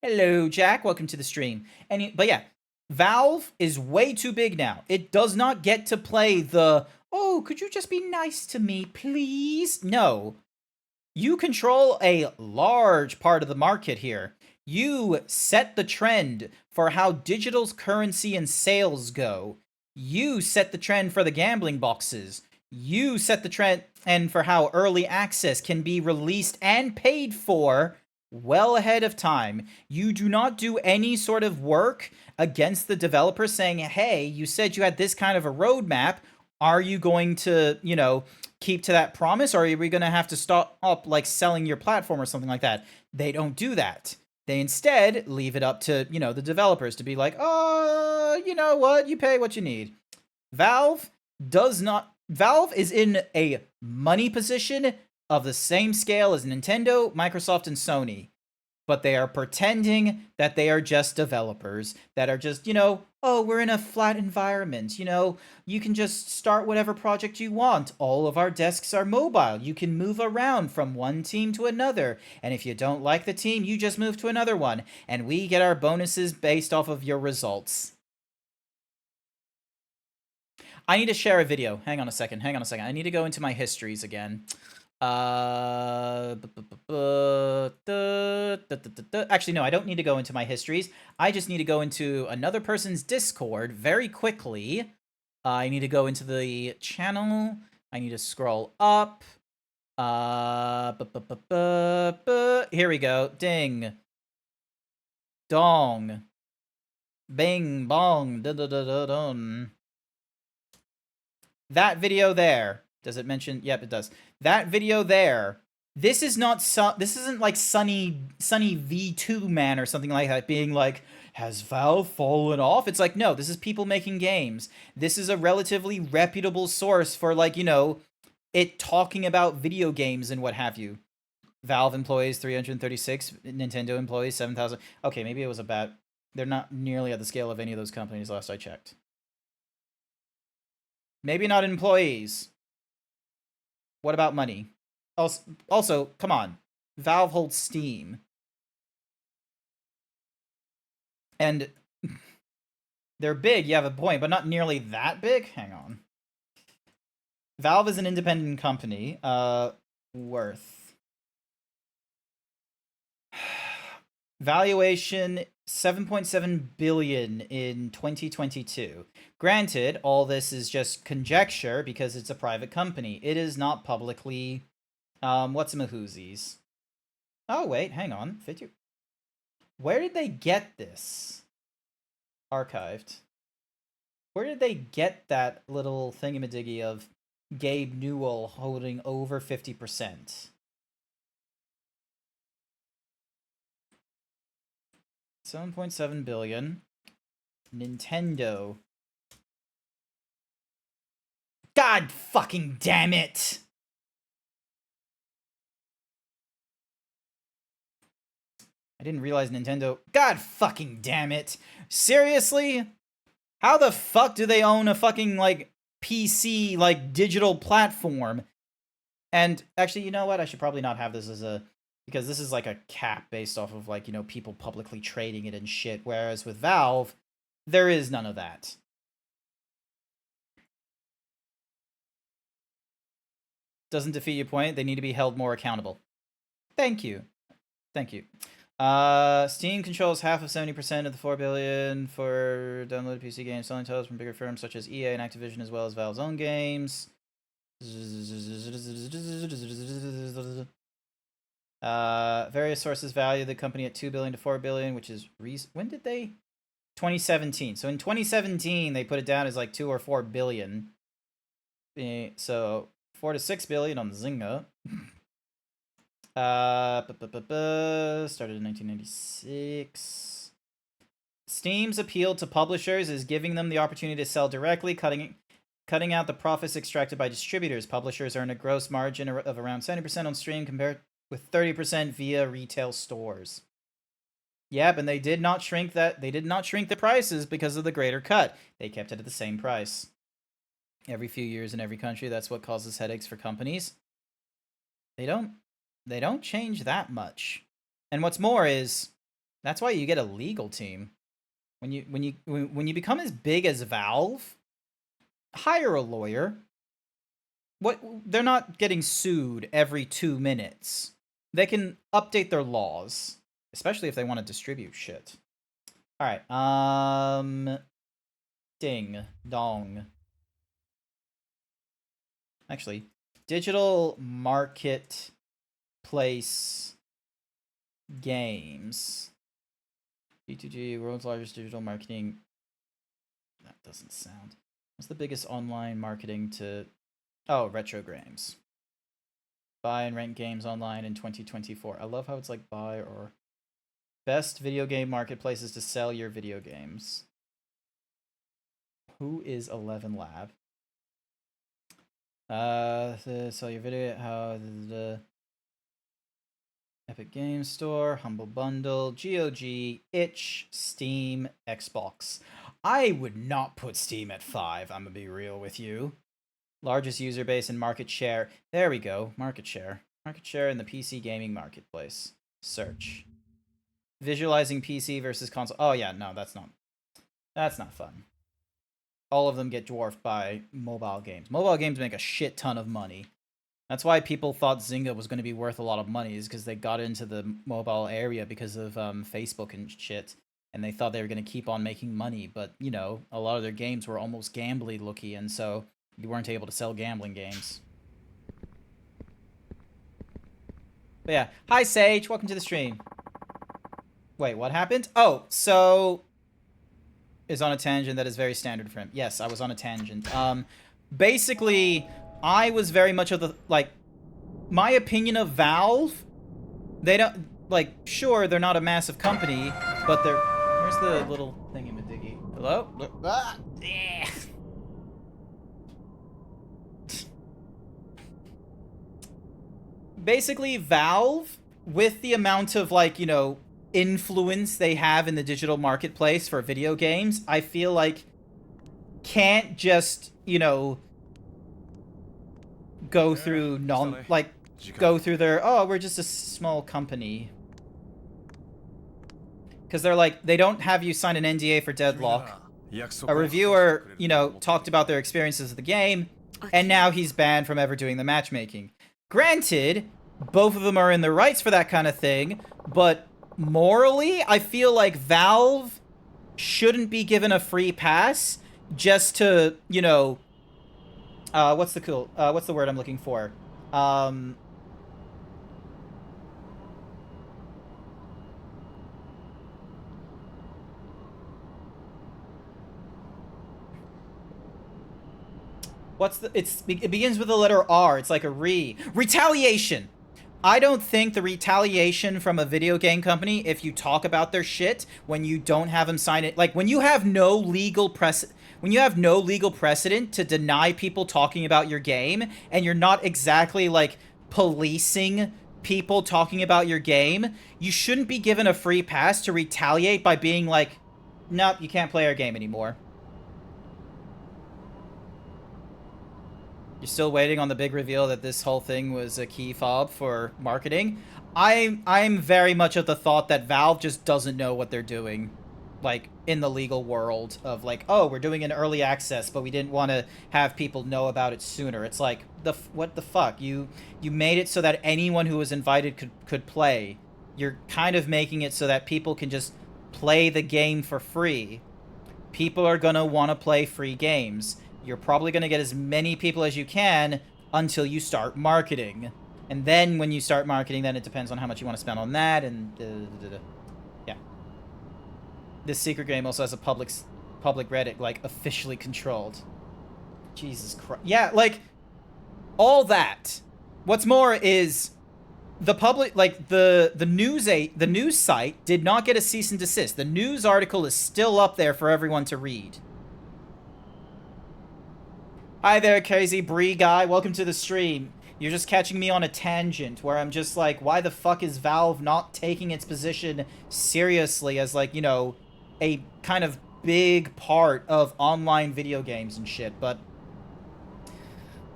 Hello, Jack. Welcome to the stream. But yeah, Valve is way too big now. It does not get to play the, oh, could you just be nice to me, please? No. You control a large part of the market here. You set the trend for how digital's currency and sales go. You set the trend for the gambling boxes. You set the trend and for how early access can be released and paid for well ahead of time. You do not do any sort of work against the developer saying, hey, you said you had this kind of a roadmap. Are you going to, you know, keep to that promise, or are we going to have to stop like selling your platform or something like that? They don't do that. They instead leave it up to, you know, the developers to be like, oh, you know what? You pay what you need. Valve is in a money position of the same scale as Nintendo, Microsoft, and Sony. But they are pretending that they are just developers that are just, you know, oh, we're in a flat environment. You know, you can just start whatever project you want. All of our desks are mobile. You can move around from one team to another. And if you don't like the team, you just move to another one. And we get our bonuses based off of your results. I need to share a video. Hang on a second. I need to go into my histories again. Actually, no, I don't need to go into my histories. I just need to go into another person's Discord very quickly. I need to go into the channel. I need to scroll up. Here we go. Ding. Dong. Bing bong. Da-da-da-da-dun. That video there. Does it mention? Yep, it does. That video there. This is not this isn't like Sunny V2 Man or something like that being like, has Valve fallen off? It's like, no, this is people making games. This is a relatively reputable source for, like, you know, it talking about video games and what have you. Valve employees 336, Nintendo employees 7,000. Okay, maybe it was about, they're not nearly at the scale of any of those companies last I checked. Maybe not employees. What about money? Also, come on. Valve holds Steam. And they're big, you have a point, but not nearly that big? Hang on. Valve is an independent company. Worth. Valuation 7.7 billion in 2022. Granted, all this is just conjecture because it's a private company. It is not publicly what's-a-mahoozies. Oh wait, hang on. 50. Where did they get this? Archived. Where did they get that little thingamadiggy of Gabe Newell holding over 50%? 7.7 billion. Nintendo. God fucking damn it! I didn't realize Nintendo... God fucking damn it! Seriously? How the fuck do they own a fucking, like, PC, like, digital platform? And, actually, you know what? I should probably not have this as a... Because this is, like, a cap based off of, like, you know, people publicly trading it and shit. Whereas with Valve, there is none of that. Doesn't defeat your point. They need to be held more accountable. Thank you. Thank you. Steam controls half of 70% of the 4 billion for downloaded PC games, selling titles from bigger firms such as EA and Activision, as well as Valve's own games. Various sources value the company at 2 billion to 4 billion, which is when did they? 2017. So in 2017, they put it down as like 2 or 4 billion. So 4 to 6 billion on Zynga. Started in 1996. Steam's appeal to publishers is giving them the opportunity to sell directly, cutting out the profits extracted by distributors. Publishers earn a gross margin of around 70% on Steam, compared with 30% via retail stores. Yep, and they did not shrink that. They did not shrink the prices because of the greater cut. They kept it at the same price. Every few years in every country, that's what causes headaches for companies. They don't change that much. And what's more is, that's why you get a legal team. When you become as big as Valve, hire a lawyer. They're not getting sued every 2 minutes. They can update their laws, especially if they want to distribute shit. All right. Ding dong. Actually, digital marketplace games. B2G, world's largest digital marketing. That doesn't sound. What's the biggest online marketing to... Oh, retro games. Buy and rent games online in 2024. I love how it's like buy or... Best video game marketplaces to sell your video games. Who is 11 Lab? Sell your video... How the... Epic Game Store, Humble Bundle, GOG, Itch, Steam, Xbox. I would not put Steam at 5, I'm gonna be real with you. Largest user base and market share. There we go, market share. Market share in the PC gaming marketplace. Search. Visualizing PC versus console. Oh yeah, no, that's not fun. All of them get dwarfed by mobile games. Mobile games make a shit ton of money. That's why people thought Zynga was going to be worth a lot of money, is because they got into the mobile area because of Facebook and shit, and they thought they were going to keep on making money, but, you know, a lot of their games were almost gambly-looky, and so you weren't able to sell gambling games. But yeah, hi Sage, welcome to the stream. Wait, what happened? Oh, so... is on a tangent that is very standard for him. Yes, I was on a tangent. Basically... I was very much of the, like, my opinion of Valve, they don't, like, sure, they're not a massive company, but they're, where's the little thingy-majiggy? Hello? Ah, yeah. Basically, Valve, with the amount of, like, you know, influence they have in the digital marketplace for video games, I feel like can't just, you know, go through go through their, oh, we're just a small company. Because they're like, they don't have you sign an NDA for Deadlock. A reviewer, you know, talked about their experiences of the game, and now he's banned from ever doing the matchmaking. Granted, both of them are in their rights for that kind of thing, but morally, I feel like Valve shouldn't be given a free pass just to, you know, what's the word I'm looking for? It begins with the letter R. It's like a retaliation. I don't think the retaliation from a video game company, if you talk about their shit when you don't have them sign it, like when you have no legal precedent to deny people talking about your game, and you're not exactly like policing people talking about your game, you shouldn't be given a free pass to retaliate by being like, nope, you can't play our game anymore. You're still waiting on the big reveal that this whole thing was a key fob for marketing. I'm very much of the thought that Valve just doesn't know what they're doing, like, in the legal world of, like, oh, we're doing an early access, but we didn't want to have people know about it sooner. It's like, what the fuck? You made it so that anyone who was invited could play. You're kind of making it so that people can just play the game for free. People are gonna want to play free games. You're probably going to get as many people as you can until you start marketing. And then when you start marketing, then it depends on how much you want to spend on that, and yeah. This secret game also has a public Reddit, like, officially controlled. Jesus Christ. Yeah, like, all that. What's more is the public, like, the news site did not get a cease and desist. The news article is still up there for everyone to read. Hi there, crazy Bree guy. Welcome to the stream. You're just catching me on a tangent where I'm just like, why the fuck is Valve not taking its position seriously as, like, you know, a kind of big part of online video games and shit? But,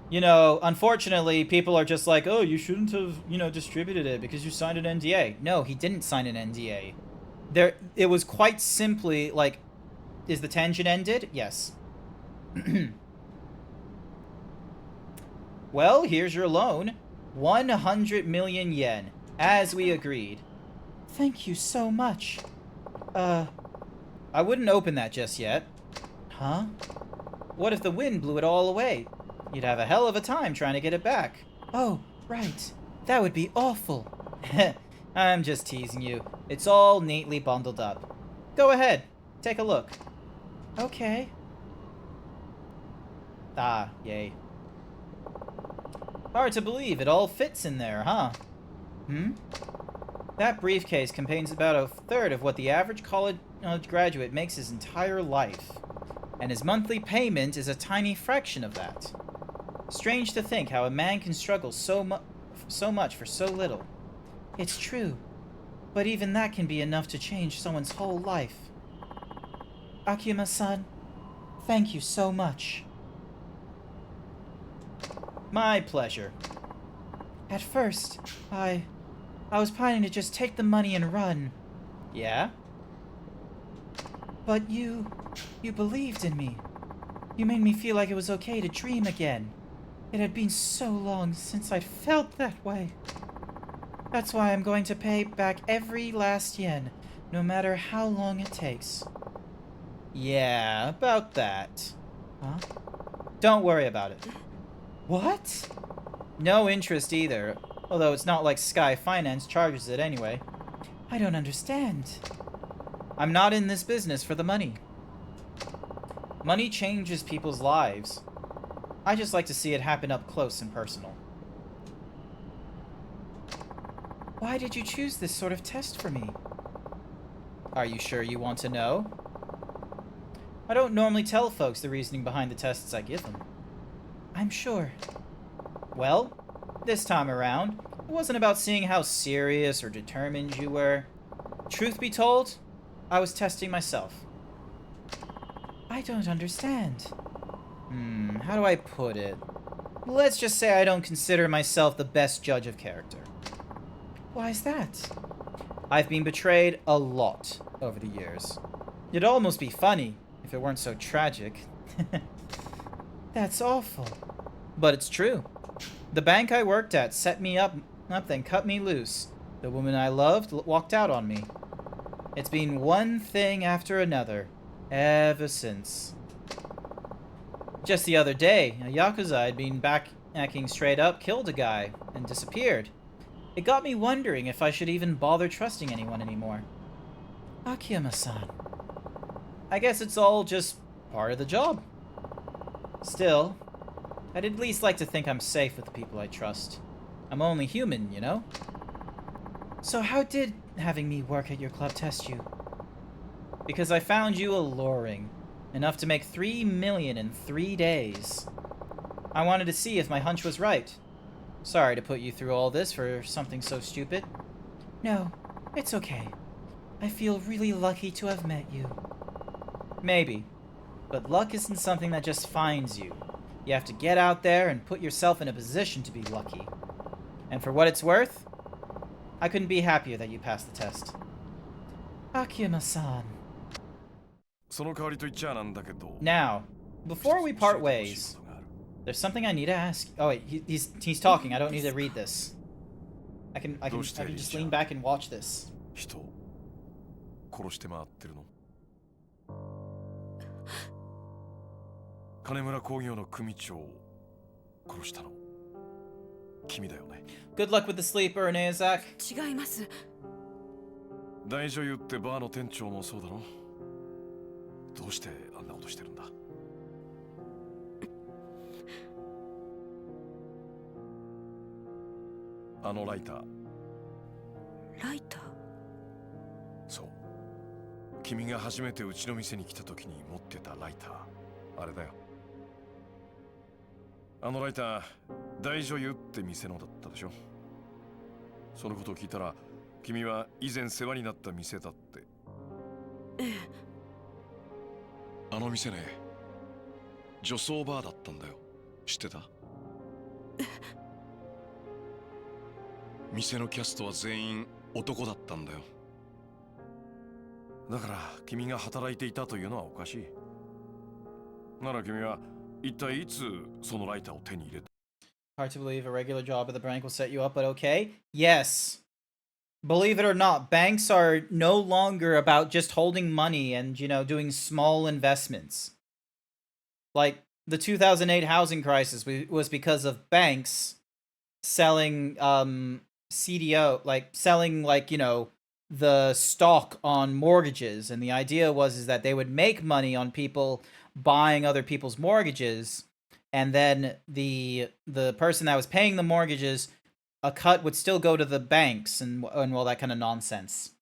you know, unfortunately, people are just like, oh, you shouldn't have, you know, distributed it because you signed an NDA. No, he didn't sign an NDA. It was quite simply, like, is the tangent ended? Yes. Well, here's your loan. 100 million yen, as we agreed. Thank you so much. I wouldn't open that just yet. Huh? What if the wind blew it all away? You'd have a hell of a time trying to get it back. Oh, right. That would be awful. I'm just teasing you. It's all neatly bundled up. Go ahead. Take a look. Okay. Ah, yay. Hard to believe it all fits in there, huh? That briefcase contains about a third of what the average college graduate makes his entire life. And his monthly payment is a tiny fraction of that. Strange to think how a man can struggle so much for so little. It's true. But even that can be enough to change someone's whole life. Akiyama-san, thank you so much. My pleasure. At first, I was planning to just take the money and run. Yeah? But you believed in me. You made me feel like it was okay to dream again. It had been so long since I'd felt that way. That's why I'm going to pay back every last yen, no matter how long it takes. Yeah, about that. Huh? Don't worry about it. What? No interest either, although it's not like Sky Finance charges it anyway. I don't understand. I'm not in this business for the money. Money changes people's lives. I just like to see it happen up close and personal. Why did you choose this sort of test for me? Are you sure you want to know? I don't normally tell folks the reasoning behind the tests I give them. I'm sure. Well, this time around, it wasn't about seeing how serious or determined you were. Truth be told, I was testing myself. I don't understand. How do I put it? Let's just say I don't consider myself the best judge of character. Why is that? I've been betrayed a lot over the years. It'd almost be funny if it weren't so tragic. That's awful. But it's true. The bank I worked at set me up, then cut me loose. The woman I loved walked out on me. It's been one thing after another, ever since. Just the other day, a Yakuza I'd been back acting straight up killed a guy and disappeared. It got me wondering if I should even bother trusting anyone anymore. Akiyama-san. I guess it's all just part of the job. Still, I'd at least like to think I'm safe with the people I trust. I'm only human, you know? So how did having me work at your club test you? Because I found you alluring. Enough to make 3 million in 3 days. I wanted to see if my hunch was right. Sorry to put you through all this for something so stupid. No, it's okay. I feel really lucky to have met you. Maybe. But luck isn't something that just finds you. You have to get out there and put yourself in a position to be lucky. And for what it's worth, I couldn't be happier that you passed the test. Akiyama-san. Now, before we part ways, there's something I need to ask. Oh wait, he's talking. I don't need to read this. I can just lean back and watch this. 金村工業の組長を殺したの君だよね。 Good luck with the sleeper, Neozak. 違います。大女優ってバーの店長もそうだろ。どうしてあんなことしてるんだ。あのライター。ライター？そう。君が初めてうちの店に来た時に持ってたライター。あれだよ。あのライター、大女優って店のだったでしょ。そのことを聞いたら、君は以前世話になった店だって。ええ。あの店ね、女装バーだったんだよ。知ってた？店のキャストは全員男だったんだよ。だから君が働いていたというのはおかしい。なら君は一体いつそのライターを手に入れた？ Hard to believe a regular job at the bank will set you up, but okay. Yes. Believe it or not, banks are no longer about just holding money and, you know, doing small investments. Like, the 2008 housing crisis was because of banks selling CDO, like selling like, you know, the stock on mortgages, and the idea was is that they would make money on people buying other people's mortgages, and then the person that was paying the mortgages, a cut would still go to the banks and all that kind of nonsense.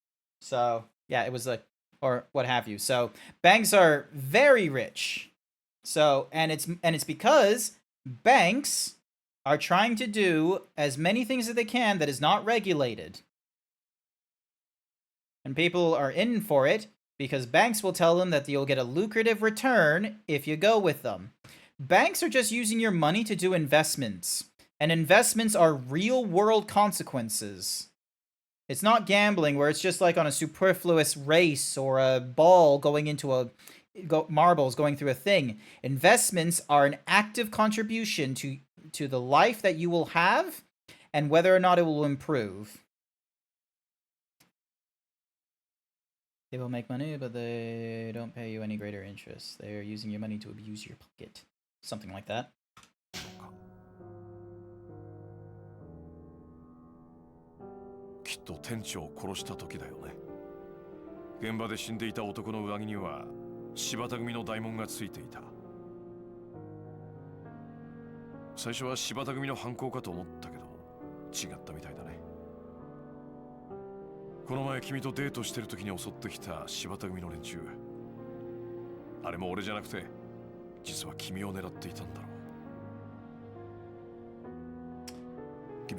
So yeah, it was like, or what have you. So banks are very rich. So and it's because banks are trying to do as many things as they can that is not regulated. And people are in for it because banks will tell them that you'll get a lucrative return if you go with them. Banks are just using your money to do investments. And investments are real world consequences. It's not gambling where it's just like on a superfluous race or a ball going into marbles going through a thing. Investments are an active contribution to the life that you will have and whether or not it will improve. They will make money, but they don't pay you any greater interest. They are using your money to abuse your pocket. Something like that. きっと店長を殺した時だよね。現場で死んでいた男の上着には柴田組の大門がついていた。最初は柴田組の犯行かと思ったけど違ったみたいだね。この前君とデートしてる時に襲ってきた柴田組の連中、あれも俺じゃなくて実は君を狙っていたんだろう。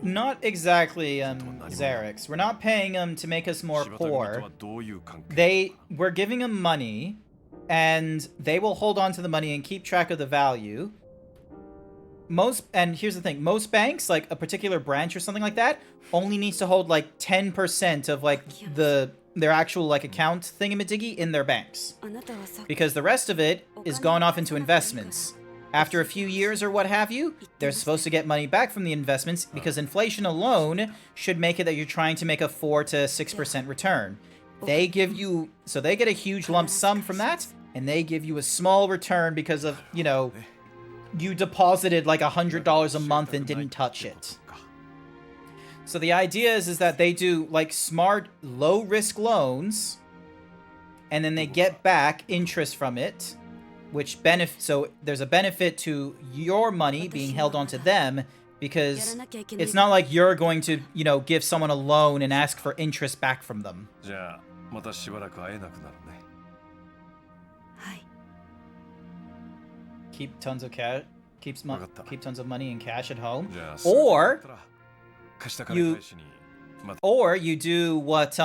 Not exactly, Xerix. We're not paying them to make us more poor. We're giving them money, and they will hold on to the money and keep track of the value. And here's the thing, most banks, like a particular branch or something like that, only needs to hold like 10% of like their actual like account thingamadiggy in their banks. Because the rest of it is gone off into investments. After a few years or what have you, they're supposed to get money back from the investments because inflation alone should make it that you're trying to make a 4 to 6% return. They give you, so they get a huge lump sum from that, and they give you a small return because of, you know, you deposited like $100 a month and didn't touch it. So the idea is that they do like smart, low-risk loans, and then they get back interest from it. So there's a benefit to your money being held onto them because it's not like you're going to, you know, give someone a loan and ask for interest back from them. Keep tons of cash, keep tons of money and cash at home, or you do what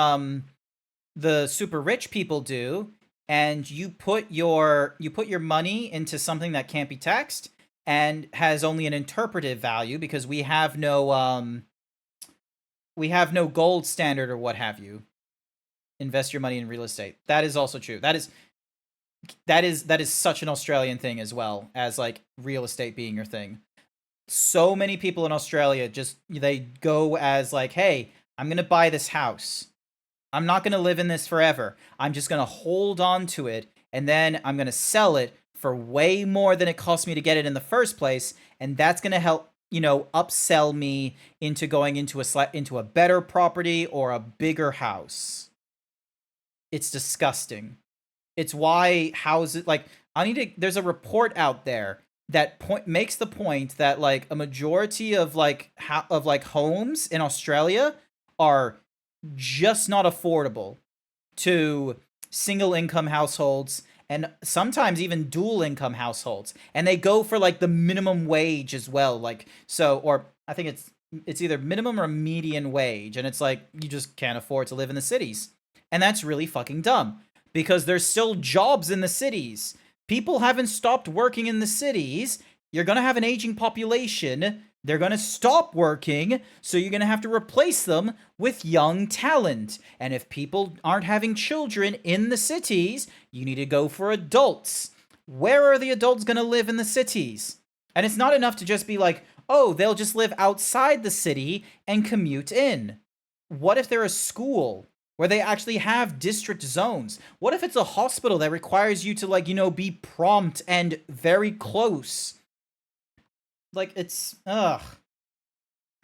the super rich people do. And you put your money into something that can't be taxed and has only an interpretive value because we have no gold standard or what have you. Invest your money in real estate. That is also true. That is such an Australian thing as well as like real estate being your thing. So many people in Australia they go as like, hey, I'm gonna buy this house. I'm not going to live in this forever. I'm just going to hold on to it, and then I'm going to sell it for way more than it cost me to get it in the first place, and that's going to help, you know, upsell me into going into a better property or a bigger house. It's disgusting. It's why houses, like, there's a report out there that makes the point that, like, a majority of, like, homes in Australia are just not affordable to single income households and sometimes even dual income households, and they go for like the minimum wage as well, like, so, or I think it's either minimum or median wage, and it's like you just can't afford to live in the cities, and that's really fucking dumb because there's still jobs in the cities. People haven't stopped working in the cities. You're gonna have an aging population. They're going to stop working, so you're going to have to replace them with young talent. And if people aren't having children in the cities, you need to go for adults. Where are the adults going to live in the cities? And it's not enough to just be like, oh, they'll just live outside the city and commute in. What if they're a school where they actually have district zones? What if it's a hospital that requires you to, like, you know, be prompt and very close? Like, it's,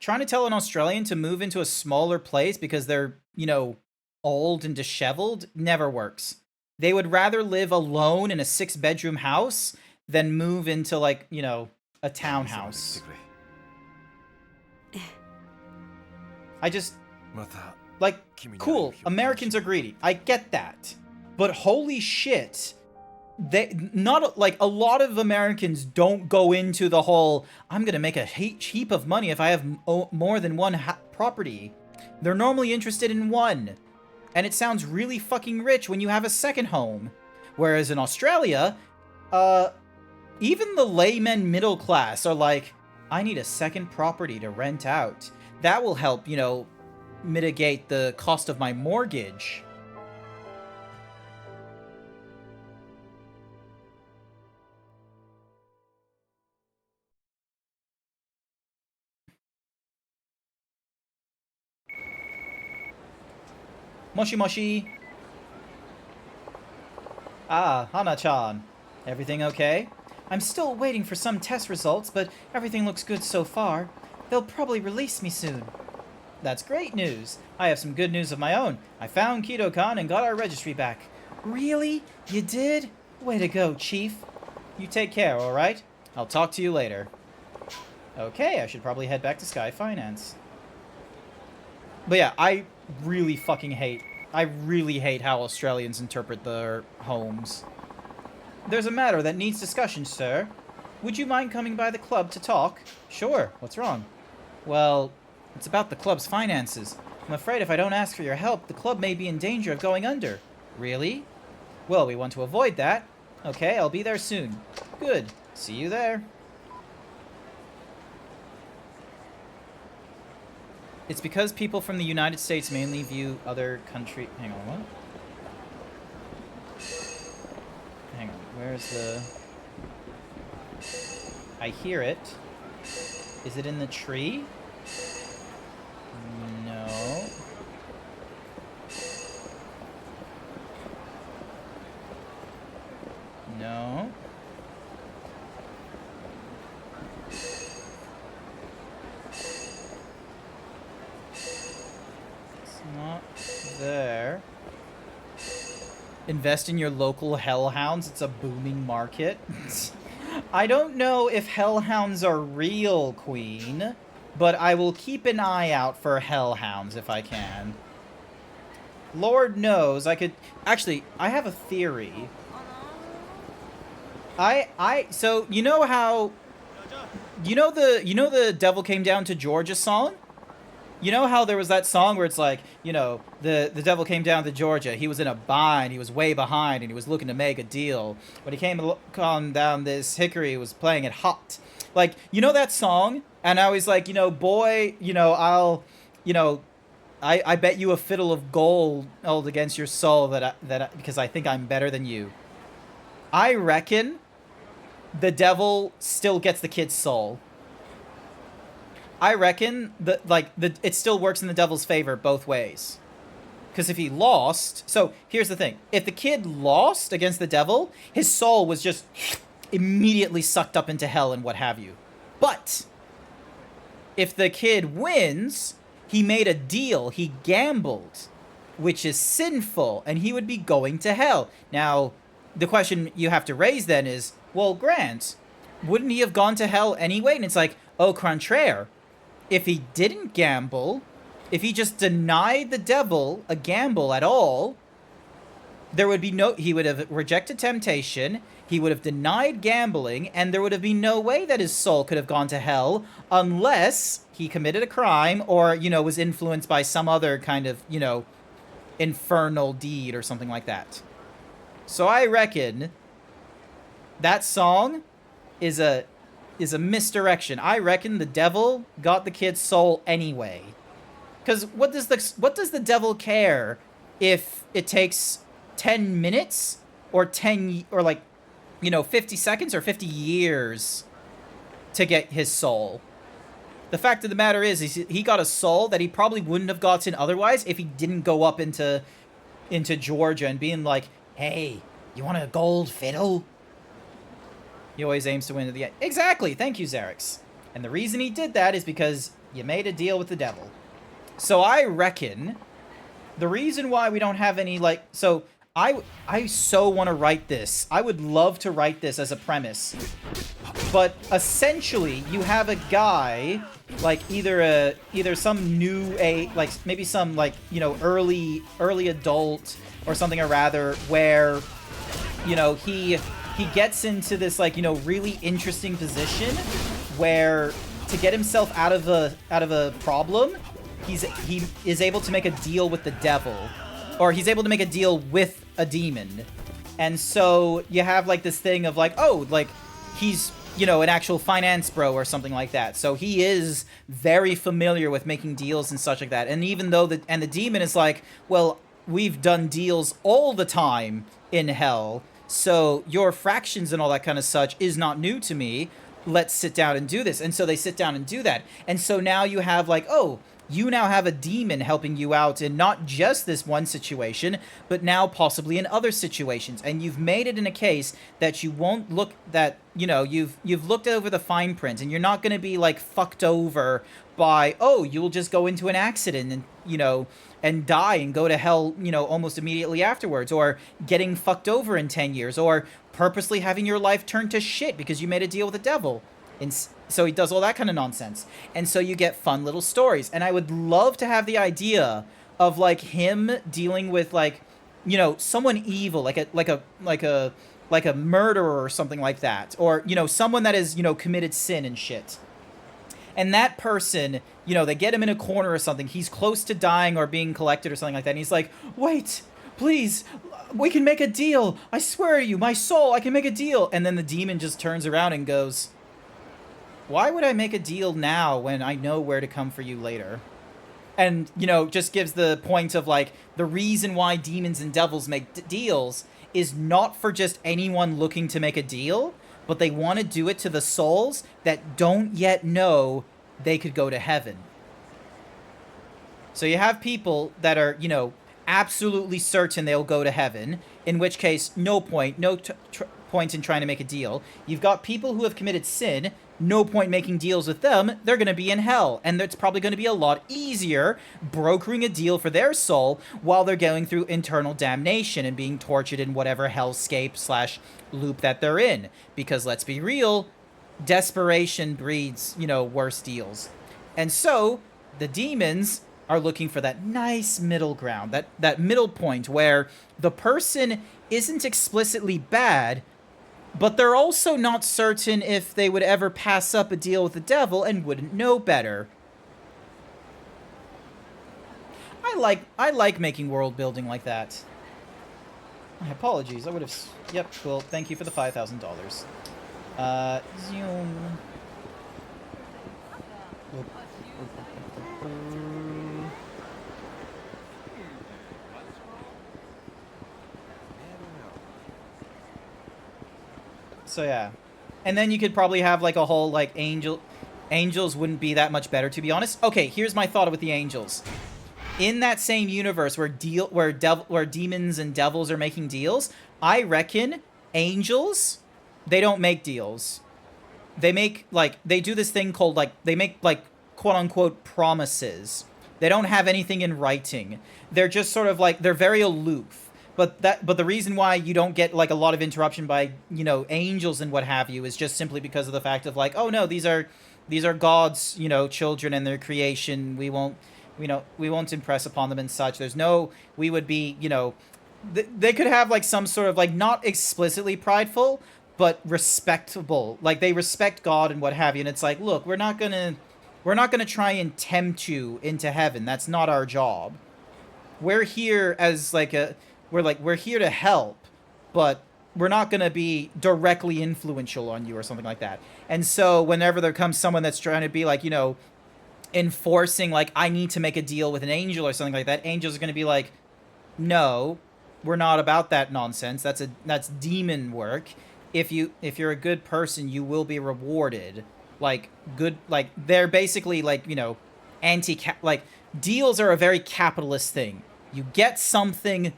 trying to tell an Australian to move into a smaller place because they're, you know, old and disheveled never works. They would rather live alone in a 6-bedroom house than move into, like, you know, a townhouse. I just, like, cool, Americans are greedy. I get that. But holy shit, not like a lot of Americans don't go into the whole, I'm gonna make a heap of money if I have more than one property. They're normally interested in one. And it sounds really fucking rich when you have a second home. Whereas in Australia, even the laymen middle class are like, I need a second property to rent out. That will help, you know, mitigate the cost of my mortgage. Moshi Moshi. Ah, Hana-chan. Everything okay? I'm still waiting for some test results, but everything looks good so far. They'll probably release me soon. That's great news. I have some good news of my own. I found Kido-kan and got our registry back. Really? You did? Way to go, Chief. You take care, alright? I'll talk to you later. Okay, I should probably head back to Sky Finance. But yeah, I really hate how Australians interpret their homes. There's a matter that needs discussion, sir. Would you mind coming by the club to talk? Sure, what's wrong? Well, it's about the club's finances. I'm afraid if I don't ask for your help, the club may be in danger of going under. Really? Well, we want to avoid that. Okay, I'll be there soon. Good. See you there. It's because people from the United States mainly view other country... Hang on, what? Hang on, where's the... I hear it. Is it in the tree? No. No. Not there. Invest in your local hellhounds. It's a booming market. I don't know if hellhounds are real, Queen, but I will keep an eye out for hellhounds if I can. Lord knows I could... Actually, I have a theory. So, you know how... You know the Devil Came Down to Georgia song? You know how there was that song where it's like, you know, the devil came down to Georgia. He was in a bind. He was way behind, and he was looking to make a deal. When he came down this hickory, he was playing it hot. Like, you know that song? And I was like, you know, boy, you know, I'll, you know, I bet you a fiddle of gold against your soul because I think I'm better than you. I reckon the devil still gets the kid's soul. I reckon that, it still works in the devil's favor both ways. Because if he lost... So, here's the thing. If the kid lost against the devil, his soul was just immediately sucked up into hell and what have you. But, if the kid wins, he made a deal. He gambled, which is sinful, and he would be going to hell. Now, the question you have to raise then is, well, Grant, wouldn't he have gone to hell anyway? And it's like, au contraire. If he didn't gamble, if he just denied the devil a gamble at all, there would be no... He would have rejected temptation, he would have denied gambling, and there would have been no way that his soul could have gone to hell unless he committed a crime or, you know, was influenced by some other kind of, you know, infernal deed or something like that. So I reckon that song is a misdirection. I reckon the devil got the kid's soul anyway. Because what does the devil care if it takes 10 minutes or 50 seconds or 50 years to get his soul? The fact of the matter is he got a soul that he probably wouldn't have gotten otherwise if he didn't go up into Georgia and being like, hey, you want a gold fiddle? He always aims to win at the end. Exactly. Thank you, Xerix. And the reason he did that is because You made a deal with the devil. So I reckon the reason why we don't have any, like... So, I so want to write this. I would love to write this as a premise. But essentially, you have a guy, like either some new like maybe some like, you know, early adult or something, or rather, where, you know, he gets into this, like, you know, really interesting position where to get himself out of a problem, he is able to make a deal with the devil, or he's able to make a deal with a demon. And so you have like this thing of like, oh, like he's, you know, an actual finance bro or something like that. So he is very familiar with making deals and such like that. And even though the demon is like, well, we've done deals all the time in hell, so your fractions and all that kind of such is not new to me. Let's sit down and do this. And so they sit down and do that. And so now you have like, oh, you now have a demon helping you out in not just this one situation, but now possibly in other situations. And you've made it in a case that you won't look that, you know, you've looked over the fine print, and you're not going to be like fucked over by, oh, you'll just go into an accident and, you know, and die and go to hell, you know, almost immediately afterwards, or getting fucked over in 10 years, or purposely having your life turned to shit because you made a deal with the devil. And so he does all that kind of nonsense. And so you get fun little stories. And I would love to have the idea of like him dealing with like, you know, someone evil, like a murderer or something like that. Or, you know, someone that has, you know, committed sin and shit. And that person, you know, they get him in a corner or something. He's close to dying or being collected or something like that. And he's like, wait, please, we can make a deal. I swear to you, my soul, I can make a deal. And then the demon just turns around and goes, why would I make a deal now when I know where to come for you later? And, you know, just gives the point of, like, the reason why demons and devils make deals is not for just anyone looking to make a deal, but they want to do it to the souls that don't yet know they could go to heaven. So you have people that are, you know, absolutely certain they'll go to heaven, in which case, no point in trying to make a deal. You've got people who have committed sin, no point making deals with them, they're going to be in hell, and it's probably going to be a lot easier brokering a deal for their soul while they're going through internal damnation and being tortured in whatever hellscape / loop that they're in. Because let's be real, desperation breeds, you know, worse deals. And so, the demons are looking for that nice middle ground, that middle point where the person isn't explicitly bad, but they're also not certain if they would ever pass up a deal with the devil and wouldn't know better. I like making world building like that. My apologies, I would have... Yep, cool. Thank you for the $5,000. Zoom. So yeah. And then you could probably have like a whole like angels wouldn't be that much better, to be honest. Okay, here's my thought with the angels. In that same universe where demons and devils are making deals, I reckon angels, they don't make deals. They make like, they do this thing called like, they make like quote unquote promises. They don't have anything in writing. They're just sort of like, they're very aloof. But the reason why you don't get like a lot of interruption by, you know, angels and what have you is just simply because of the fact of like, oh no, these are God's, you know, children and their creation. We won't impress upon them and such. There's no, we would be, you know, they could have like some sort of like not explicitly prideful, but respectable. Like they respect God and what have you. And it's like, look, we're not gonna try and tempt you into heaven. That's not our job. We're here as like we're here to help, but we're not going to be directly influential on you or something like that. And so whenever there comes someone that's trying to be like, you know, enforcing like, I need to make a deal with an angel or something like that, angels are going to be like, no, we're not about that nonsense. That's demon work. If you're a good person, you will be rewarded. Like good, like they're basically like, you know, like deals are a very capitalist thing. You get something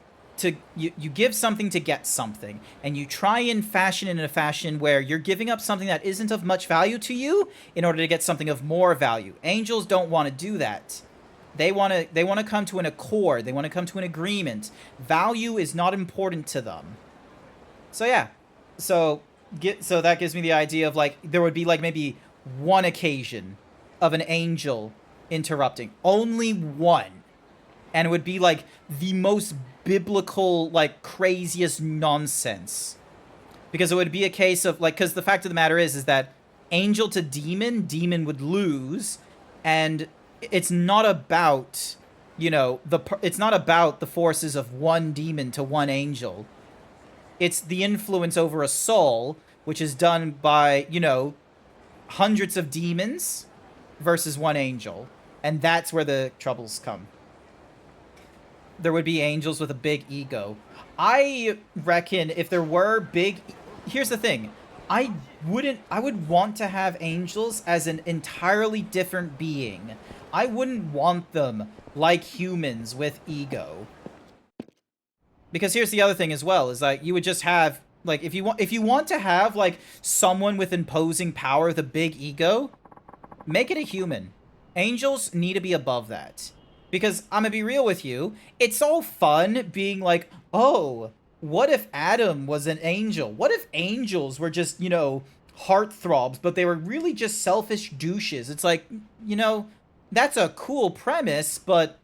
you give something to get something, and you try and fashion it in a fashion where you're giving up something that isn't of much value to you in order to get something of more value. Angels don't want to do that. They want to come to an accord. They want to come to an agreement. Value is not important to them. So yeah. So that gives me the idea of like there would be like maybe one occasion of an angel interrupting. Only one. And it would be like the most biblical, like craziest nonsense. Because it would be a case of like, because the fact of the matter is that angel to demon, demon would lose, and it's not about, you know, it's not about the forces of one demon to one angel. It's the influence over a soul, which is done by, you know, hundreds of demons versus one angel. And that's where the troubles come. There would be angels with a big ego. I reckon if there were big... Here's the thing. I would want to have angels as an entirely different being. I wouldn't want them like humans with ego. Because here's the other thing as well, is like you would just have like if you want to have like someone with imposing power with a big ego, make it a human. Angels need to be above that. Because I'm gonna be real with you, it's all fun being like, oh, what if Adam was an angel? What if angels were just, you know, heartthrobs, but they were really just selfish douches? It's like, you know, that's a cool premise, but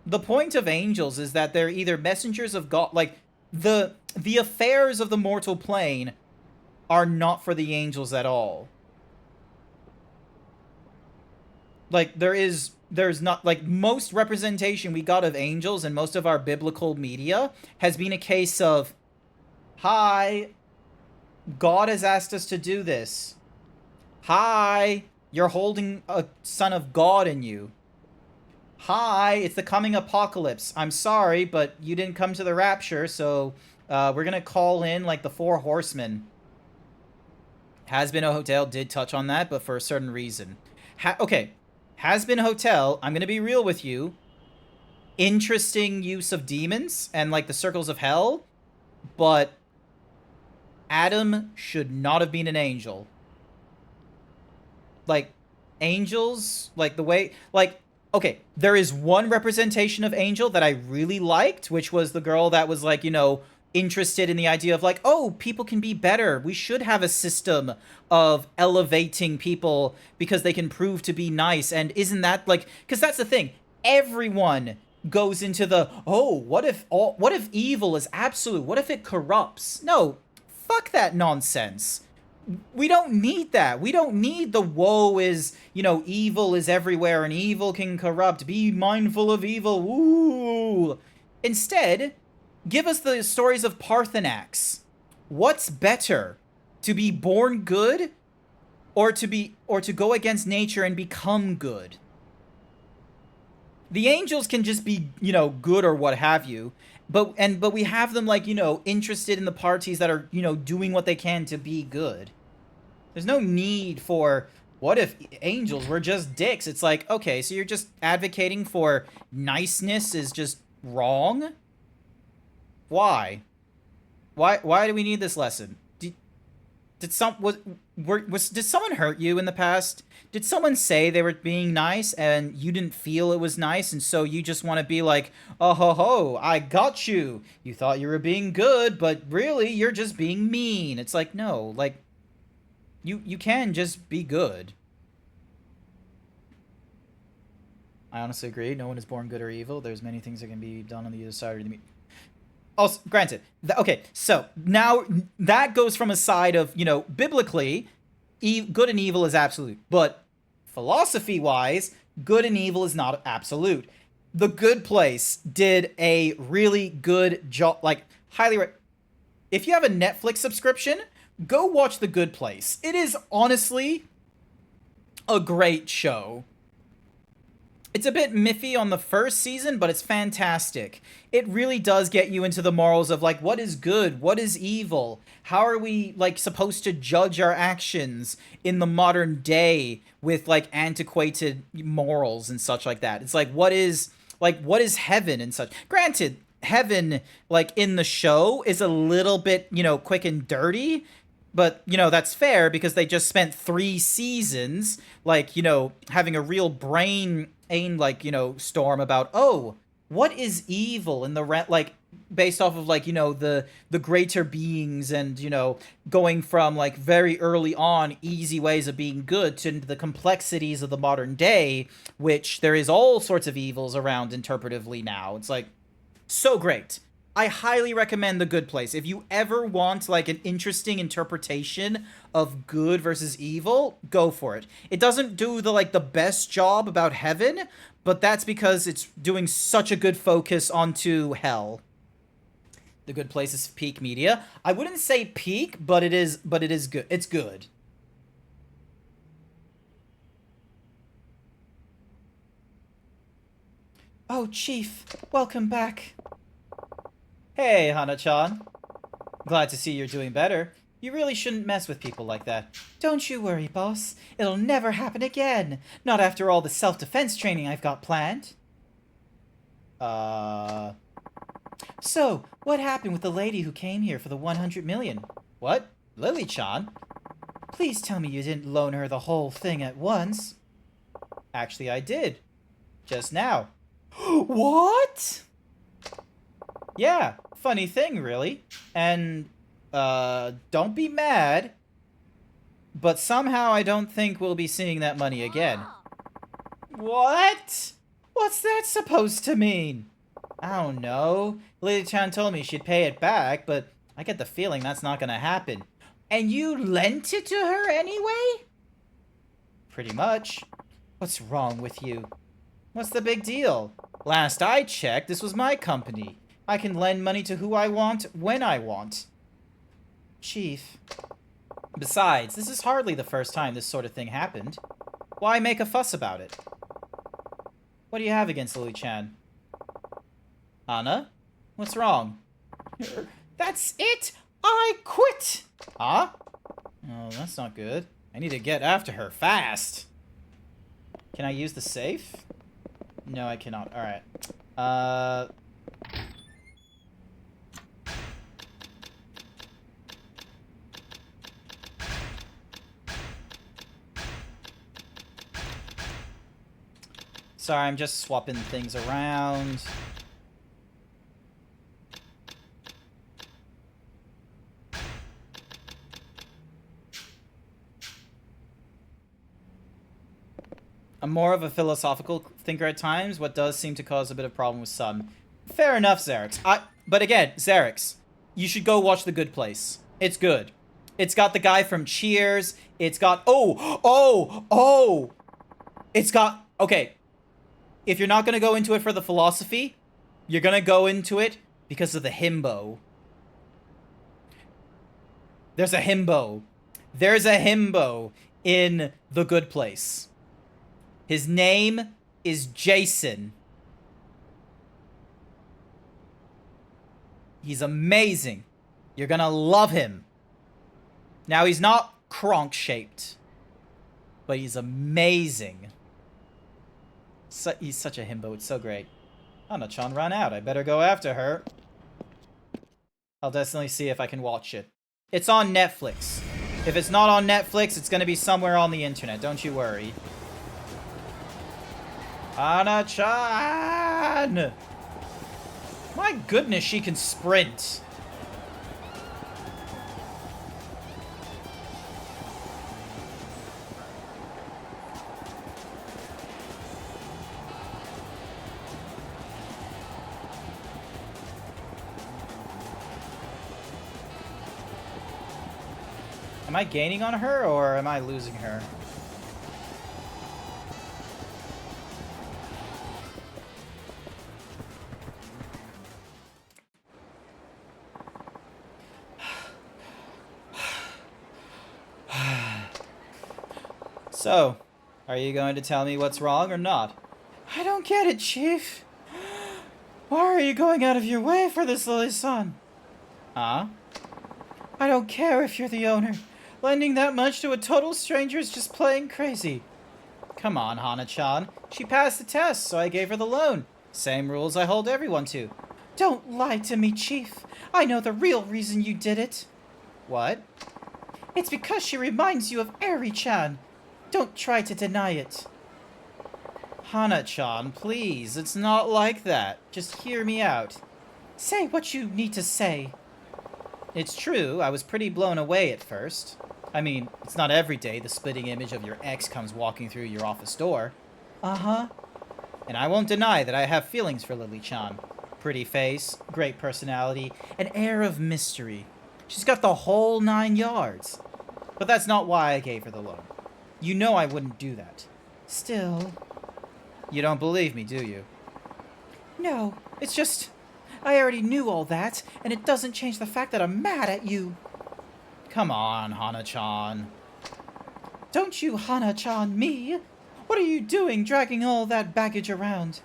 the point of angels is that they're either messengers of God, like, the affairs of the mortal plane are not for the angels at all. Like, there's not, like, most representation we got of angels in most of our biblical media has been a case of, hi, God has asked us to do this. Hi, you're holding a son of God in you. Hi, it's the coming apocalypse. I'm sorry, but you didn't come to the rapture, so we're gonna call in, like, the 4 horsemen. Has Been a Hotel did touch on that, but for a certain reason. Okay. Has Been Hotel, I'm gonna be real with you. Interesting use of demons and, like, the circles of hell, but Adam should not have been an angel. Like, angels, like, the way, like, okay, there is one representation of angel that I really liked, which was the girl that was, like, you know, interested in the idea of, like, oh, people can be better. We should have a system of elevating people because they can prove to be nice. And isn't that, like, because that's the thing. Everyone goes into the, oh, what if evil is absolute? What if it corrupts? No, fuck that nonsense. We don't need that. We don't need the woe is, you know, evil is everywhere and evil can corrupt. Be mindful of evil. Ooh. Instead, give us the stories of Parthenax. What's better? To be born good or to go against nature and become good? The angels can just be, you know, good or what have you. But we have them, like, you know, interested in the parties that are, you know, doing what they can to be good. There's no need for, what if angels were just dicks? It's like, okay, so you're just advocating for niceness is just wrong? Why? Why do we need this lesson? Did someone hurt you in the past? Did someone say they were being nice and you didn't feel it was nice, and so you just want to be like, oh ho ho, I got you. You thought you were being good, but really you're just being mean. It's like, no, like, you can just be good. I honestly agree. No one is born good or evil. There's many things that can be done on the other side of the... Also, granted, okay, so now that goes from a side of, you know, biblically, good and evil is absolute. But philosophy-wise, good and evil is not absolute. The Good Place did a really good job, like, if you have a Netflix subscription, go watch The Good Place. It is honestly a great show. It's a bit miffy on the first season, but it's fantastic. It really does get you into the morals of, like, what is good? What is evil? How are we, like, supposed to judge our actions in the modern day with, like, antiquated morals and such like that? It's like, what is heaven and such? Granted, Heaven, like, in the show is a little bit, you know, quick and dirty. But, you know, that's fair because they just spent 3 seasons, like, you know, having a real brain, like, you know, storm about, oh, what is evil in the like, based off of, like, you know, the greater beings and, you know, going from, like, very early on easy ways of being good to the complexities of the modern day, which there is all sorts of evils around interpretively now. It's, like, so great. I highly recommend The Good Place. If you ever want, like, an interesting interpretation of good versus evil, go for it. It doesn't do the best job about heaven, but that's because it's doing such a good focus onto hell. The Good Place is peak media. I wouldn't say peak, but it is good. It's good. Oh, Chief, welcome back. Hey, Hana-chan. Glad to see you're doing better. You really shouldn't mess with people like that. Don't you worry, boss. It'll never happen again. Not after all the self-defense training I've got planned. So, what happened with the lady who came here for the 100 million? What? Lily-chan? Please tell me you didn't loan her the whole thing at once. Actually, I did. Just now. What? Yeah, funny thing, really. And, don't be mad, but somehow I don't think we'll be seeing that money again. What? What's that supposed to mean? I don't know. Lily-chan told me she'd pay it back, but I get the feeling that's not gonna happen. And you lent it to her anyway? Pretty much. What's wrong with you? What's the big deal? Last I checked, this was my company. I can lend money to who I want, when I want. Chief. Besides, this is hardly the first time this sort of thing happened. Why make a fuss about it? What do you have against Lily-chan? Anna? What's wrong? That's it! I quit! Huh? Oh, that's not good. I need to get after her fast. Can I use the safe? No, I cannot. Alright. Sorry, I'm just swapping things around. I'm more of a philosophical thinker at times, what does seem to cause a bit of problem with some. Fair enough, Xerix. But again, Xerix, you should go watch The Good Place. It's good. It's got the guy from Cheers. It's got... Oh! It's got... Okay. If you're not going to go into it for the philosophy, you're going to go into it because of the himbo. There's a himbo. There's a himbo in The Good Place. His name is Jason. He's amazing. You're gonna love him. Now, he's not Kronk-shaped, but he's amazing. He's such a himbo. It's so great. Hana-chan ran out. I better go after her. I'll definitely see if I can watch it. It's on Netflix. If it's not on Netflix, it's gonna be somewhere on the internet. Don't you worry. Hana-chan! My goodness, she can sprint. Am I gaining on her, or am I losing her? So, are you going to tell me what's wrong or not? I don't get it, Chief. Why are you going out of your way for this, Lily-san? Huh? I don't care if you're the owner. Lending that much to a total stranger is just plain crazy. Come on, Hana-chan. She passed the test, so I gave her the loan. Same rules I hold everyone to. Don't lie to me, Chief. I know the real reason you did it. What? It's because she reminds you of Eri-chan. Don't try to deny it. Hana-chan, please, it's not like that. Just hear me out. Say what you need to say. It's true, I was pretty blown away at first. I mean, it's not every day the splitting image of your ex comes walking through your office door. Uh-huh. And I won't deny that I have feelings for Lily-chan. Pretty face, great personality, an air of mystery. She's got the whole 9 yards. But that's not why I gave her the loan. You know I wouldn't do that. Still... You don't believe me, do you? No, it's just... I already knew all that, and it doesn't change the fact that I'm mad at you. Come on, Hana-chan. Don't you Hana-chan me? What are you doing dragging all that baggage around?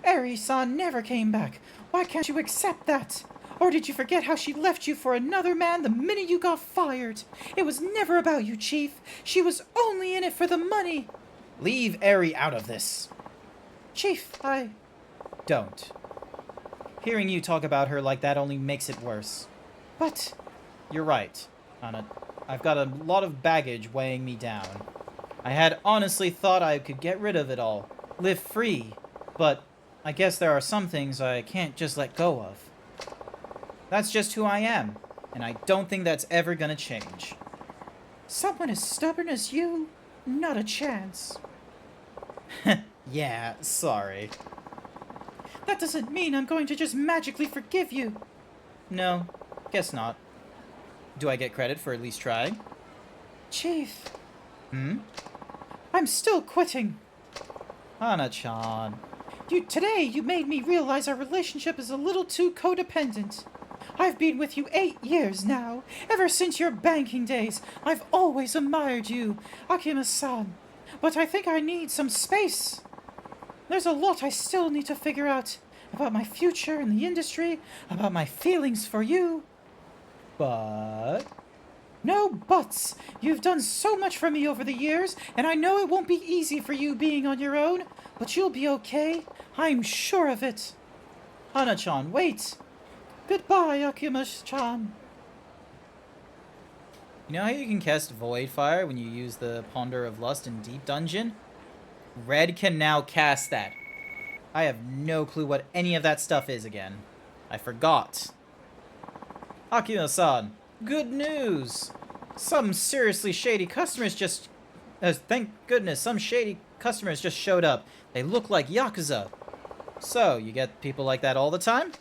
Eri-san never came back. Why can't you accept that? Or did you forget how she left you for another man the minute you got fired? It was never about you, Chief. She was only in it for the money. Leave Eri out of this. Chief, I... Don't. Hearing you talk about her like that only makes it worse. But... You're right, Anna. I've got a lot of baggage weighing me down. I had honestly thought I could get rid of it all. Live free. But I guess there are some things I can't just let go of. That's just who I am. And I don't think that's ever gonna change. Someone as stubborn as you? Not a chance. Yeah, sorry. That doesn't mean I'm going to just magically forgive you. No, guess not. Do I get credit for at least trying? Chief. I'm still quitting. Hana-chan. Today you made me realize our relationship is a little too codependent. I've been with you 8 years now. Ever since your banking days, I've always admired you, Akima-san. But I think I need some space. There's a lot I still need to figure out. About my future in the industry, about my feelings for you. But... No buts! You've done so much for me over the years, and I know it won't be easy for you being on your own, but you'll be okay. I'm sure of it. Hana-chan, wait. Goodbye, Akima-chan. You know how you can cast Void Fire when you use the Ponder of Lust in Deep Dungeon? Red can now cast that. I have no clue what any of that stuff is again. I forgot. Akima-san, good news! Some seriously shady customers just... thank goodness, some shady customers just showed up. They look like Yakuza. So, you get people like that all the time?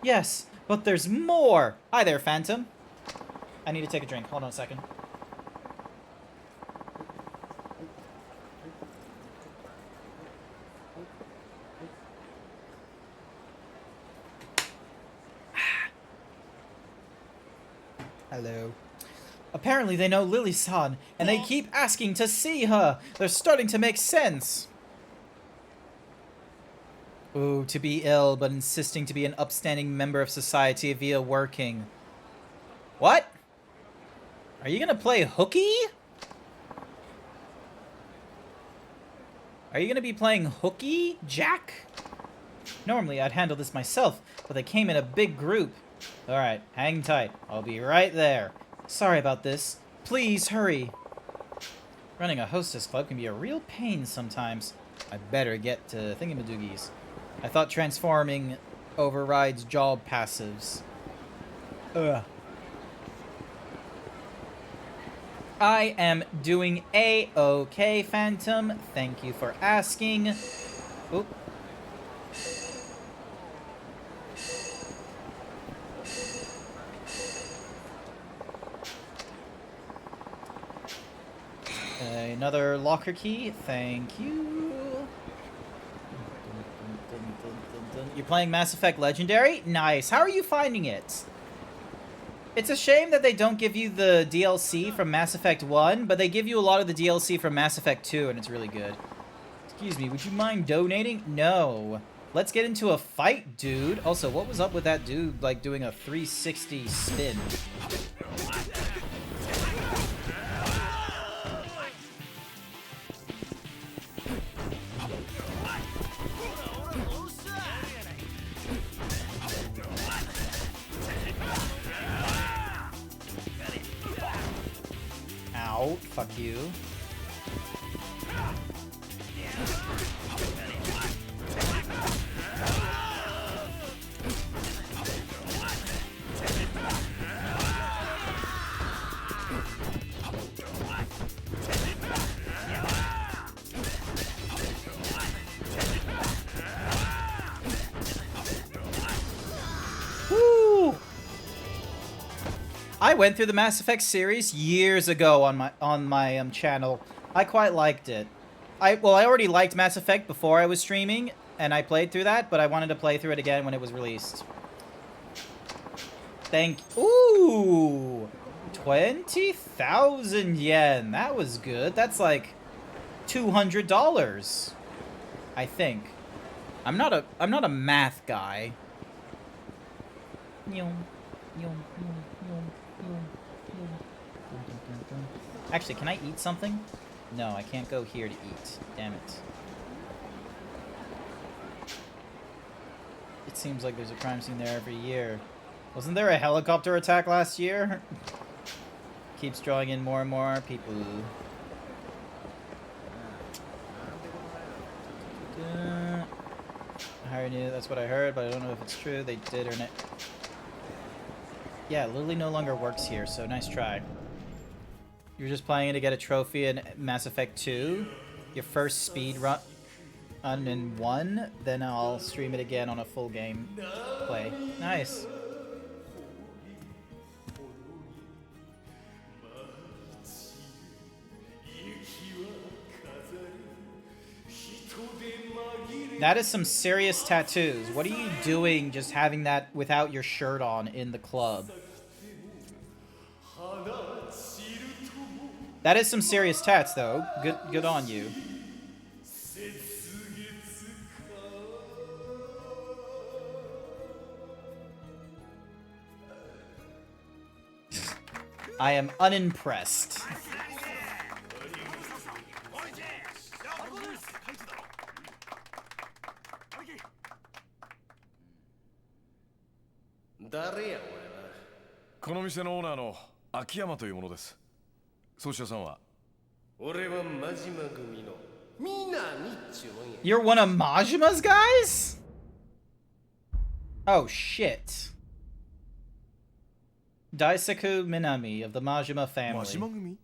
Yes, but there's more! Hi there, Phantom. I need to take a drink. Hold on a second. Hello. Apparently they know Lily-san, and they keep asking to see her. They're starting to make sense. Ooh, to be ill, but insisting to be an upstanding member of society via working. What? Are you gonna play hooky? Are you gonna be playing hooky, Jack? Normally I'd handle this myself, but they came in a big group. Alright, hang tight. I'll be right there. Sorry about this. Please hurry. Running a hostess club can be a real pain sometimes. I better get to thingamadoogies. I thought transforming overrides job passives. Ugh. I am doing A-okay, Phantom. Thank you for asking. Oop. Another locker key. Thank you. You're playing Mass Effect Legendary? Nice. How are you finding it? It's a shame that they don't give you the DLC from Mass Effect 1, but they give you a lot of the DLC from Mass Effect 2, and it's really good. Excuse me, would you mind donating? No. Let's get into a fight, dude. Also, what was up with that dude, like, doing a 360 spin? out. Fuck you. Woo! I went through the Mass Effect series years ago on my channel. I quite liked it. I already liked Mass Effect before I was streaming, and I played through that, but I wanted to play through it again when it was released. Ooh! 20,000 yen. That was good. That's like $200, I think. I'm not a math guy. Actually, can I eat something? No, I can't go here to eat. Damn it. It seems like there's a crime scene there every year. Wasn't there a helicopter attack last year? Keeps drawing in more and more people. I already knew that's what I heard, but I don't know if it's true. They did or not. Yeah, Lily no longer works here, so nice try. You're just playing it to get a trophy in Mass Effect 2? Your first speed run in 1? Then I'll stream it again on a full game play. Nice. That is some serious tattoos. What are you doing just having that without your shirt on in the club? That is some serious tats, though. Good on you. I am unimpressed.誰や俺は。この店のオーナーの秋山というものです。奏者さんは。俺は真島組の南っちゅうもんや。You're one of Majima's guys? Oh shit. Daisaku Minami of the Majima family. 真島組？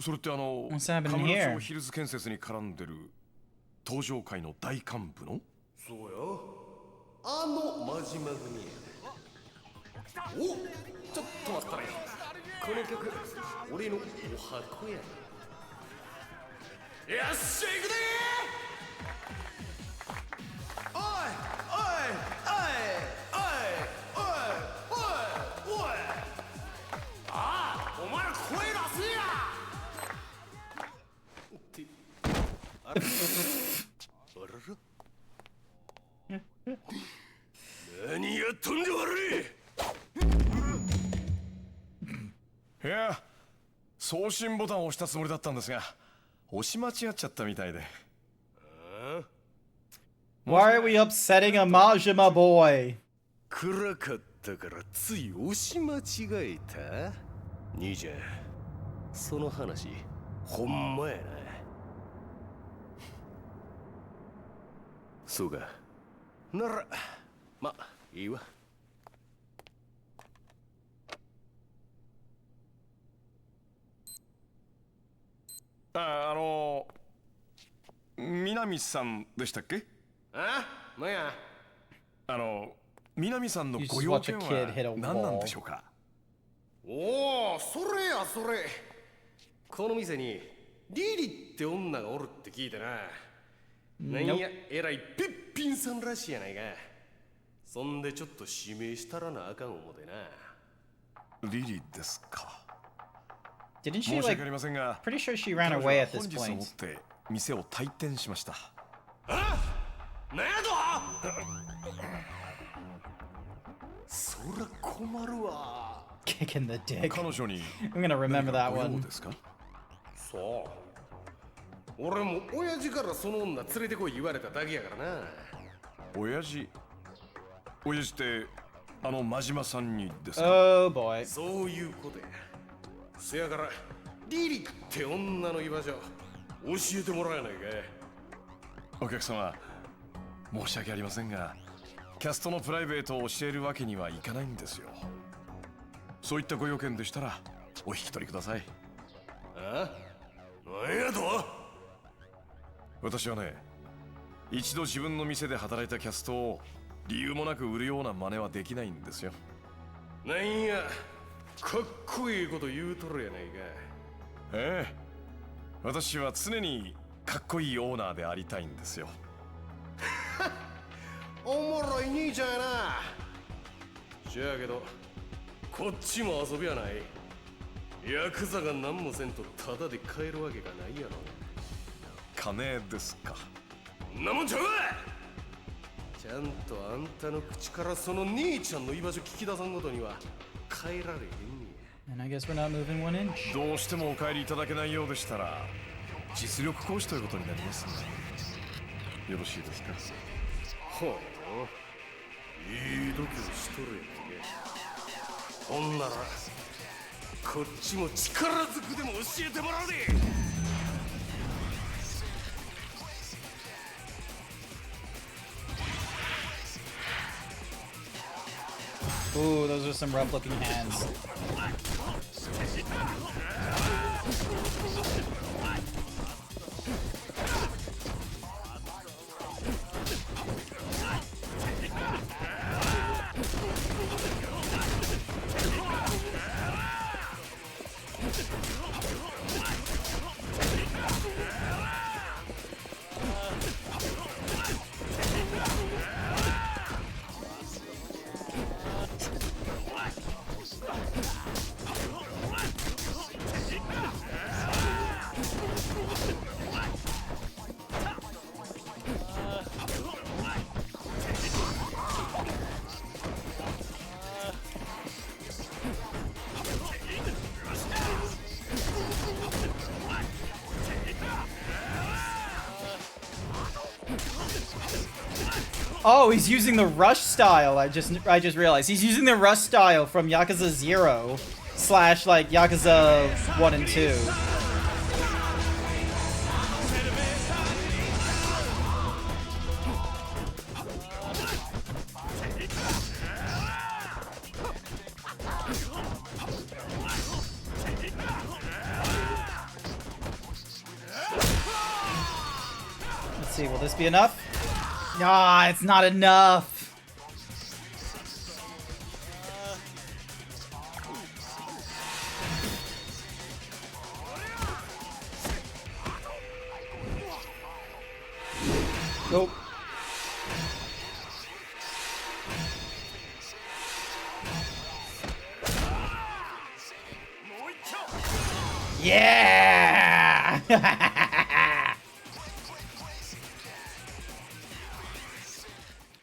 それってWhat's happening 神村 here? 町ヒルズ建設に絡んでる東上会の大幹部の？そうよ。あの真島組や。お、ちょっと待ったね。この曲、俺のお箱や。よっしゃ行くでー。おいおいおいおいおいおいおい。ああ、お前ら声出せや。ってあれあらら。何やっとんで悪い。いや、送信ボタンを押したつもりだったんですが、押し間違っちゃったみたいで。Why are we upsetting a Majima boy? 暗かったからつい押し間違えた？兄ちゃん、その話、ほんまやな。そうか。なら、ま、いいわ。南さんでしたっけ？あ？なんや？南さんのご用件は何なんでしょうか？おお、それやそれ。この店にリリって女がおるって聞いてな。なんや、えらいべっぴんさんらしいやないか。そんでちょっと指名したらなあかん思てな。リリですか。Didn't she like? Pretty sure she ran away at this point. 店を退店しました。あ？なんやと？そら困るわ。Kick in the dick. 彼女に I'm gonna remember that one. そう。俺も親父からその女連れてこい言われただけやからな。親父って真島さんにですか？ Oh boy. そういうことや。せやからリリって女の居場所教えてもらえないか。お客様、申し訳ありませんが、キャストのプライベートを教えるわけにはいかないんですよ。そういったご用件でしたらお引き取りください。あ？何やと？私はね、一度自分の店で働いたキャストを理由もなく売るような真似はできないんですよ。なんや、かっこいいこと言うとるやないか。ええ、私は常にかっこいいオーナーでありたいんですよ。おもろい兄ちゃんやな。じゃあけどこっちも遊びはない。ヤクザが何もせんとタダで買えるわけがないやろ。金ですか。んなもんちゃうわ。ちゃんとあんたの口からその兄ちゃんの居場所聞き出さんごとには変えられへんねや。 And I guess we're not moving 1 inch. どうしてもお帰りいただけないようでしたら実力行使ということになりますね。よろしいですか。ほう、いい度胸しとるやんけ。ほんならこっちも力ずくでも教えてもらうで。Ooh, those are some rough looking hands. Oh, he's using the rush style. I just realized he's using the rush style from Yakuza 0 / like Yakuza 1 and 2. Let's see, will this be enough? Ah, it's not enough. Nope. Yeah!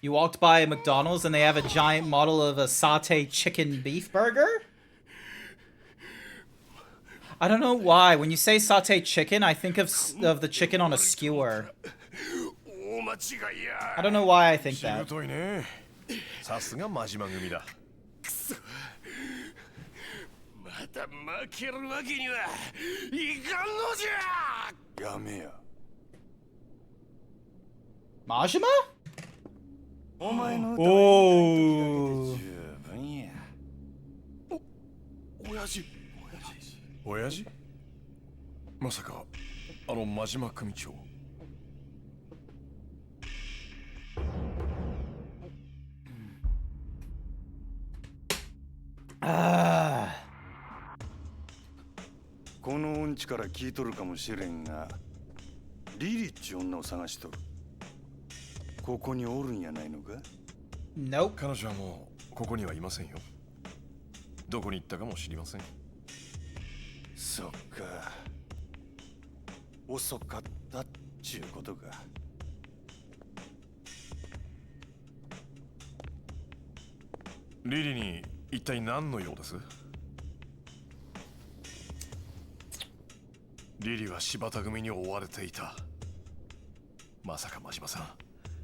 You walked by a McDonald's and they have a giant model of a sauté chicken beef burger? I don't know why. When you say sauté chicken, I think of the chicken on a skewer. I don't know why I think that. さすが真島組だ。また負けるわけにはいかんのじゃ。やめや。Majima? お前の歌 Oh. 十分や。親父。親父？まさかあの真島組長。この音痴から聞いとるかもしれんが、リリっち女を探しとる。ここにおるんやないのか？ Nope. 彼女はもうここにはいませんよ。どこに行ったかも知りません。そっか。遅かったっちゅうことか。リリに一体何の用です？リリは柴田組に追われていた。まさか真島さん、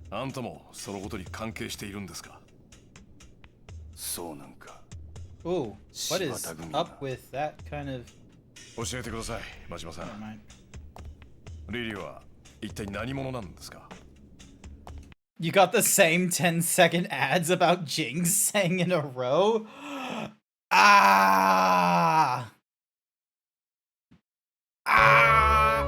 あんたもそのことに関係しているんですか？そうなんか。 Ooh, what is up with that kind of 教えてください、真島さ Never ん。 mind. リリーは一体何者なんですか？ You got the same 10-second ads about Jing saying in a row? Ah! Ah!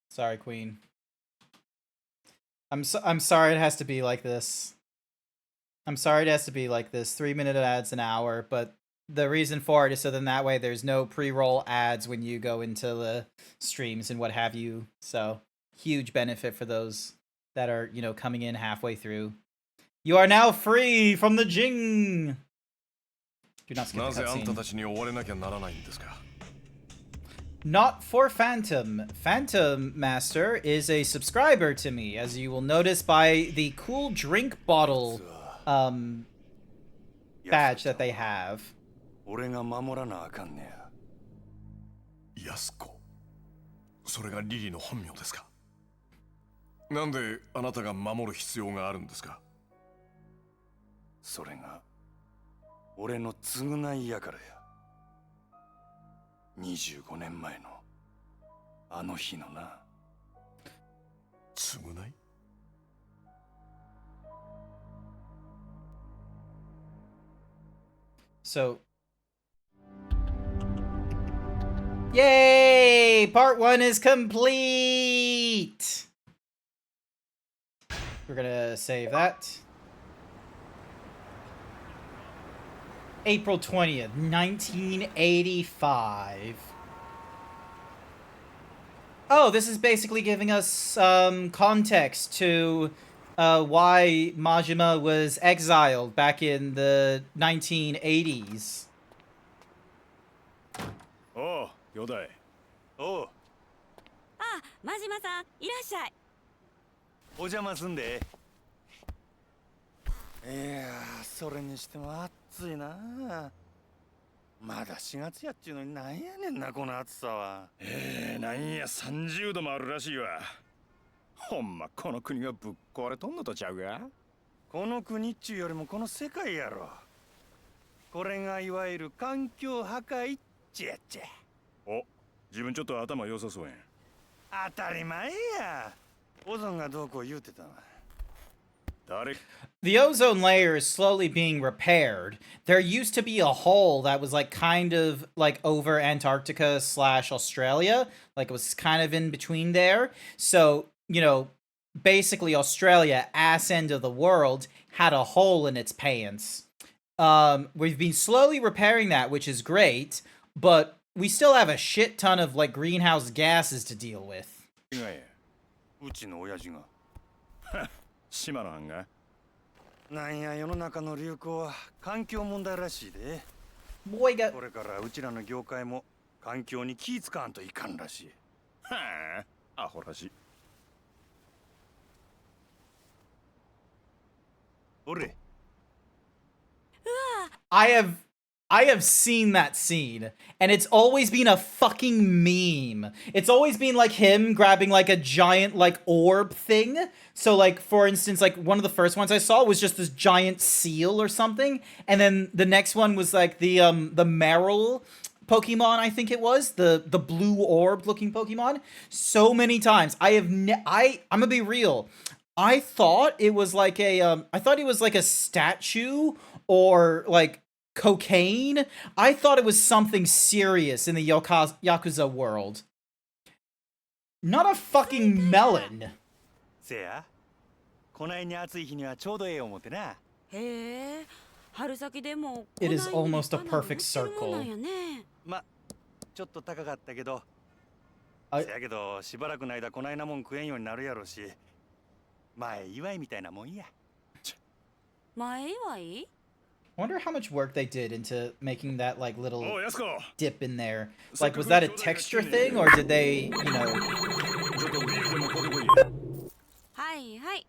Sorry, Queen. I'm sorry it has to be like this. I'm sorry it has to be like this. 3-minute ads an hour, but the reason for it is so then that way there's no pre-roll ads when you go into the streams and what have you. So, huge benefit for those that are, you know, coming in halfway through. You are now free from the Jing! Do not skip な the ぜあんた cutscene. たちに追われなきゃならないんですか？ Not for Phantom. Phantom Master is a subscriber to me, as you will notice by the cool drink bottle badge that they have. 俺が守らなあかんねや。ヤスコ。それがリリーの本名ですか？なんであなたが守る必要があるんですか？それが俺の償いやからや。25年前のあの日のな。償い？ So, yay! Part 1 is complete! We're gonna save that. April 20th, 1985. Oh, this is basically giving us context to why Majima was exiled back in the 1980s. おう、よだい。おう、あ、真島さん、いらっしゃい。お邪魔すんで。いやー、それにしても暑いな。まだ4月やっちゅうのになんやねんな、この暑さは。なんや30度もあるらしいわ。ほんまこの国がぶっ壊れとんのとちゃうが。この国っちゅうよりもこの世界やろ。これがいわゆる環境破壊っちゅうやっちゃ。お、自分ちょっと頭良さそうやん。当たり前や。オゾンがどうこう言うてたわ。The ozone layer is slowly being repaired. There used to be a hole that was like kind of like over Antarctica / Australia. Like it was kind of in between there. So, you know, basically Australia, ass end of the world, had a hole in its pants. We've been slowly repairing that, which is great, but we still have a shit ton of like greenhouse gases to deal with. うちの親父が。島の藩が。なんや世の中の流行は環境問題らしいで。Boy got これからうちらの業界も環境に気ぃ使わんといかんらしい。はあ、アホらしい。おれ。I have seen that scene, and it's always been a fucking meme. It's always been like him grabbing like a giant like orb thing. So like for instance, like one of the first ones I saw was just this giant seal or something, and then the next one was like the Meryl Pokemon, I think it was the blue orb looking Pokemon. So many times I'm gonna be real. I thought it was like a statue or like cocaine. I thought it was something serious in the Yakuza world. Not a fucking melon. せや、こないに暑い日にはちょうどええ思ってな。へえ、春先でも It is こないに almost a 花 perfect 売ってるもんなんやね。ま、ちょっと高かったけど。あせやけどしばらくの間こないなもん食えんようになるやろし。前祝いみたいなもんや。前祝い？ I wonder how much work they did into making that like little おう、やすこ。 dip in there. Like, was that a texture thing, or did they, you know? ちょっとビールでも買うてこい。はいはい。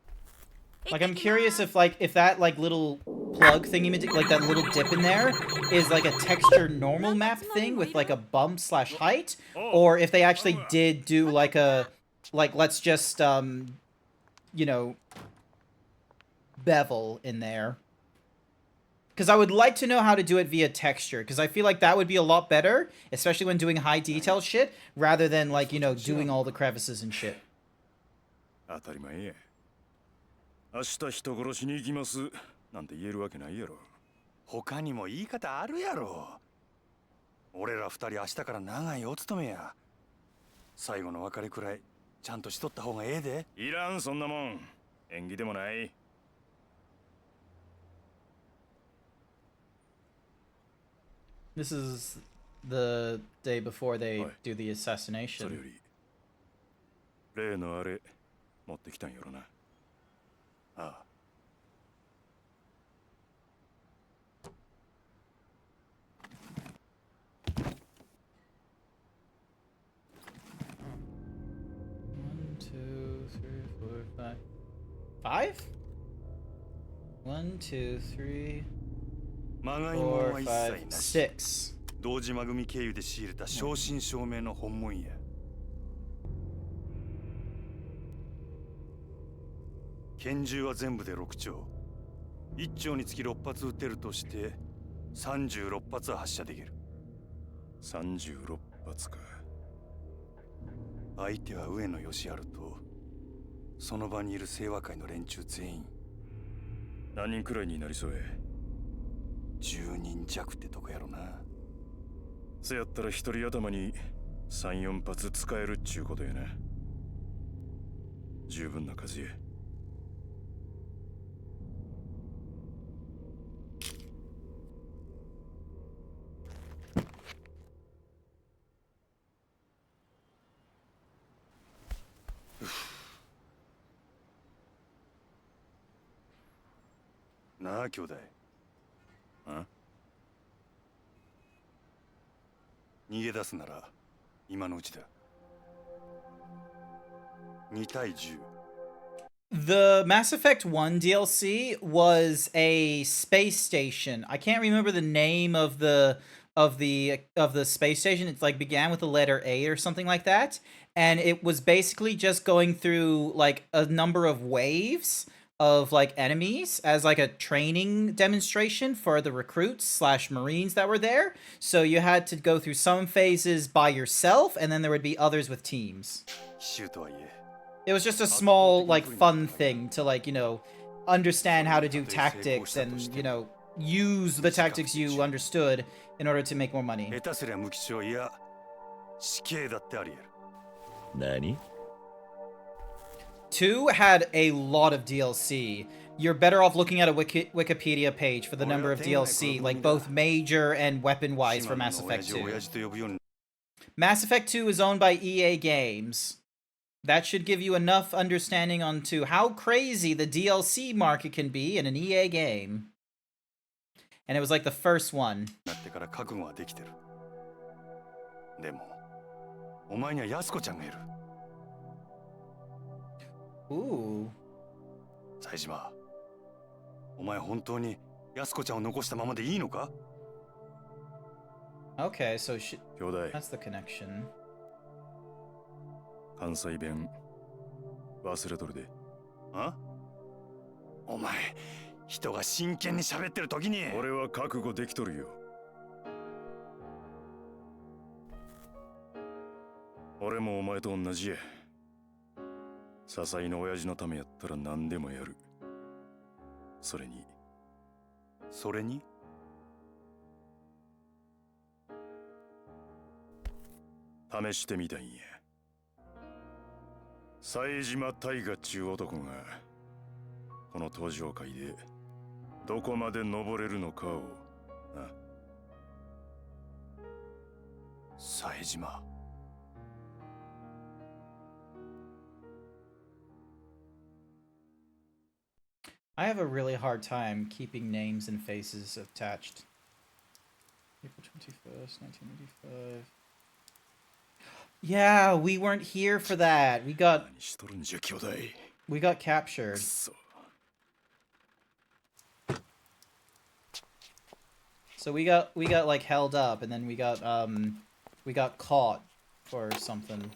Like, I'm curious if that like little plug thingy, like that little dip in there, is like a texture normal map thing with like a bump slash height, or if they actually did do like a, like, let's just, you know, bevel in there. Because I would like to know how to do it via texture, because I feel like that would be a lot better, especially when doing high detail shit, rather than, like, you know, doing all the crevices and shit. 当たり前や。明日人殺しに行きますなんて言えるわけないやろ。他にも言い方あるやろ。俺ら二人明日から長いお勤めや。最後の別れくらいちゃんとしとった方がええで。いらんそんなもん。縁起でもない。This is the day before they do the それ assassination. より例のあれ持ってきたんやろな。ああ。One, two, three, four, five. 5? 1, 2, 3, まがいもん 4, は一 5, 切なし。 6. 堂島組経由で仕入れた正真正銘の本物や。拳銃は全部で6丁。1丁につき6発撃てるとして36発は発射できる。36発か。相手は上野義治とその場にいる清和会の連中全員。何人くらいになりそうや。10人弱ってとこやろな。せやったら一人頭に3、4発使えるっちゅうことやな。十分な数や。なあ兄弟。あ？逃げ出すなら今のうちだ。2対10。 The Mass Effect 1 DLC was a space station. I can't remember the name of the space station. It's like began with the letter A or something like that, and it was basically just going through like a number of waves of like enemies as like a training demonstration for the recruits slash marines that were there. So you had to go through some phases by yourself, and then there would be others with teams. 奇襲とはいえ。 It was just a small, like, fun thing to, like, you know, understand how to do tactics and, you know, use the tactics you understood in order to make more money. 下手すりゃ無期懲いや死刑だってあり得る。何？ 2 had a lot of DLC. You're better off looking at a Wikipedia page for the number of DLC, like both major and weapon-wise for Mass Effect 2. Mass Effect 2 is owned by EA Games. That should give you enough understanding onto how crazy the DLC market can be in an EA game. And it was like the first one. なってから覚悟はできてる。でも、お前には安子ちゃんがいる。 Ooh. 冴島、お前本当に安子ちゃんを残したままでいいのか？ Okay, so she... 兄弟、 that's the connection. 関西弁忘れとるで。あ？お前、人が真剣に喋ってる時に。俺は覚悟できとるよ。俺もお前と同じや。些細な親父のためやったら何でもやる。それに。それに？試してみたんや。冴島大河っちゅう男がこの登場界でどこまで登れるのかをな。冴島。 I have a really hard time keeping names and faces attached. April 21st, 1985. Yeah, we weren't here for that. We got captured. So we got like held up, and then we got caught for something.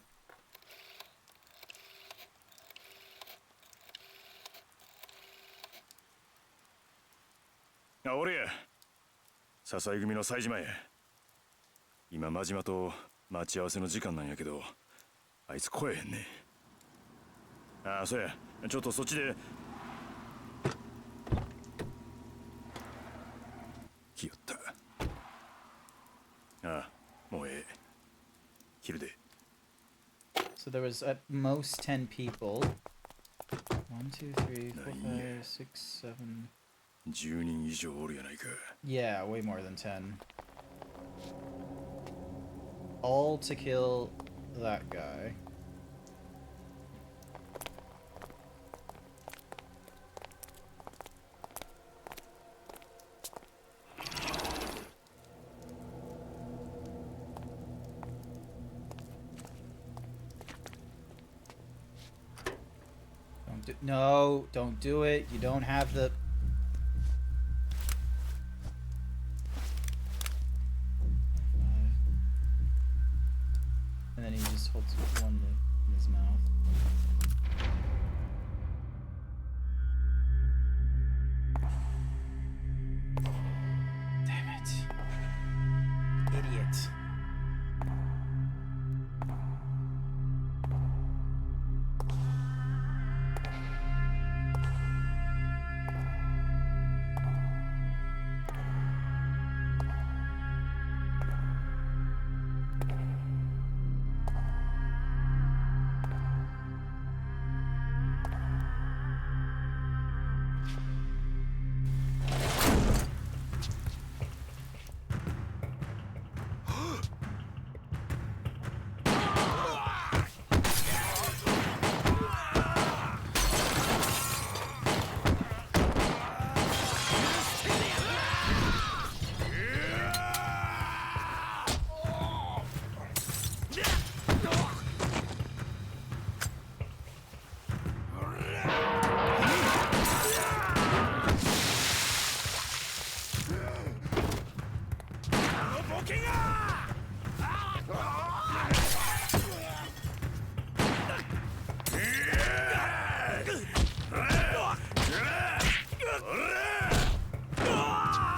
あ、俺や。笹井組の冴島や。今真島と待ち合わせの時間なんやけど、あいつ来えへんね。ああ、そうや。ちょっとそっちで。来よった。ああ、もうええ。昼で。So there was at most 10 people. 1, 2, 3, 4, 5, 6, 7. 10人以上おるやないか。Yeah, way more than 10. All to kill that guy. No, don't do it. You don't have the... And then he just holds one in his mouth. Damn it. Idiot.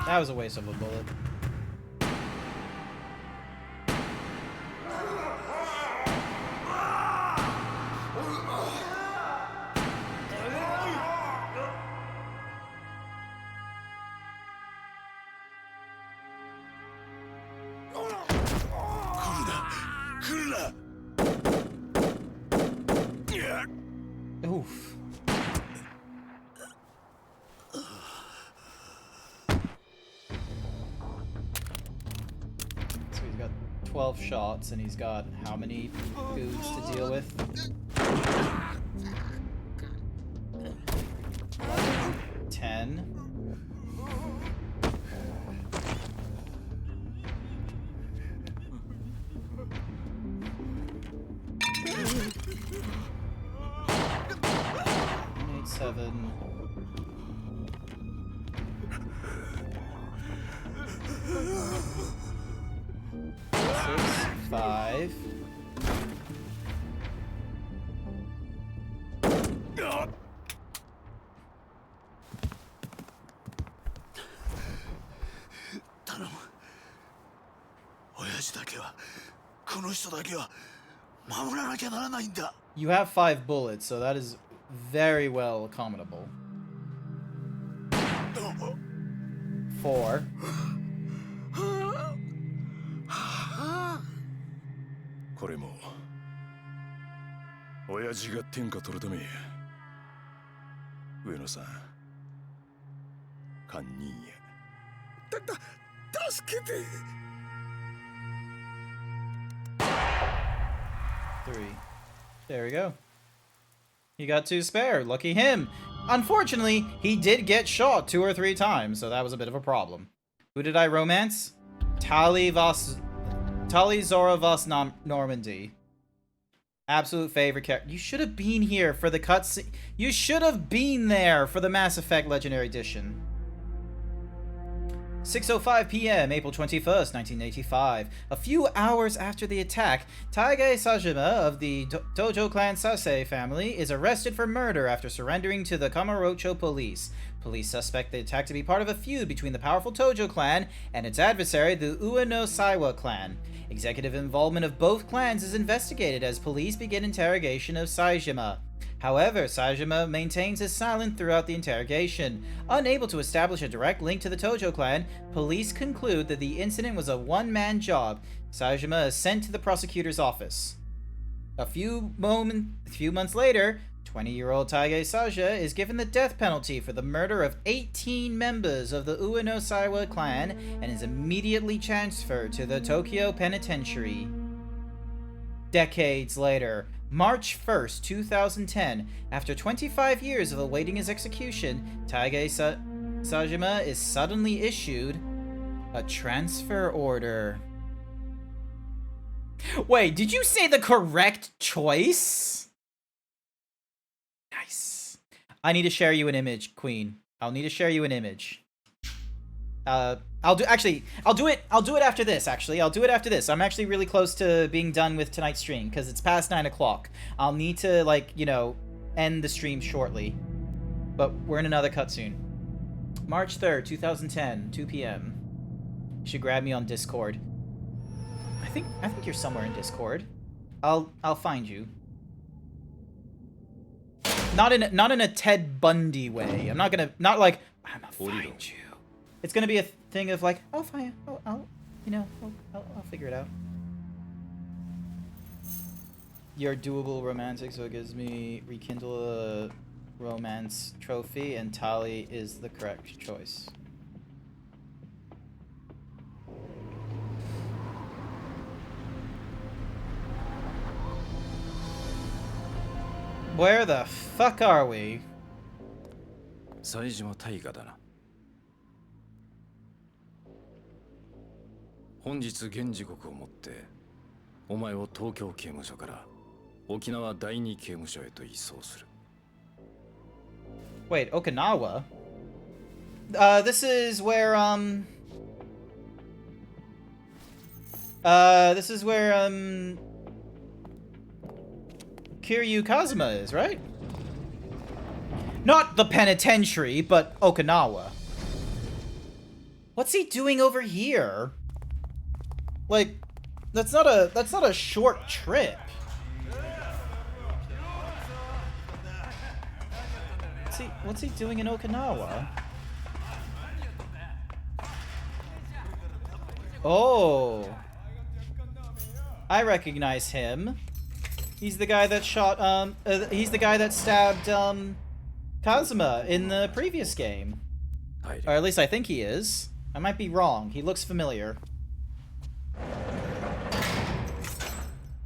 That was a waste of a bullet. Oof. So he's got 12 shots and he's got how many foods to deal with? 11, 10. Seven. 6, 5. You have 5 bullets, so that is very well accommodable. 4. Three. There we go. He got 2 spare. Lucky him. Unfortunately, he did get shot 2 or 3 times, so that was a bit of a problem. Who did I romance? Tali Zora Vas Normandy. Absolute favorite character. You should have been here for the cutscene. You should have been there for the Mass Effect Legendary Edition. 6:05 p.m., April 21st, 1985. A few hours after the attack, Taige Sajima of the Tojo clan Sase family is arrested for murder after surrendering to the Kamurocho police. Police suspect the attack to be part of a feud between the powerful Tojo clan and its adversary, the Ueno Saiwa clan. Executive involvement of both clans is investigated as police begin interrogation of Saejima. However, Saejima maintains his silence throughout the interrogation. Unable to establish a direct link to the Tojo clan, police conclude that the incident was a one-man job. Saejima is sent to the prosecutor's office. A few months later, 20-year-old Taige Saja is given the death penalty for the murder of 18 members of the Ueno Saiwa clan and is immediately transferred to the Tokyo Penitentiary. Decades later, March 1st, 2010, after 25 years of awaiting his execution, Taige Sajima is suddenly issued a transfer order. Wait, did you say the correct choice? Nice. I need to share you an image, Queen. I'll need to share you an image. I'll do it after this, actually. I'll do it after this. I'm actually really close to being done with tonight's stream, because it's past 9 o'clock. I'll need to, like, you know, end the stream shortly. But we're in another cutscene. March 3rd, 2010, 2 p.m. You should grab me on Discord. I think you're somewhere in Discord. I'll find you. Not in a Ted Bundy way. I'm not like I'm gonna find you. It's gonna be a thing of like, I'll find you. I'll figure it out. You're doable romantic, so it gives me rekindle a romance trophy, and Tali is the correct choice. Where the fuck are we? 冴島大河だな。本日現時刻をもってお前を東京刑務所から沖縄第二刑務所へと移送する。 Wait, Okinawa? This is where Kiryu Kazuma is, right? Not the penitentiary, but Okinawa. What's he doing over here? Like, that's not a short trip. What's he doing in Okinawa? Oh, I recognize him. He's the guy that shot, he's the guy that stabbed, Kazuma in the previous game. Or at least I think he is. I might be wrong. He looks familiar.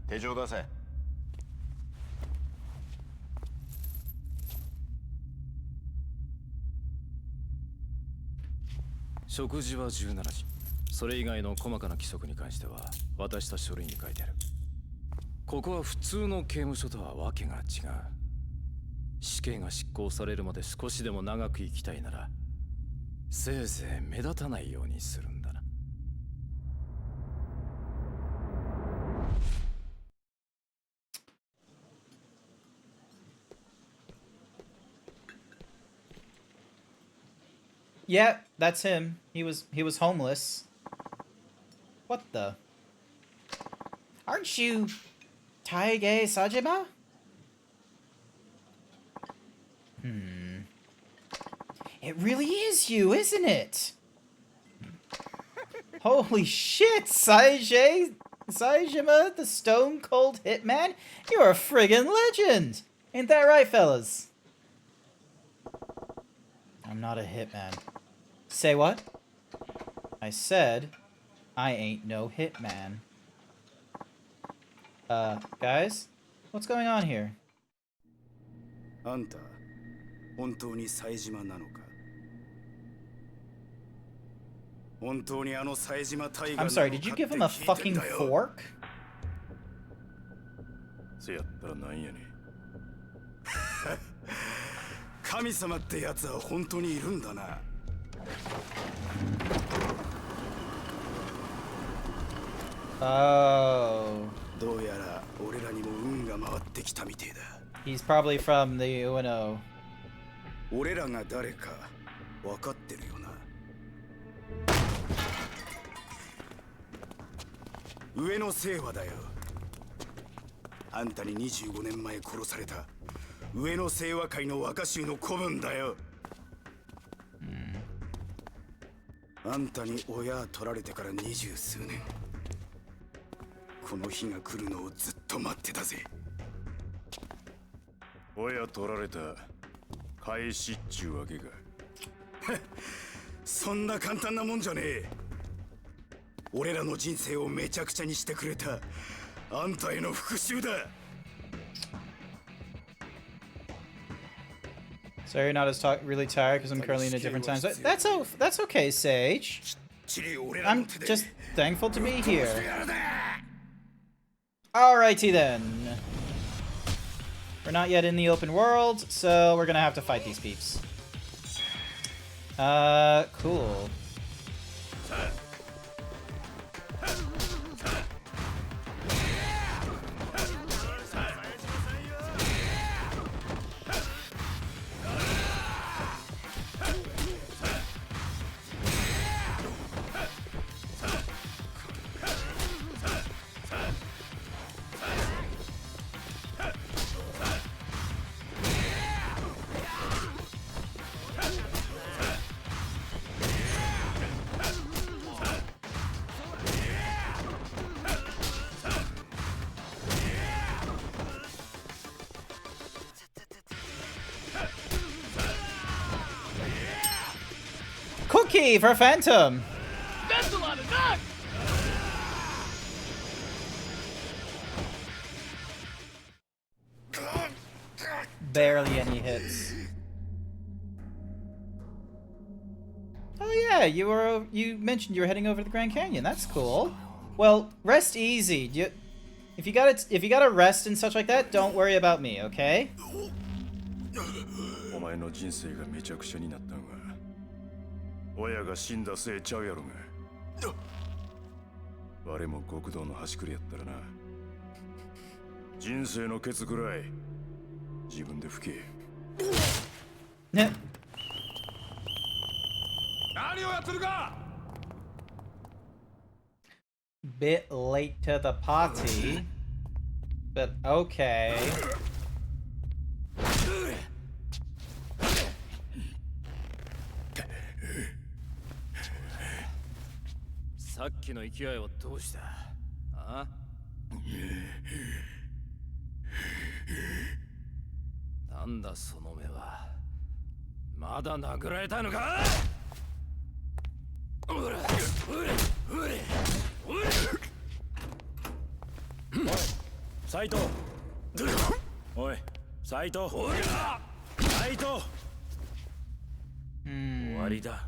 手錠出せ。食事は17時。それ以外の細かな規則に関しては渡した書類に書いてある。ここは普通の刑務所とはわけが違う。死刑が執行されるまで少しでも長く生きたいなら、せいぜい目立たないようにするんだな。Yeah, that's him. He was homeless. What the? Aren't you Taige Sajima? It really is you, isn't it? Holy shit, Saejima, the Stone Cold Hitman? You're a friggin' legend! Ain't that right, fellas? I'm not a hitman. Say what? I said, I ain't no hitman. Guys? What's going on here? あんた、本当に冴島なのか? 本当にあの冴島大河 I'm sorry, did you give him a fucking fork? せやったらなんやねん。神様ってやつは本当にいるんだな。Oh. どうやら俺らにも運が回ってきたみてえだ。 He's probably from the Uno. 俺らが誰か分かってるよな。上野清和だよ。あんたに25年前殺された上野清和会の若衆の子分だよ。あんたに親取られてから20数年。この日が来るのをずっと待ってたぜ。親取られた返しっちゅうわけか。そんな簡単なもんじゃねえ。俺らの人生をめちゃくちゃにしてくれたあんたへの復讐だ。 So you're not as really tired because I'm currently in a different time zone. That's okay, Sage. I'm just thankful to be here. Alrighty then. We're not yet in the open world, so we're gonna have to fight these peeps. Cool. Cookie for Phantom! That's a lot of knock! Barely any hits. Oh yeah, you mentioned you were heading over to the Grand Canyon. That's cool. Well, rest easy. If you gotta rest and such like that, don't worry about me, okay? お前の人生がめちゃくちゃになったんは親が死んだせいちゃうやろが。我も極道の端くれやったらな。人生のケツくらい自分で吹け。ね。何をやってるか。 Bit late to the party, but okay. さっきの勢いはどうした？あ？なんだその目は。まだ殴られたのか？斉藤。おい、斉藤。斉藤。終わりだ。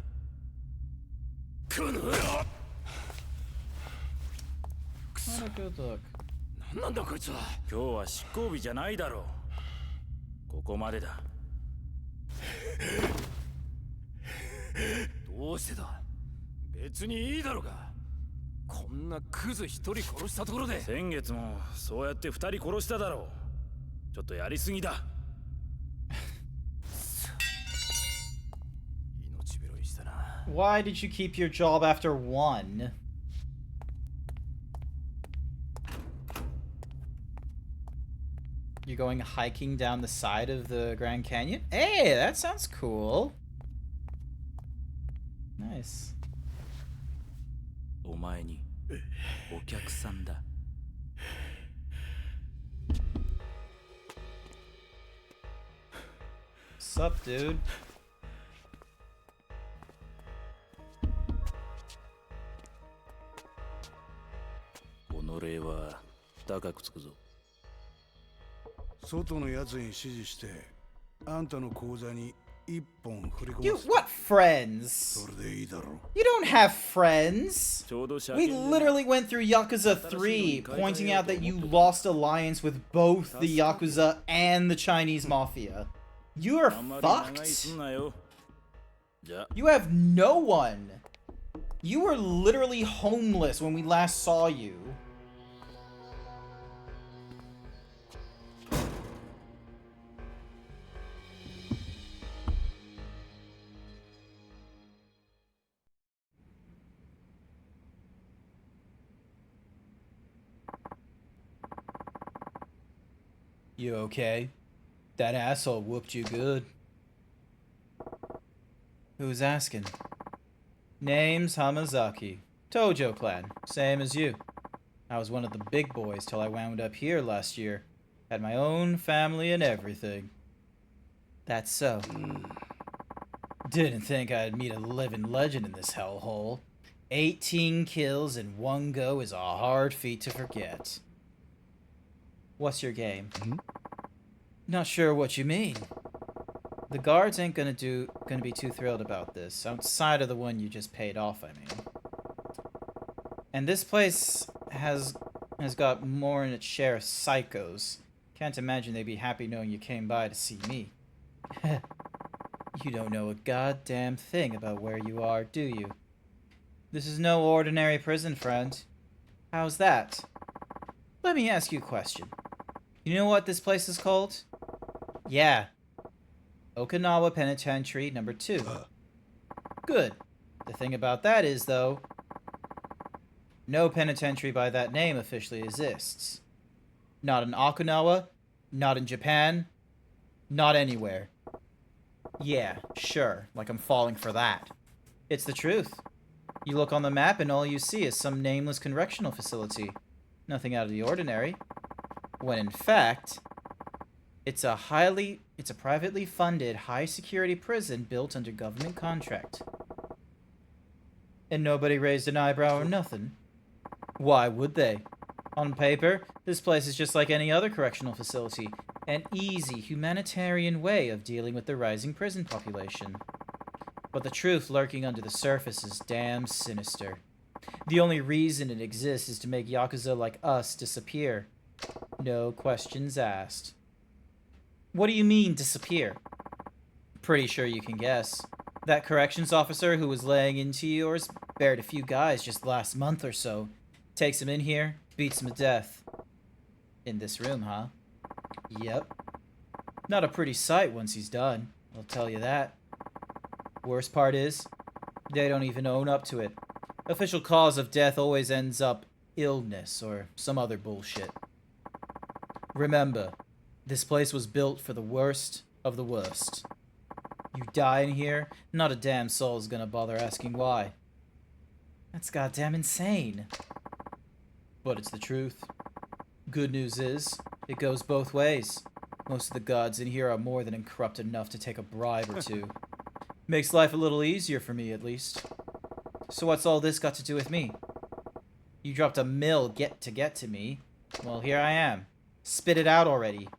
この Not a good look. なんだこいつは。今日は執行日じゃないだろう。ここまでだ。どうしてだ。別にいいだろうが。こんなクズ一人殺したところで。先月もそうやって二人殺しただろう。ちょっとやりすぎだ。命拾いしたな。Why did you keep your job after one? You're going hiking down the side of the Grand Canyon? Hey, that sounds cool. Nice. お前にお客さんだ。What's up, dude? 己は高くつくぞ。外のやつに指示してあんたの口座に1本振り込 You ませ what friends? それでいいだろう。 You don't have friends. We literally went through Yakuza 3, pointing out that you lost alliance with both the Yakuza and the Chinese Mafia. You are fucked. You have no one. You were literally homeless when we last saw you. You okay? That asshole whooped you good. Who's asking? Name's Hamazaki. Tojo clan. Same as you. I was one of the big boys till I wound up here last year. Had my own family and everything. That's so. Didn't think I'd meet a living legend in this hellhole. 18 kills in one go is a hard feat to forget. What's your game? Not sure what you mean. The guards ain't gonna be too thrilled about this, outside of the one you just paid off, I mean. And this place has got more in its share of psychos. Can't imagine they'd be happy knowing you came by to see me. You don't know a goddamn thing about where you are, do you? This is no ordinary prison, friend. How's that? Let me ask you a question. You know what this place is called? Yeah. Okinawa Penitentiary number 2. Good. The thing about that is, though, no penitentiary by that name officially exists. Not in Okinawa, not in Japan, not anywhere. Yeah, sure, like I'm falling for that. It's the truth. You look on the map and all you see is some nameless correctional facility. Nothing out of the ordinary. When in fact, it's a privately funded, high-security prison built under government contract. And nobody raised an eyebrow or nothing. Why would they? On paper, this place is just like any other correctional facility. An easy, humanitarian way of dealing with the rising prison population. But the truth lurking under the surface is damn sinister. The only reason it exists is to make Yakuza like us disappear. No questions asked. What do you mean, disappear? Pretty sure you can guess. That corrections officer who was laying into yours buried a few guys just last month or so. Takes him in here, beats him to death. In this room, huh? Yep. Not a pretty sight once he's done, I'll tell you that. Worst part is, they don't even own up to it. Official cause of death always ends up illness or some other bullshit. Remember, this place was built for the worst of the worst. You die in here, not a damn soul is gonna bother asking why. That's goddamn insane. But it's the truth. Good news is, it goes both ways. Most of the gods in here are more than corrupt enough to take a bribe or two. Makes life a little easier for me, at least. So what's all this got to do with me? You dropped a mill get to me. Well, here I am. Spit it out already.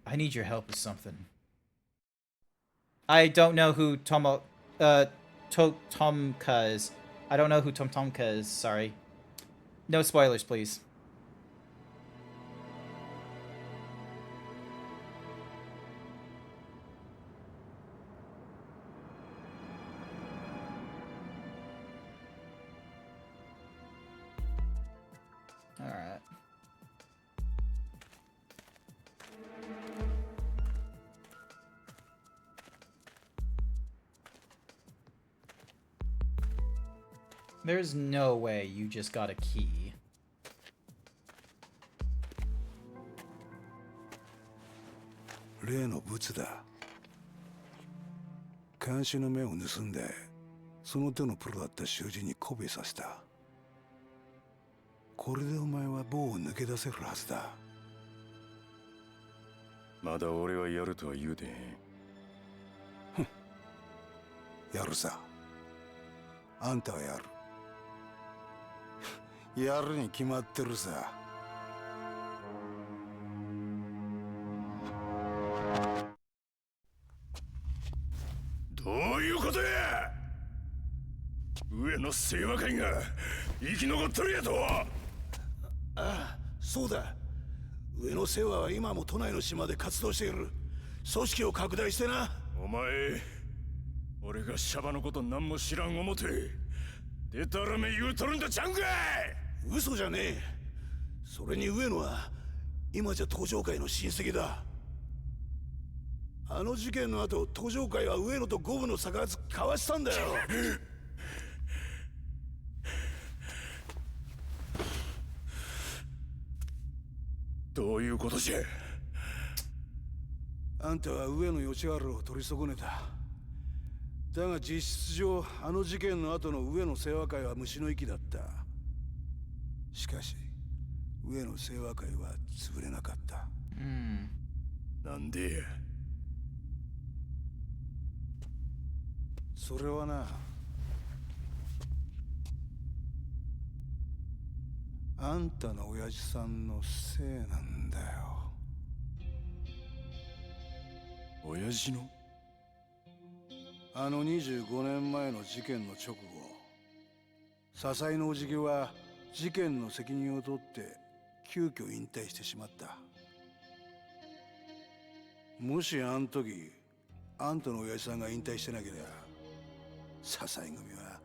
I need your help with something. I don't know who Tomka is. I don't know who Tomka is, sorry. No spoilers, please. Alright. There's no way you just got a key. Reno Wednesda. 監視の目を盗んで、その手のプロだった囚人に媚びさせた。これでお前は棒を抜け出せるはずだ。まだ俺はやるとは言うてへん。やるさ。あんたはやる。やるに決まってるさ。どういうことや。上の清和会が生き残っとるやと。ああ、そうだ。上野清和は今も都内の島で活動している。組織を拡大してな。お前、俺がシャバのこと何も知らん思てでたらめ言うとるんだちゃうんかい。嘘じゃねえ。それに上野は今じゃ登場会の親戚だ。あの事件の後、登場会は上野と五分の逆圧交わしたんだよ。どういうことじゃ。あんたは上野義治を取り損ねた。だが実質上あの事件の後の上野清和会は虫の息だった。しかし上野清和会は潰れなかった。なんでや。それはな、あんたの親父さんのせいなんだよ。親父の？あの25年前の事件の直後、笹井のおじきは事件の責任を取って急遽引退してしまった。もしあん時あんたの親父さんが引退してなければ、笹井組は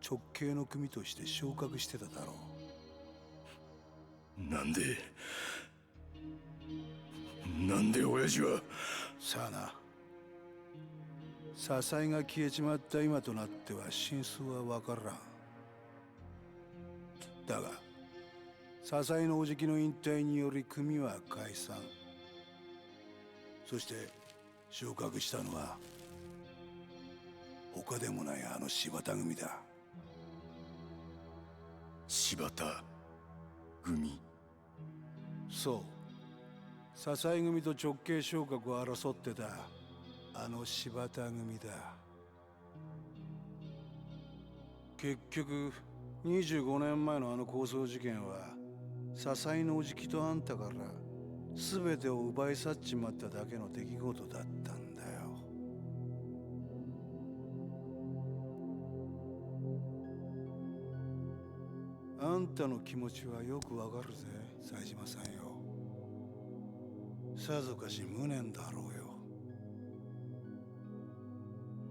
直系の組として昇格してただろう。なんで親父は。さあな、笹井が消えちまった今となっては真相は分からん。だが笹井のおじきの引退により組は解散。そして昇格したのは他でもないあの柴田組だ。柴田組？そう、笹井組と直系昇格を争ってたあの柴田組だ。結局25年前のあの抗争事件は笹井のおじきとあんたから全てを奪い去っちまっただけの出来事だったんだよ。あんたの気持ちはよくわかるぜ、冴島さんよ。さぞかし無念だろうよ。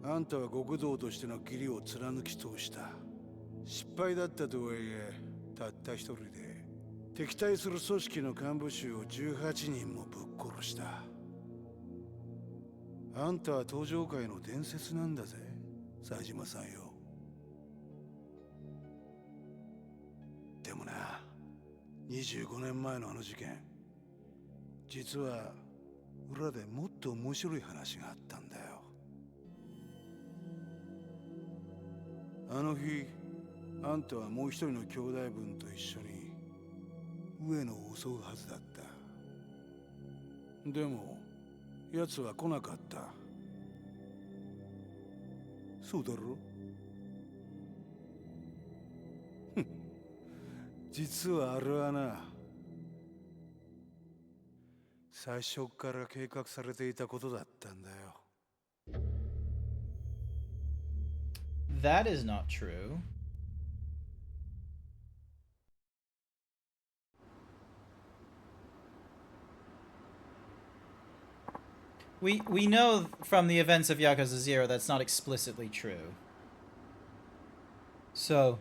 あんたは極道としての義理を貫き通した。失敗だったとはいえ、たった一人で敵対する組織の幹部衆を18人もぶっ殺した。あんたは登場界の伝説なんだぜ、冴島さんよ。でもな、25年前のあの事件、実は裏でもっと面白い話があったんだよ。あの日あんたはもう一人の兄弟分と一緒に上野を襲うはずだった。でも奴は来なかった。そうだろ？実はあれはな、最初から計画されていたことだったんだよ。That is not true. We know from the events of Yakuza 0 that's not explicitly true. So,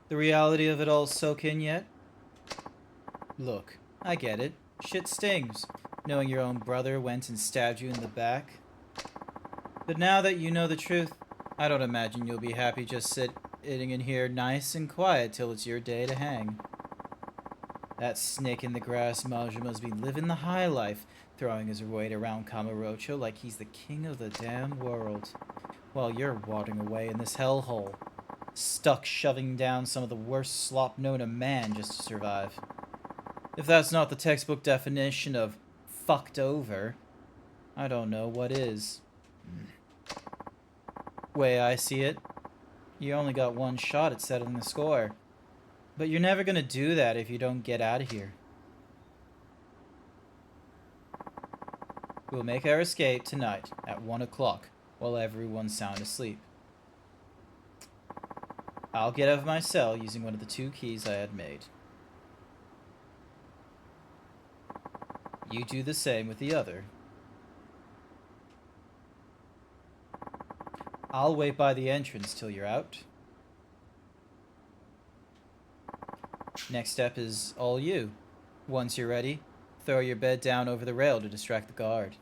the reality of it all soak in yet? Look, I get it. Shit stings, knowing your own brother went and stabbed you in the back. But now that you know the truth, I don't imagine you'll be happy just sitting in here nice and quiet till it's your day to hang. That snake in the grass Majima's been living the high life, throwing his weight around Kamurocho like he's the king of the damn world, while you're wadding away in this hellhole, stuck shoving down some of the worst slop known to man just to survive. If that's not the textbook definition of fucked over, I don't know what is. Way I see it, you only got one shot at settling the score. But you're never gonna do that if you don't get out of here. We'll make our escape tonight at 1 o'clock while everyone's sound asleep. I'll get out of my cell using one of the 2 keys I had made. You do the same with the other. I'll wait by the entrance till you're out. Next step is all you. Once you're ready, throw your bed down over the rail to distract the guard.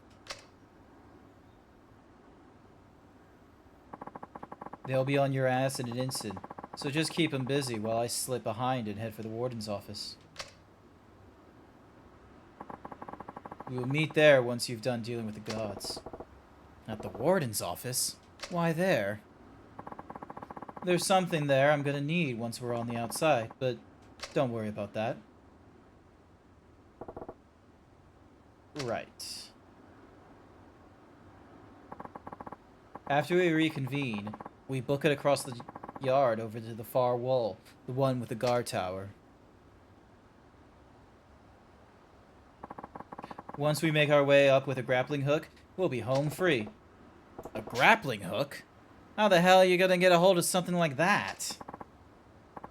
They'll be on your ass in an instant, so just keep them busy while I slip behind and head for the warden's office. We will meet there once you've done dealing with the gods. At the warden's office? Why there? There's something there I'm gonna need once we're on the outside, but don't worry about that. Right. After we reconvene, we book it across the yard over to the far wall, the one with the guard tower. Once we make our way up with a grappling hook, we'll be home free. A grappling hook? How the hell are you gonna get a hold of something like that?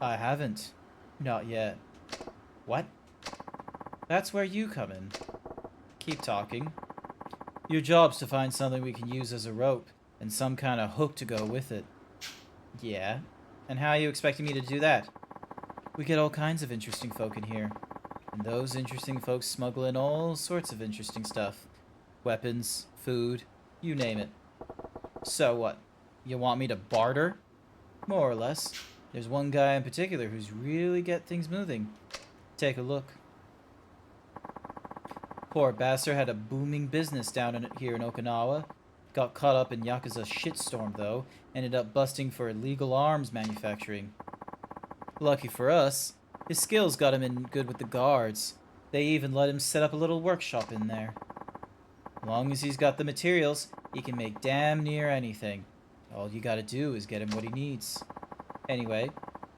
I haven't. Not yet. What? That's where you come in. Keep talking. Your job's to find something we can use as a rope, and some kind of hook to go with it. Yeah? And how are you expecting me to do that? We get all kinds of interesting folk in here. And those interesting folks smuggle in all sorts of interesting stuff. Weapons, food, you name it. So what? You want me to barter? More or less. There's one guy in particular who's really get things moving. Take a look. Poor bastard had a booming business down here in Okinawa. Got caught up in Yakuza shitstorm though. Ended up busting for illegal arms manufacturing. Lucky for us, his skills got him in good with the guards. They even let him set up a little workshop in there. Long as he's got the materials, he can make damn near anything. All you gotta do is get him what he needs. Anyway,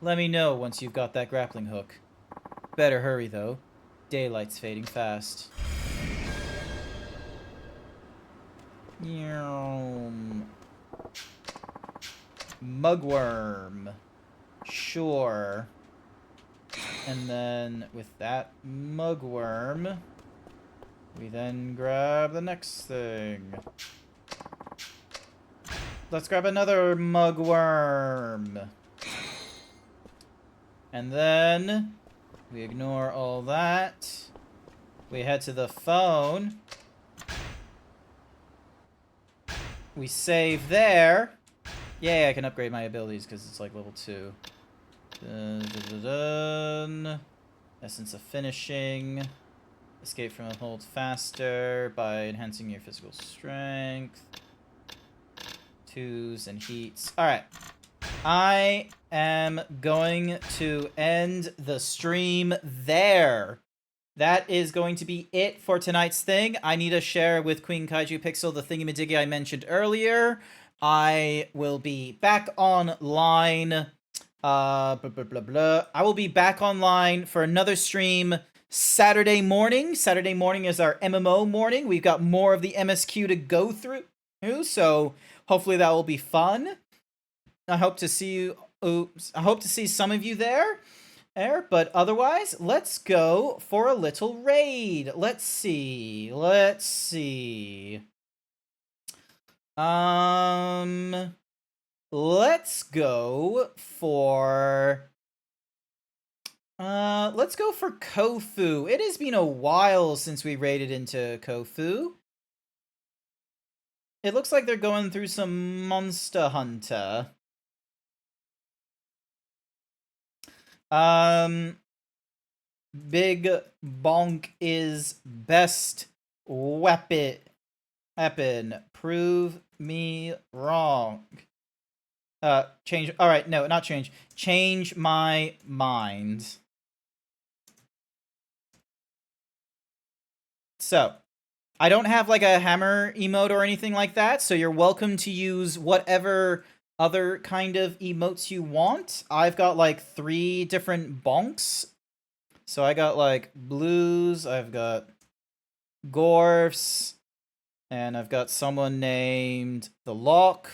let me know once you've got that grappling hook. Better hurry though. Daylight's fading fast. Mugworm. Sure. And then with that mugworm, we then grab the next thing. Let's grab another mugworm. And then we ignore all that. We head to the phone. We save there. Yay, I can upgrade my abilities because it's like level 2. Dun, dun, dun, dun. Essence of finishing. Escape from a hold faster by enhancing your physical strength. 2s and heats. Alright. I am going to end the stream there. That is going to be it for tonight's thing. I need to share with Queen Kaiju Pixel the thingy-majiggy I mentioned earlier. I will be back online. I will be back online for another stream Saturday morning. Saturday morning is our MMO morning. We've got more of the MSQ to go through, so hopefully that will be fun. I hope to see you. I hope to see some of you there. But otherwise, let's go for a little raid. Let's see. Let's go for Kofu. It has been a while since we raided into Kofu. It looks like they're going through some Monster Hunter. Big Bonk is best weapon. Prove me wrong. Change. All right, no, not change. Change my mind. So, I don't have like a hammer emote or anything like that, so you're welcome to use whatever other kind of emotes you want. I've got like 3 different bonks. So I got like blues, I've got Gorfs, and I've got someone named The Lock.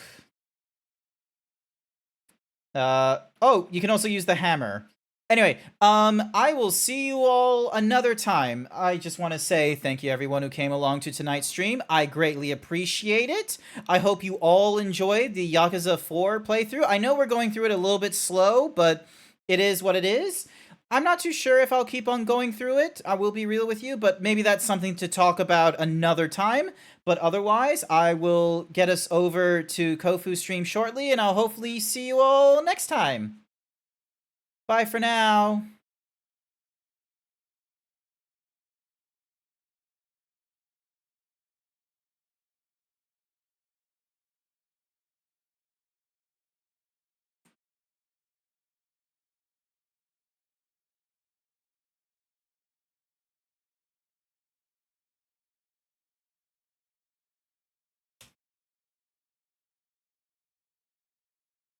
Oh, you can also use the hammer. Anyway, I will see you all another time. I just want to say thank you everyone who came along to tonight's stream. I greatly appreciate it. I hope you all enjoyed the Yakuza 4 playthrough. I know we're going through it a little bit slow, but it is what it is. I'm not too sure if I'll keep on going through it. I will be real with you, but maybe that's something to talk about another time. But otherwise, I will get us over to Kofu's stream shortly, and I'll hopefully see you all next time. Bye for now.